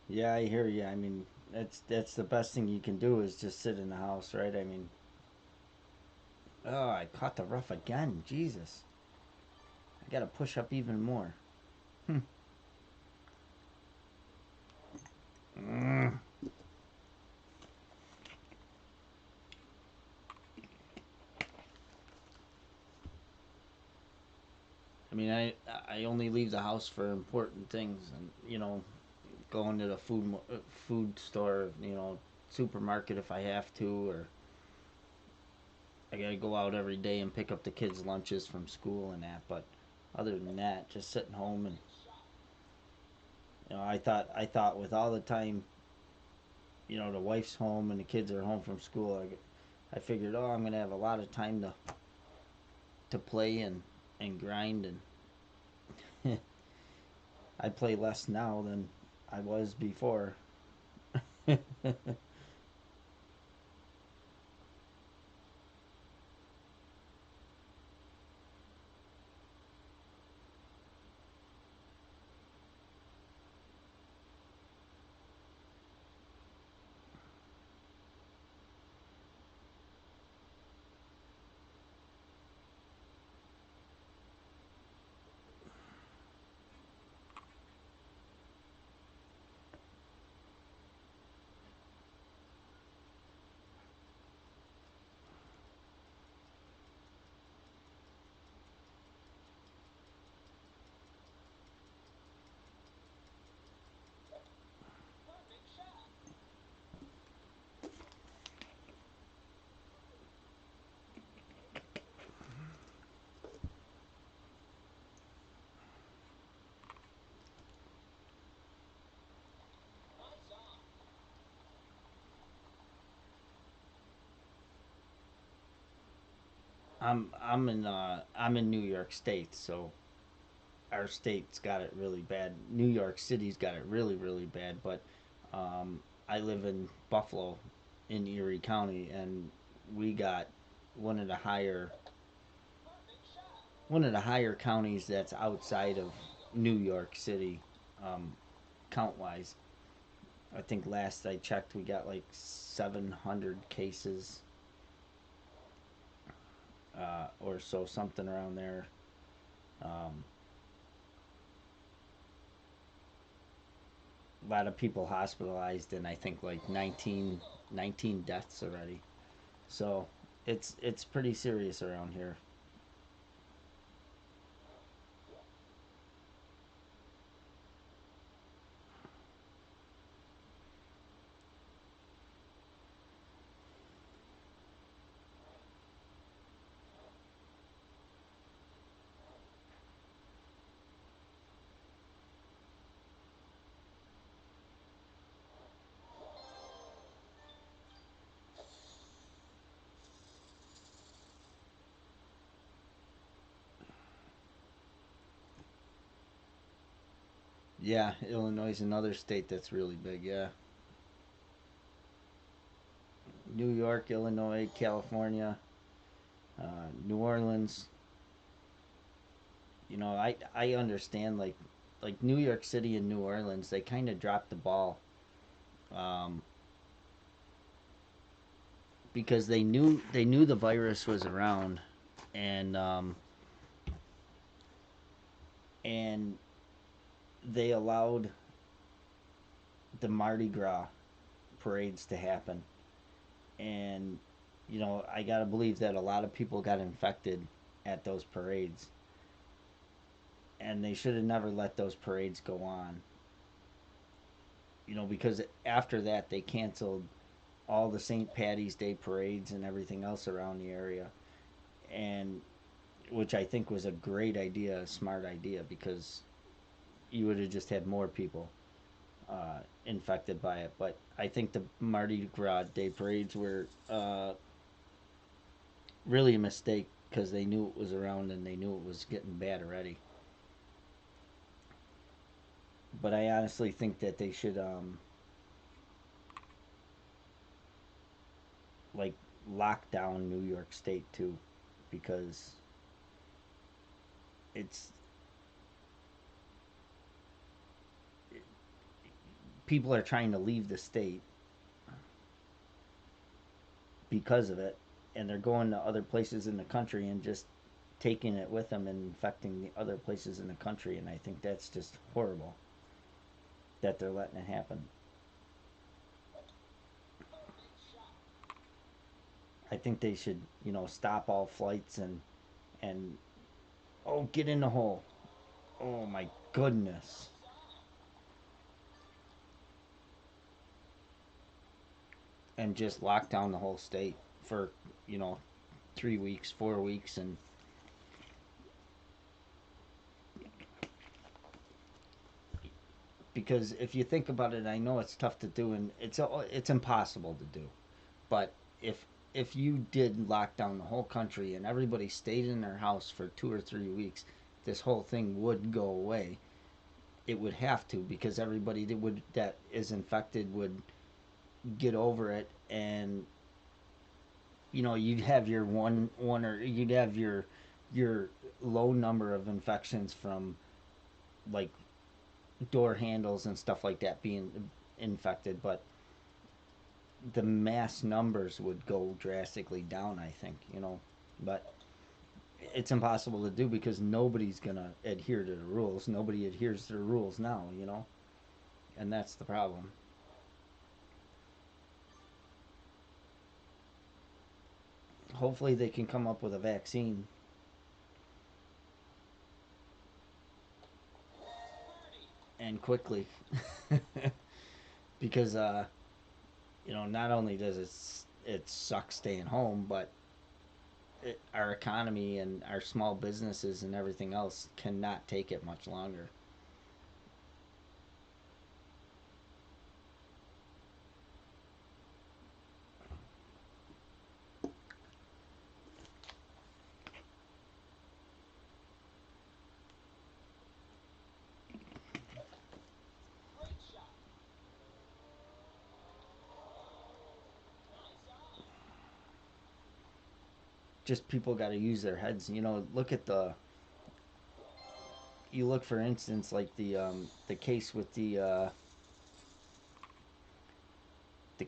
Yeah, I hear you. I mean, that's the best thing you can do is just sit in the house, right? I mean, oh, I caught the rough again. Jesus, I got to push up even more. Hmm. Mm. I mean, I only leave the house for important things, and going to the food store, supermarket if I have to, or I gotta go out every day and pick up the kids' lunches from school and that. But other than that, just sitting home and I thought with all the time, the wife's home and the kids are home from school, I figured, oh, I'm gonna have a lot of time to play and grind, and I play less now than I was before. I'm in New York State, so our state's got it really bad. New York City's got it really really bad, but um, I live in Buffalo, in Erie County, and we got one of the higher one of the higher counties that's outside of New York City, um, count wise. I think last I checked, we got like 700 cases or so, something around there. Um, a lot of people hospitalized, and I think like 19 deaths already. So it's pretty serious around here. Yeah, Illinois is another state that's really big. Yeah, New York, Illinois, California, New Orleans. I understand, like New York City and New Orleans, they kind of dropped the ball, um, because they knew the virus was around, and and they allowed the Mardi Gras parades to happen, and I gotta believe that a lot of people got infected at those parades, and they should have never let those parades go on. Because after that they canceled all the St. Patty's Day parades and everything else around the area, and which I think was a great idea, a smart idea, because you would have just had more people infected by it. But I think the Mardi Gras Day parades were really a mistake because they knew it was around and they knew it was getting bad already. But I honestly think that they should like lock down New York State too, because it's people are trying to leave the state because of it, and they're going to other places in the country and just taking it with them and infecting the other places in the country. And I think that's just horrible that they're letting it happen. I think they should, stop all flights and oh, get in the hole. Oh my goodness. And just lock down the whole state for, you know, 3 weeks, 4 weeks, and because if you think about it, I know it's tough to do and it's impossible to do. But if you did lock down the whole country and everybody stayed in their house for 2 or 3 weeks, this whole thing would go away. It would have to, because everybody that is infected would get over it, and you'd have your one or you'd have your low number of infections from like door handles and stuff like that being infected, but the mass numbers would go drastically down, I think, but it's impossible to do because nobody's going to adhere to the rules. Nobody adheres to the rules now. And that's the problem. Hopefully they can come up with a vaccine, and quickly. Because not only does it suck staying home, but our economy and our small businesses and everything else cannot take it much longer. Just people got to use their heads. Look at you look for instance like the case with the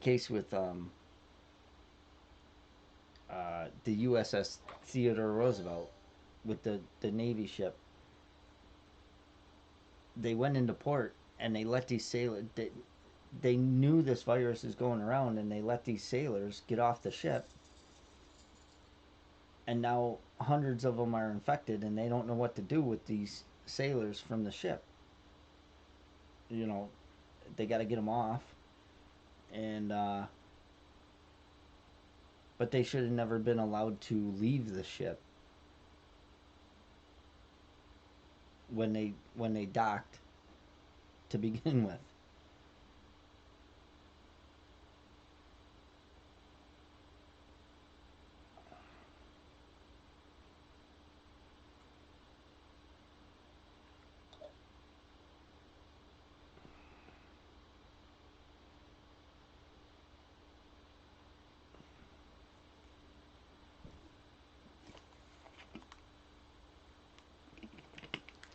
case with the USS Theodore Roosevelt with the Navy ship. They went into port and they let these sailors. They knew this virus is going around, and they let these sailors get off the ship, and now hundreds of them are infected, and they don't know what to do with these sailors from the ship. You know, they got to get them off, and but they should have never been allowed to leave the ship when they docked to begin with.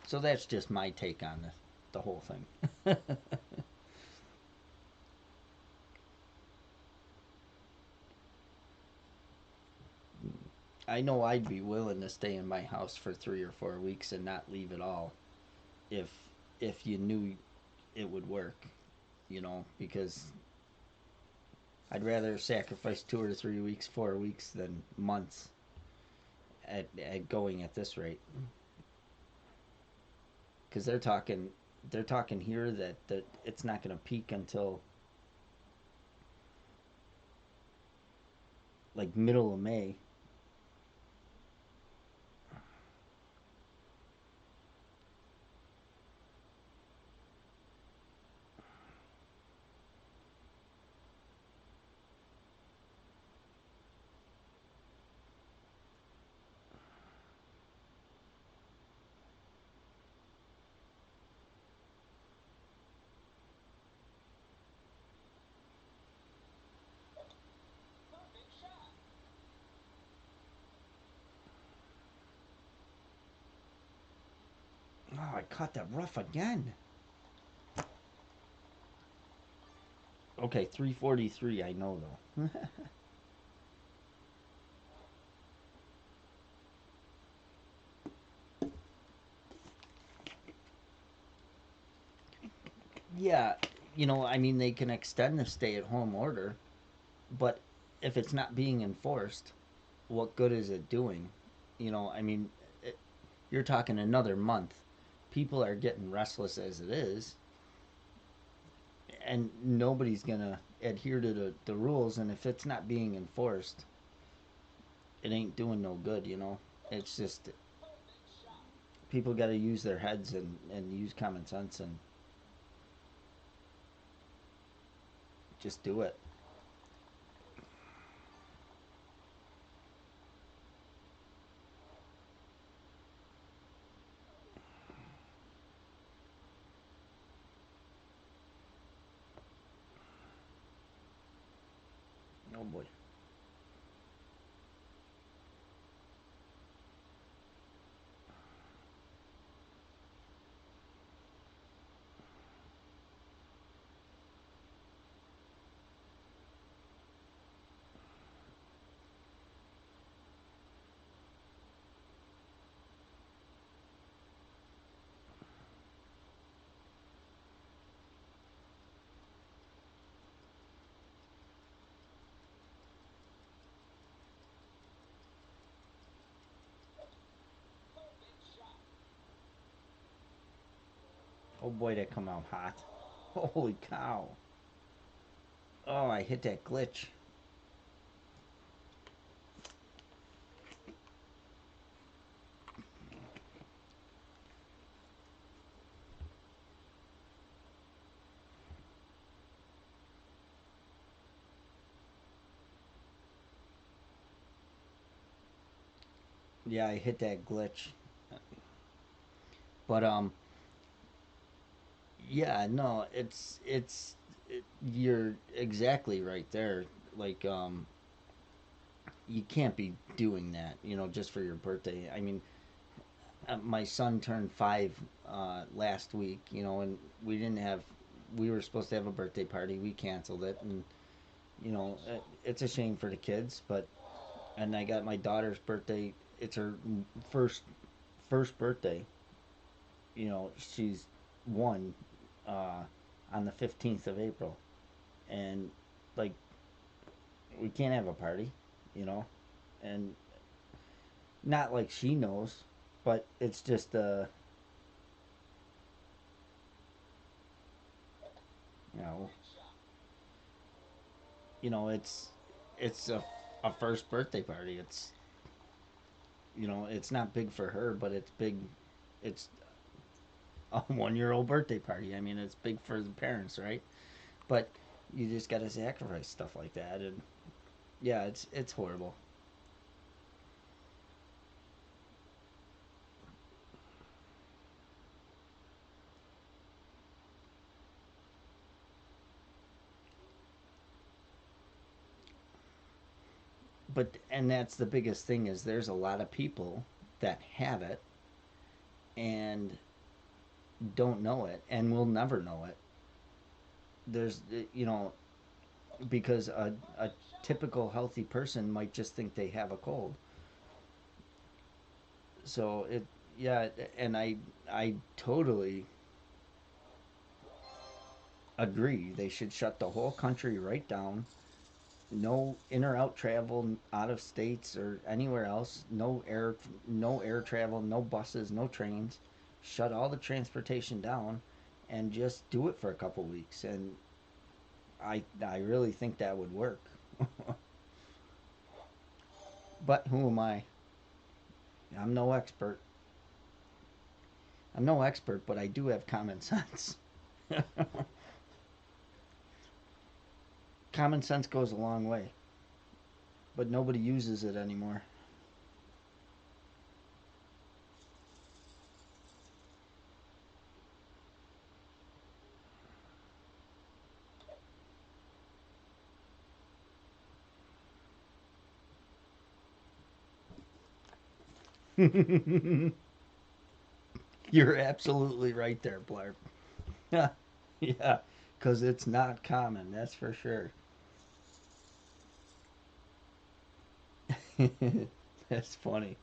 So that's just my take on the whole thing. I know I'd be willing to stay in my house for 3 or 4 weeks and not leave at all if if you knew it would work, because I'd rather sacrifice 2 or 3 weeks, 4 weeks than months at going at this rate. Because they're talking here that it's not going to peak until like middle of May. Oh, I caught that rough again. Okay, 343. I know though. Yeah, I mean, they can extend the stay-at-home order, but if it's not being enforced, what good is it doing? I mean, it, you're talking another month. People are getting restless as it is, and nobody's gonna adhere to the rules. And if it's not being enforced, it ain't doing no good. It's just people got to use their heads and use common sense and just do it. Oh boy. Oh boy, that come out hot. Holy cow. Oh, I hit that glitch. Yeah, I hit that glitch. But yeah, no, you're exactly right there. Like you can't be doing that, just for your birthday. I mean, my son turned 5 last week, and we were supposed to have a birthday party. We canceled it, and it's a shame for the kids, but and I got my daughter's birthday. It's her first first birthday. She's 1 uh, on the 15th of April, and like we can't have a party, you know, and not like she knows, but it's just you know, it's a first birthday party. It's not big for her, but it's big. It's a 1 year old birthday party. I mean, it's big for the parents, right? But you just got to sacrifice stuff like that, and yeah, it's horrible. But and that's the biggest thing is there's a lot of people that have it and don't know it and will never know it. There's because a typical healthy person might just think they have a cold. So it yeah, and I totally agree. They should shut the whole country right down No in or out travel out of states or anywhere else. No air travel, no buses, no trains. Shut all the transportation down and just do it for a couple weeks, and I really think that would work. But who am I? I'm no expert. I'm no expert, but I do have common sense. Common sense goes a long way, but nobody uses it anymore. You're absolutely right there, Blarp. Yeah, because it's not common, that's for sure. That's funny.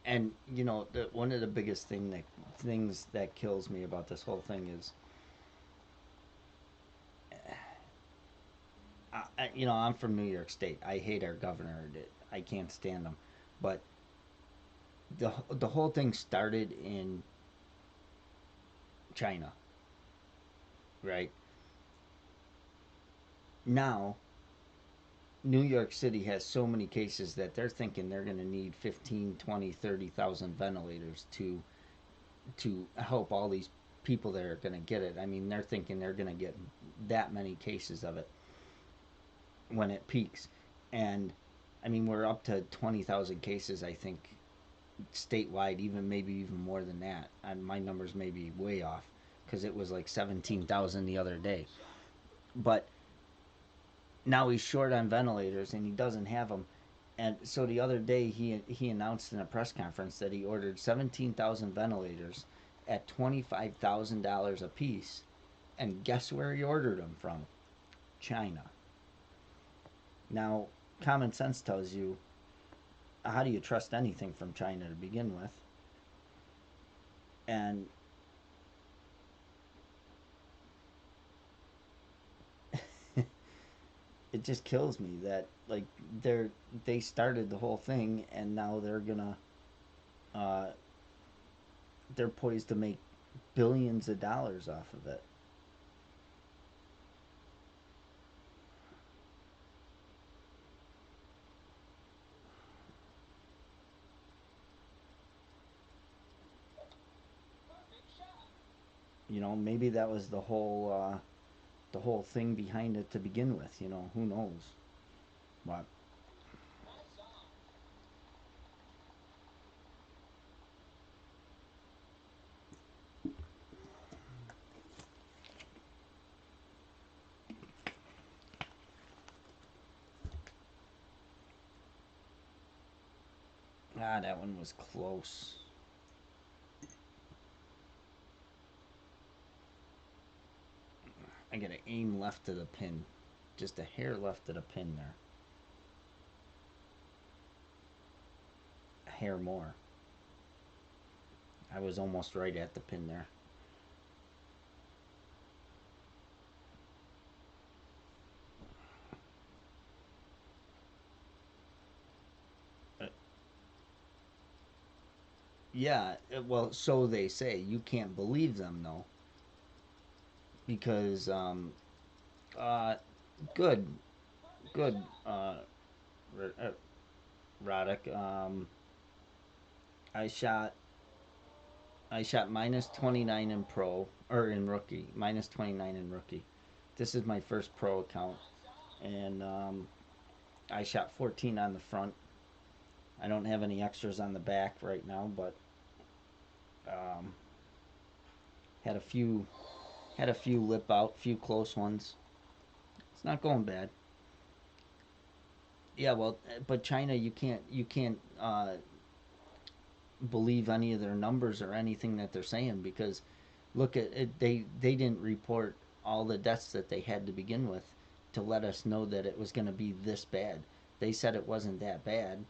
And one of the biggest things that kills me about this whole thing is, I'm from New York State. I hate our governor. I can't stand him. But the whole thing started in China, right? Now New York City has so many cases that they're thinking they're going to need 15, 20, 30,000 ventilators to help all these people that are going to get it. I mean, they're thinking they're going to get that many cases of it when it peaks. And I mean, we're up to 20,000 cases, I think, statewide, even maybe even more than that. And my numbers may be way off because it was like 17,000 the other day. But now he's short on ventilators and he doesn't have them. And so the other day he announced in a press conference that he ordered 17,000 ventilators at $25,000 a piece. And guess where he ordered them from? China. Now, common sense tells you, how do you trust anything from China to begin with? And it just kills me that, like, they started the whole thing and now uh they're poised to make billions of dollars off of it. Maybe that was the whole thing behind it to begin with. Who knows? But that one was close. I gotta aim left of the pin, just a hair left of the pin there, a hair more. I was almost right at the pin there. Uh, yeah, well, so they say. You can't believe them though, because uh, good, good. Roddick. I shot I shot minus 29 in pro or in rookie, minus 29 in rookie. This is my first pro account, and I shot 14 on the front. I don't have any extras on the back right now, but um, had a few lip out, few close ones. It's not going bad. Yeah, well, but China, you can't believe any of their numbers or anything that they're saying because look at it. They didn't report all the deaths that they had to begin with to let us know that it was going to be this bad. They said it wasn't that bad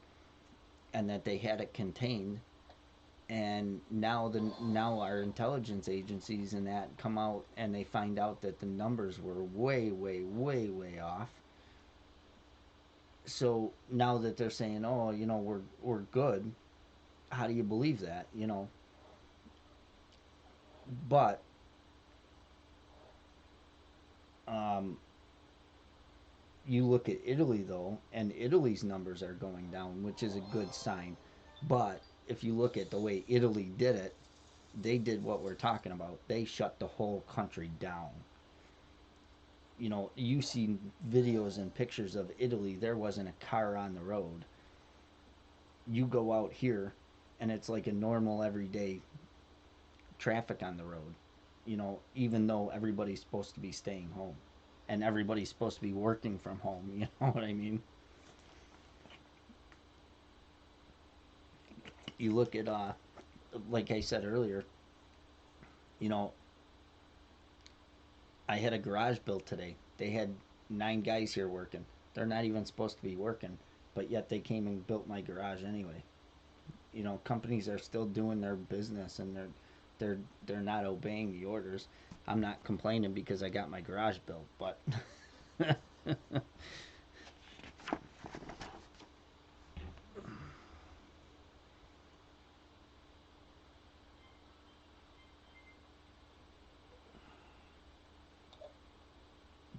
and that they had it contained. And now our intelligence agencies and that come out and they find out that the numbers were way off. So now that they're saying, oh, we're good, how do you believe that? But um, you look at Italy though, and Italy's numbers are going down, which is a good sign. But if you look at the way Italy did it, they did what we're talking about. They shut the whole country down. You see videos and pictures of Italy, there wasn't a car on the road. You go out here, and it's like a normal everyday traffic on the road. Even though everybody's supposed to be staying home, and everybody's supposed to be working from home. You know what I mean? You look at, like I said earlier, you know, I had a garage built today. They had 9 guys here working. They're not even supposed to be working, but yet they came and built my garage anyway. Companies are still doing their business and they're not obeying the orders. I'm not complaining because I got my garage built, but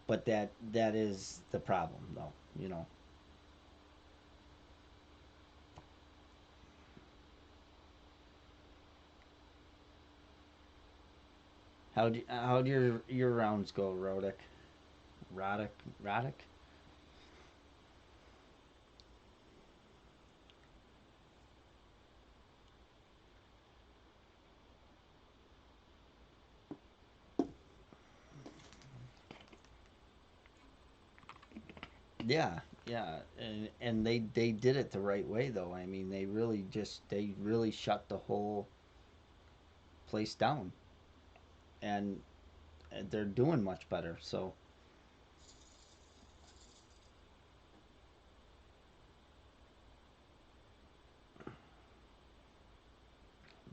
but that is the problem though. How'd your rounds go, Rodick? Roddick? Roddick? Yeah, yeah, and they did it the right way though. I mean, they really shut the whole place down, and they're doing much better. So,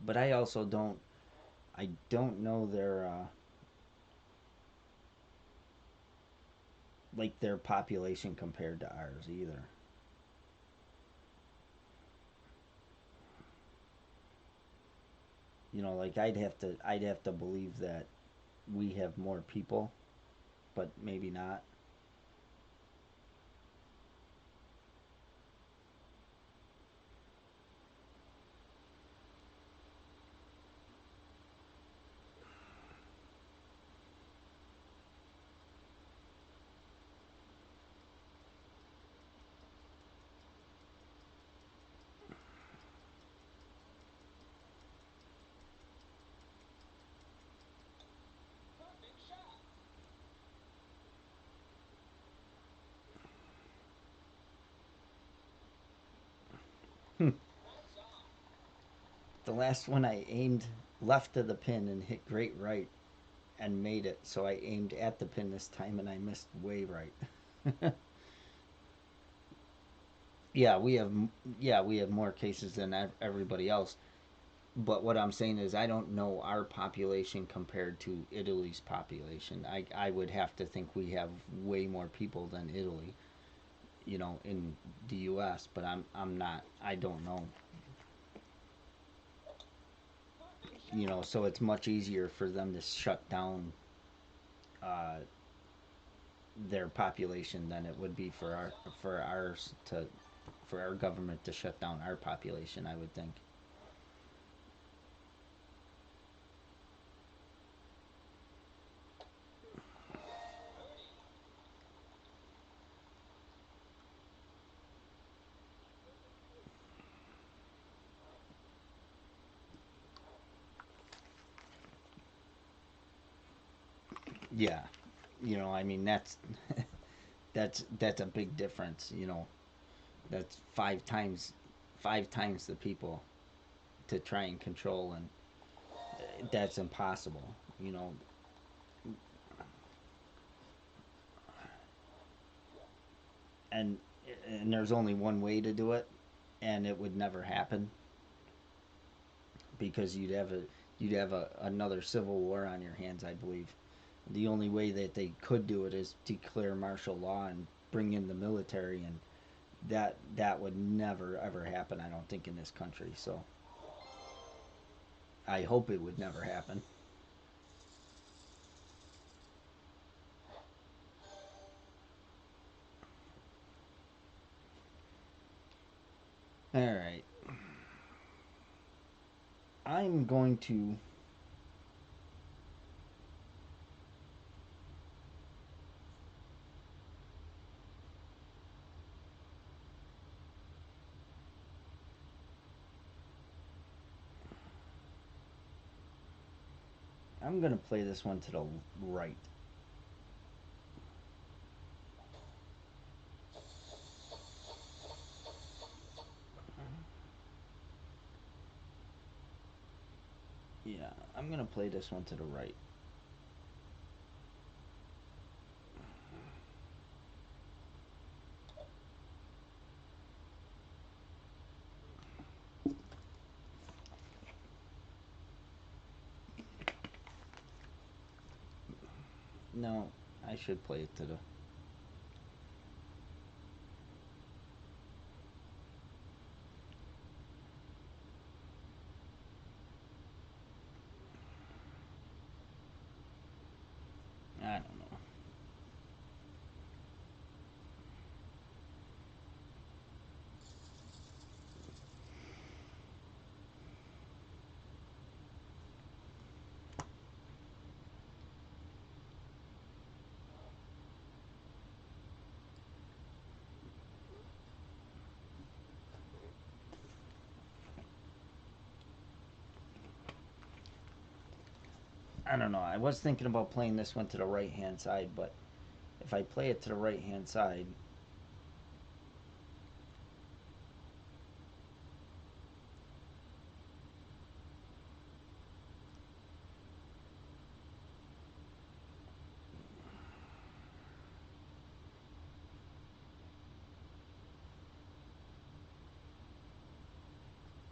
but I don't know their like their population compared to ours either. Like I'd have to believe that we have more people, but maybe not. The last one I aimed left of the pin and hit great right and made it. So I aimed at the pin this time and I missed way right. yeah, we have we have more cases than everybody else. But what I'm saying is I don't know our population compared to Italy's population. I would have to think we have way more people than Italy, in the U.S. But I'm not. I don't know. So it's much easier for them to shut down, uh, their population than it would be for ours to for our government to shut down our population, I would think. Yeah. I mean that's a big difference, That's five times the people to try and control, and that's impossible, you know. And and there's only one way to do it, and it would never happen because another civil war on your hands, I believe. The only way that they could do it is declare martial law and bring in the military, and that would never ever happen, I don't think, in this country. So I hope it would never happen. All right. I'm going to I'm going to play this one to the right. Yeah, I'm going to play this one to the right. No, I should play it to the I don't know. I don't know. I was thinking about playing this one to the right hand side, but if I play it to the right hand side,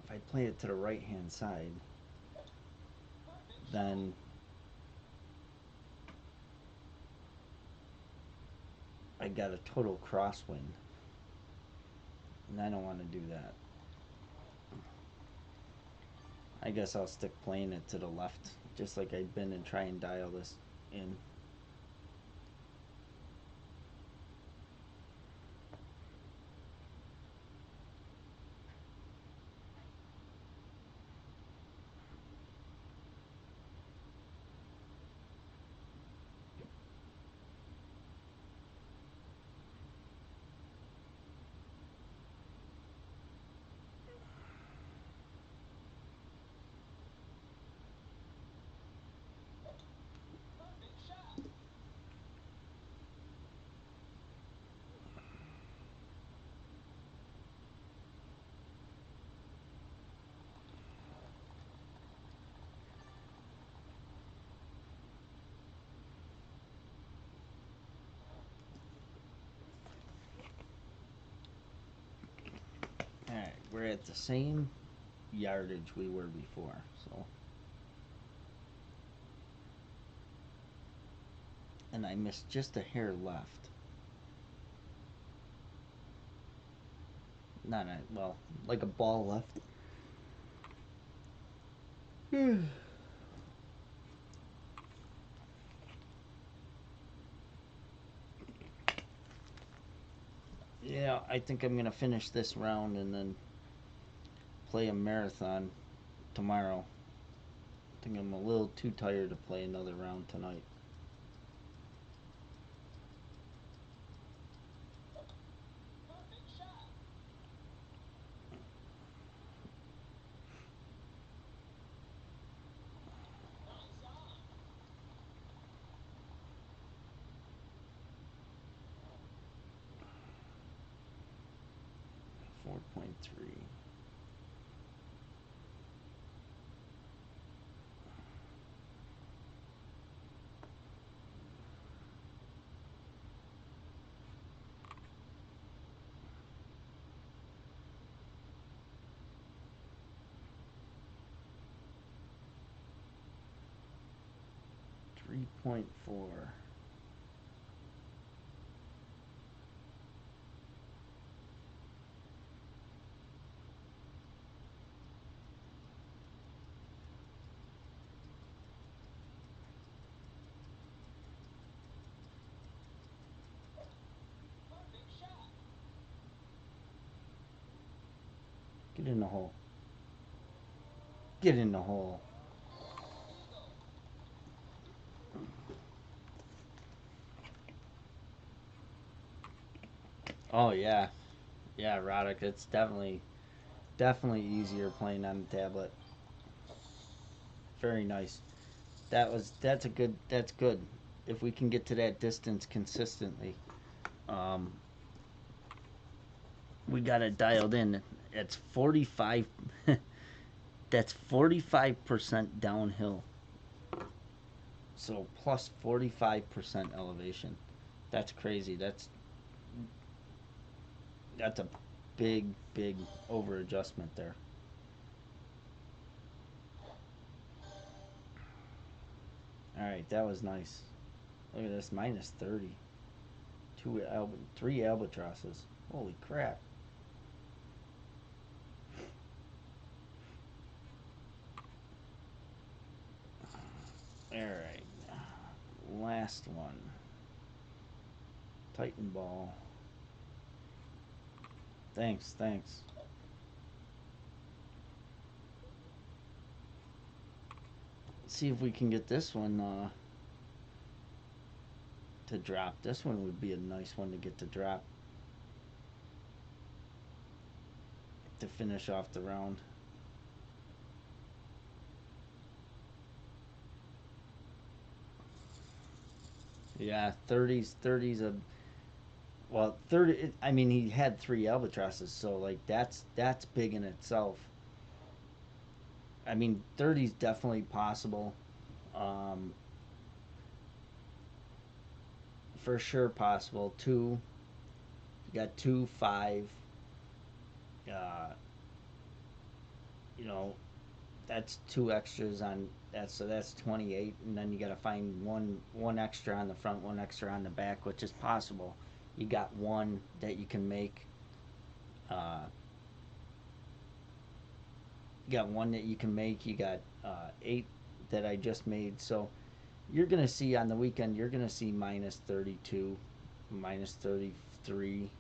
if I play it to the right hand side, then I got a total crosswind, and I don't want to do that. I guess I'll stick playing it to the left, just like I've been, and try and dial this in. Alright, we're at the same yardage we were before, so. And I missed just a hair left. Not a, well, like a ball left. I think I'm gonna finish this round and then play a marathon tomorrow. I think I'm a little too tired to play another round tonight. Four point three. 3.4. Get in the hole. Get in the hole. Oh yeah, yeah, Roddick. It's definitely easier playing on the tablet. Very nice. That's good. If we can get to that distance consistently, um, we got it dialed in. It's 45. That's 45% downhill. So plus 45% elevation. That's crazy. That's a big over adjustment there. All right, that was nice. Look at this, minus 30. Three albatrosses. Holy crap. All right. Last one. Titan ball. Thanks. Let's see if we can get this one to drop. This one would be a nice one to get to drop to finish off the round. Yeah, 30's a well, 30 I mean he had three albatrosses, so like that's big in itself. I mean 30's definitely possible. Um for sure possible. Two, you got 2, 5, uh you know, that's two extras on that, so that's 28, and then you got to find one extra on the front, one extra on the back, which is possible. You got one that you can make. Uh, you got one that you can make. You got 8 that I just made. So you're gonna see on the weekend. You're gonna see minus 32, minus 33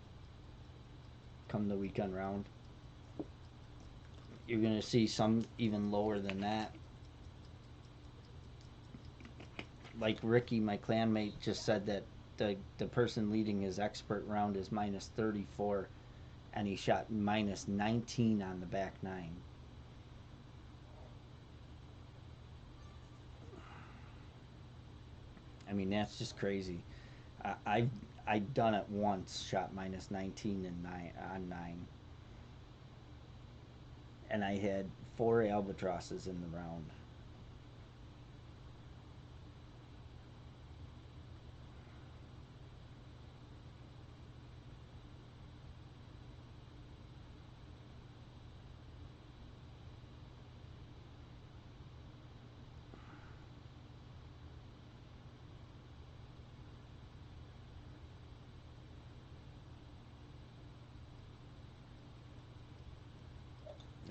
come the weekend round. You're gonna see some even lower than that. Like Ricky, my clanmate, just said that the person leading his expert round is minus 34, and he shot minus 19 on the back nine. I mean, that's just crazy. I've done it once, shot minus 19 and nine on nine, and I had 4 albatrosses in the round.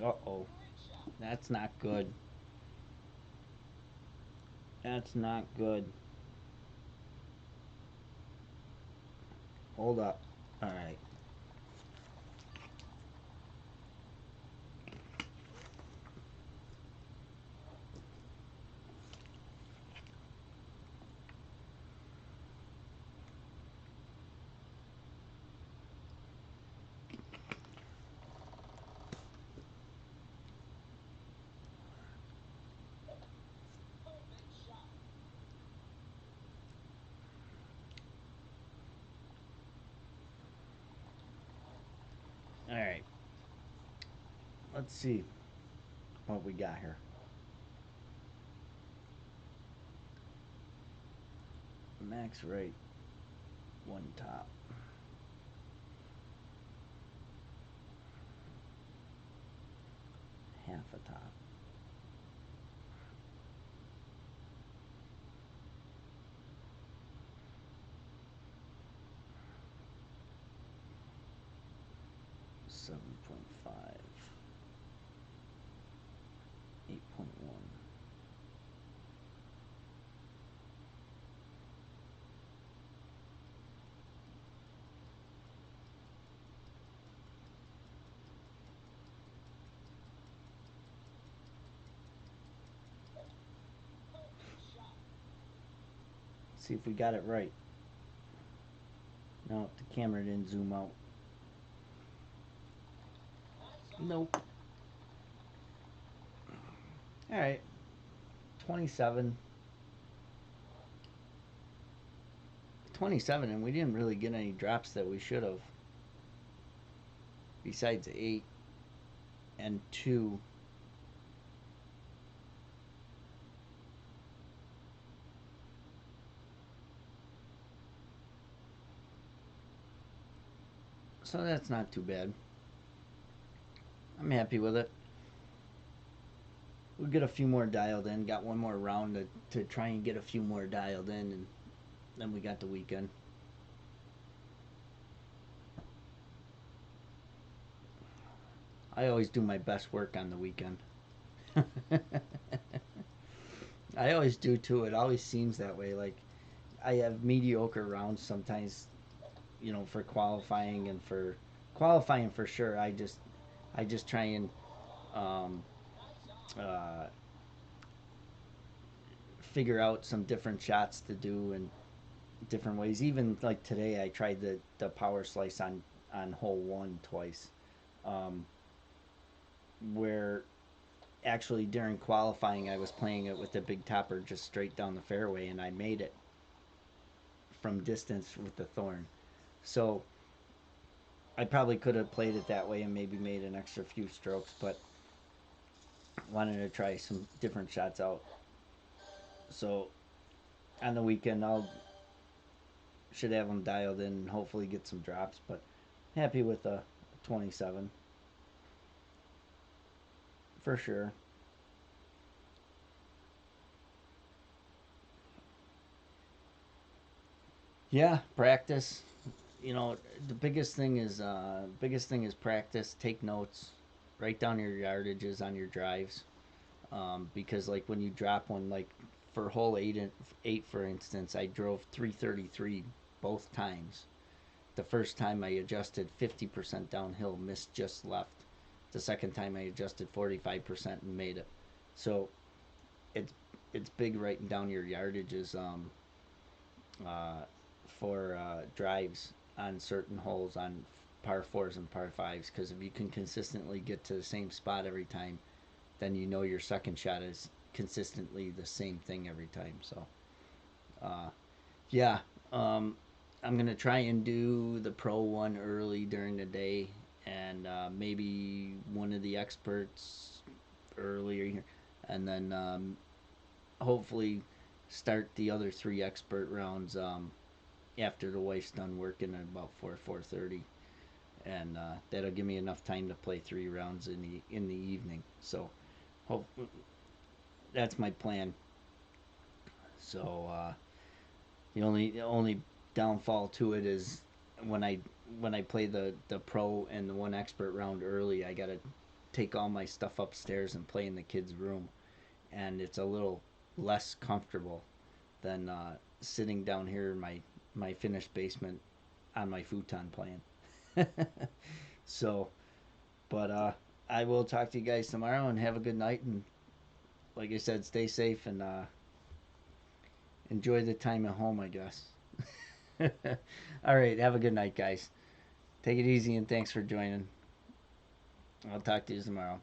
Uh oh, that's not good. That's not good. Hold up. All right. let's see what we got here. Max right, one top. Half a top. $7.5. 8.1. See if we got it right. No, the camera didn't zoom out. Nope. All right. 27. 27, and we didn't really get any drops that we should have. Besides 8 and 2. So that's not too bad. I'm happy with it. We'll get a few more dialed in. Got one more round to try and get a few more dialed in, and then we got the weekend. I always do my best work on the weekend. I always do too. It always seems that way. Like I have mediocre rounds sometimes, for qualifying for sure. I just try and um, uh, figure out some different shots to do and different ways. Even like today, I tried the power slice on hole one twice, um, where actually during qualifying I was playing it with the big topper just straight down the fairway, and I made it from distance with the thorn. So I probably could have played it that way and maybe made an extra few strokes, but wanted to try some different shots out. So on the weekend, I'll should have them dialed in and hopefully get some drops. But happy with the 27 for sure. Yeah, practice. The biggest thing is practice. Take notes. Write down your yardages on your drives. Because like when you drop one, like for hole eight for instance, I drove 333 both times. The first time I adjusted 50% downhill, missed just left. The second time I adjusted 45% and made it. So it's it's big writing down your yardages uh, for drives on certain holes on par fours and par fives, because if you can consistently get to the same spot every time, then your second shot is consistently the same thing every time. So, uh, yeah, I'm gonna try and do the pro one early during the day, and maybe one of the experts earlier, and then hopefully start the other three expert rounds after the wife's done working at about 4:30, and that'll give me enough time to play 3 rounds in the evening. So, hope that's my plan. So the only downfall to it is when I play the pro and the one expert round early, I gotta take all my stuff upstairs and play in the kids' room, and it's a little less comfortable than sitting down here in my finished basement on my futon playing. So, but I will talk to you guys tomorrow and have a good night. And like I said, stay safe and enjoy the time at home, I guess. All right, have a good night, guys. Take it easy and thanks for joining. I'll talk to you tomorrow.